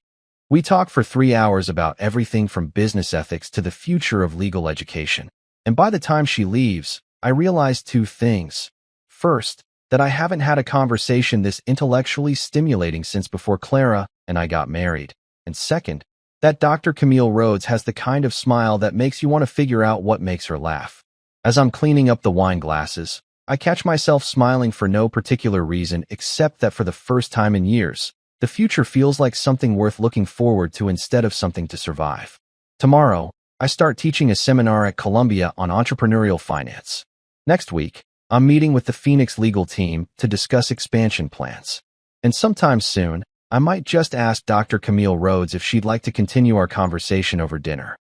We talk for 3 hours about everything from business ethics to the future of legal education. And by the time she leaves, I realize 2 things. First, that I haven't had a conversation this intellectually stimulating since before Clara and I got married. And second, that Dr. Camille Rhodes has the kind of smile that makes you want to figure out what makes her laugh. As I'm cleaning up the wine glasses, I catch myself smiling for no particular reason except that for the first time in years, the future feels like something worth looking forward to instead of something to survive. Tomorrow, I start teaching a seminar at Columbia on entrepreneurial finance. Next week, I'm meeting with the Phoenix legal team to discuss expansion plans. And sometime soon, I might just ask Dr. Camille Rhodes if she'd like to continue our conversation over dinner.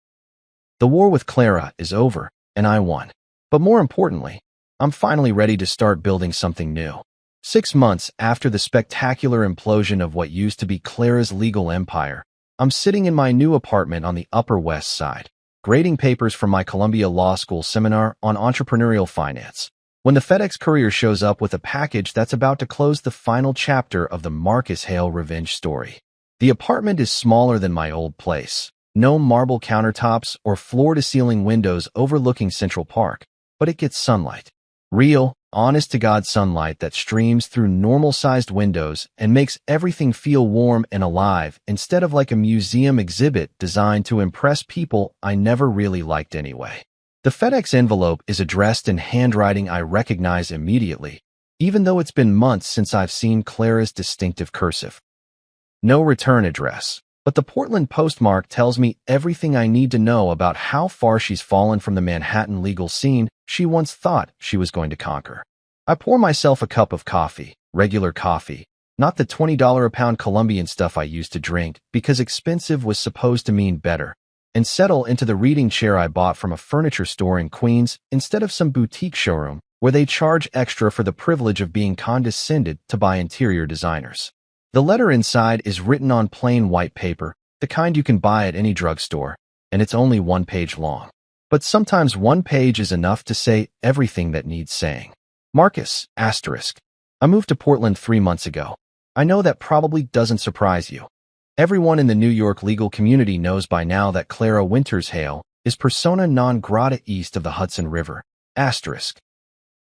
The war with Clara is over, and I won. But more importantly, I'm finally ready to start building something new. 6 months after the spectacular implosion of what used to be Clara's legal empire, I'm sitting in my new apartment on the Upper West Side, grading papers from my Columbia Law School seminar on entrepreneurial finance, when the FedEx courier shows up with a package that's about to close the final chapter of the Marcus Hale revenge story. The apartment is smaller than my old place. No marble countertops or floor-to-ceiling windows overlooking Central Park, but it gets sunlight. Real, honest-to-God sunlight that streams through normal-sized windows and makes everything feel warm and alive instead of like a museum exhibit designed to impress people I never really liked anyway. The FedEx envelope is addressed in handwriting I recognize immediately, even though it's been months since I've seen Clara's distinctive cursive. No return address, but the Portland postmark tells me everything I need to know about how far she's fallen from the Manhattan legal scene she once thought she was going to conquer. I pour myself a cup of coffee, regular coffee, Not the $20 a pound Colombian stuff I used to drink because expensive was supposed to mean better, and settle into the reading chair I bought from a furniture store in Queens instead of some boutique showroom where they charge extra for the privilege of being condescended to by interior designers. The letter inside is written on plain white paper, the kind you can buy at any drugstore, and it's only 1 page long. But sometimes 1 page is enough to say everything that needs saying. Marcus, asterisk. I moved to Portland 3 months ago. I know that probably doesn't surprise you. Everyone in the New York legal community knows by now that Clara Winters Hale is persona non grata east of the Hudson River, asterisk.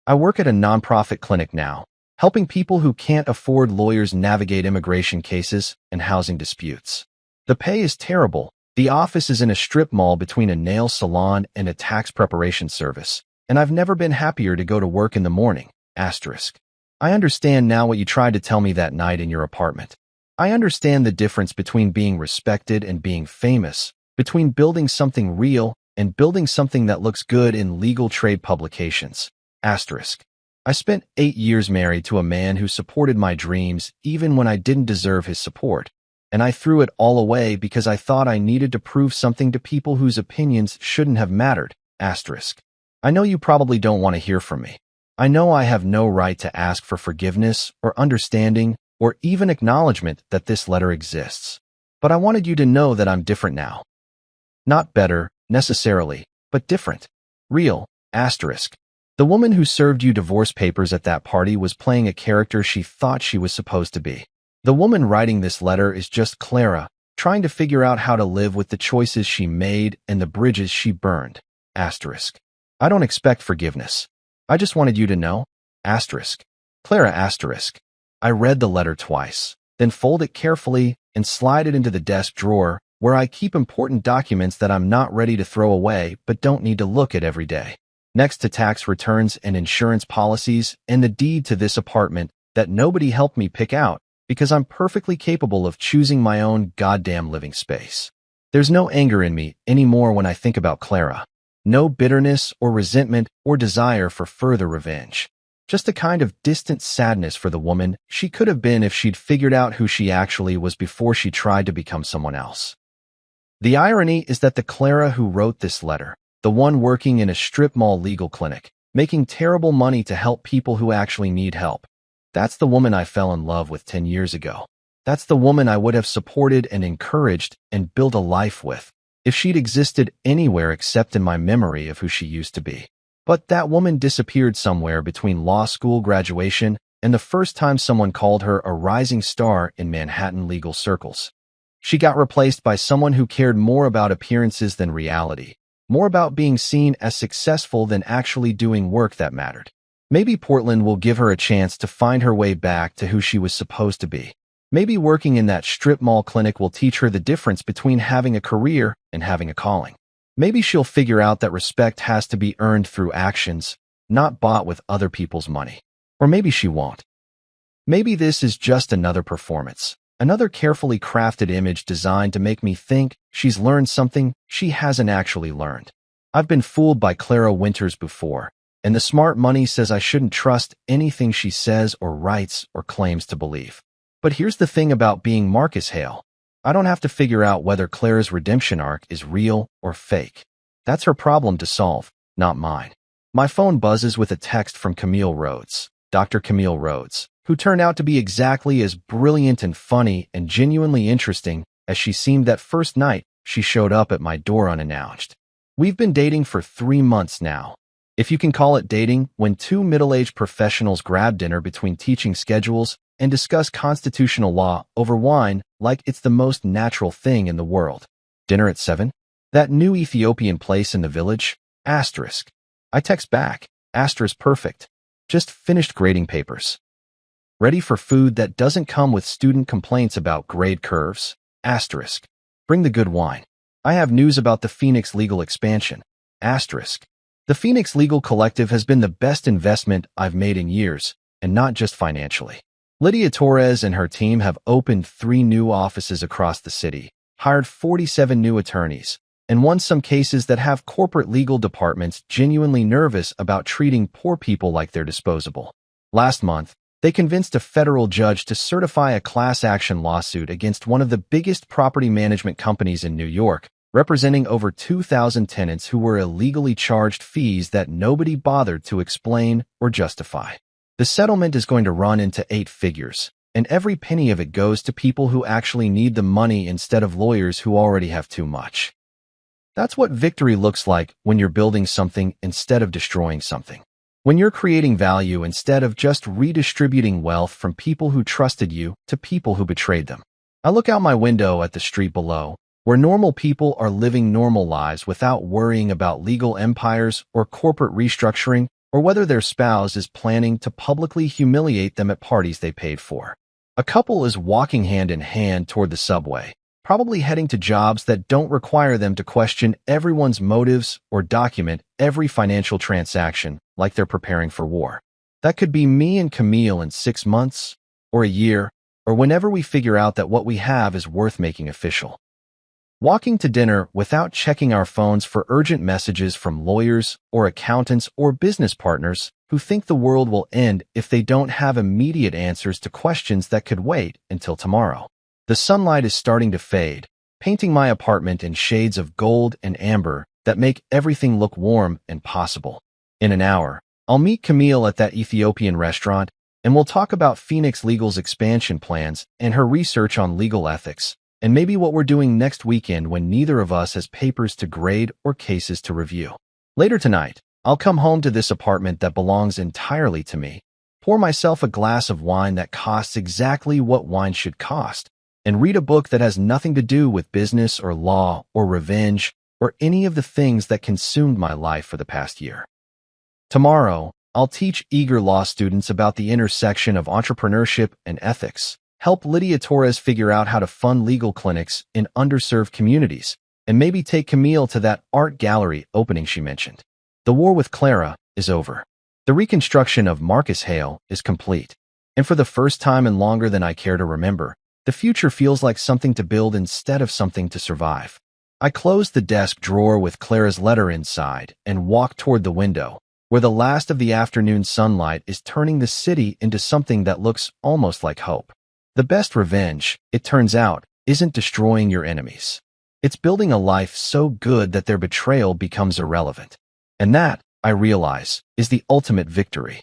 I work at a nonprofit clinic now, helping people who can't afford lawyers navigate immigration cases and housing disputes. The pay is terrible. The office is in a strip mall between a nail salon and a tax preparation service, and I've never been happier to go to work in the morning, asterisk. I understand now what you tried to tell me that night in your apartment. I understand the difference between being respected and being famous, between building something real and building something that looks good in legal trade publications, asterisk. I spent 8 years married to a man who supported my dreams even when I didn't deserve his support, and I threw it all away because I thought I needed to prove something to people whose opinions shouldn't have mattered, asterisk. I know you probably don't want to hear from me. I know I have no right to ask for forgiveness or understanding or even acknowledgement that this letter exists. But I wanted you to know that I'm different now. Not better, necessarily, but different. Real, asterisk. The woman who served you divorce papers at that party was playing a character she thought she was supposed to be. The woman writing this letter is just Clara, trying to figure out how to live with the choices she made and the bridges she burned, asterisk. I don't expect forgiveness. I just wanted you to know, asterisk. Clara, asterisk. I read the letter twice, then fold it carefully and slide it into the desk drawer where I keep important documents that I'm not ready to throw away but don't need to look at every day. Next to tax returns and insurance policies and the deed to this apartment that nobody helped me pick out because I'm perfectly capable of choosing my own goddamn living space. There's no anger in me anymore when I think about Clara. No bitterness or resentment or desire for further revenge. Just a kind of distant sadness for the woman she could have been if she'd figured out who she actually was before she tried to become someone else. The irony is that the Clara who wrote this letter, the one working in a strip mall legal clinic, making terrible money to help people who actually need help, that's the woman I fell in love with 10 years ago. That's the woman I would have supported and encouraged and built a life with if she'd existed anywhere except in my memory of who she used to be. But that woman disappeared somewhere between law school graduation and the first time someone called her a rising star in Manhattan legal circles. She got replaced by someone who cared more about appearances than reality, more about being seen as successful than actually doing work that mattered. Maybe Portland will give her a chance to find her way back to who she was supposed to be. Maybe working in that strip mall clinic will teach her the difference between having a career and having a calling. Maybe she'll figure out that respect has to be earned through actions, not bought with other people's money. Or maybe she won't. Maybe this is just another performance, another carefully crafted image designed to make me think she's learned something she hasn't actually learned. I've been fooled by Clara Winters before, and the smart money says I shouldn't trust anything she says or writes or claims to believe. But here's the thing about being Marcus Hale. I don't have to figure out whether Clara's redemption arc is real or fake. That's her problem to solve, not mine. My phone buzzes with a text from Camille Rhodes, Dr. Camille Rhodes, who turned out to be exactly as brilliant and funny and genuinely interesting as she seemed that first night she showed up at my door unannounced. We've been dating for 3 months now. If you can call it dating, when two middle-aged professionals grab dinner between teaching schedules and discuss constitutional law over wine like it's the most natural thing in the world. Dinner at 7? That new Ethiopian place in the village? Asterisk. I text back. Asterisk perfect. Just finished grading papers. Ready for food that doesn't come with student complaints about grade curves? Asterisk. Bring the good wine. I have news about the Phoenix legal expansion. Asterisk. The Phoenix Legal Collective has been the best investment I've made in years, and not just financially. Lydia Torres and her team have opened 3 new offices across the city, hired 47 new attorneys, and won some cases that have corporate legal departments genuinely nervous about treating poor people like they're disposable. Last month, They convinced a federal judge to certify a class action lawsuit against one of the biggest property management companies in New York, representing over 2,000 tenants who were illegally charged fees that nobody bothered to explain or justify. The settlement is going to run into 8 figures, and every penny of it goes to people who actually need the money instead of lawyers who already have too much. That's what victory looks like when you're building something instead of destroying something. When you're creating value instead of just redistributing wealth from people who trusted you to people who betrayed them. I look out my window at the street below, where normal people are living normal lives without worrying about legal empires or corporate restructuring, or whether their spouse is planning to publicly humiliate them at parties they paid for. A couple is walking hand in hand toward the subway, probably heading to jobs that don't require them to question everyone's motives or document every financial transaction like they're preparing for war. That could be me and Camille in 6 months, or a year, or whenever we figure out that what we have is worth making official. Walking to dinner without checking our phones for urgent messages from lawyers or accountants or business partners who think the world will end if they don't have immediate answers to questions that could wait until tomorrow. The sunlight is starting to fade, painting my apartment in shades of gold and amber that make everything look warm and possible. In an hour, I'll meet Camille at that Ethiopian restaurant, and we'll talk about Phoenix Legal's expansion plans and her research on legal ethics, and maybe what we're doing next weekend when neither of us has papers to grade or cases to review. Later tonight, I'll come home to this apartment that belongs entirely to me, pour myself a glass of wine that costs exactly what wine should cost, and read a book that has nothing to do with business or law or revenge or any of the things that consumed my life for the past year. Tomorrow, I'll teach eager law students about the intersection of entrepreneurship and ethics, help Lydia Torres figure out how to fund legal clinics in underserved communities, and maybe take Camille to that art gallery opening she mentioned. The war with Clara is over. The reconstruction of Marcus Hale is complete. And for the first time in longer than I care to remember, the future feels like something to build instead of something to survive. I close the desk drawer with Clara's letter inside and walk toward the window, where the last of the afternoon sunlight is turning the city into something that looks almost like hope. The best revenge, it turns out, isn't destroying your enemies. It's building a life so good that their betrayal becomes irrelevant. And that, I realize, is the ultimate victory.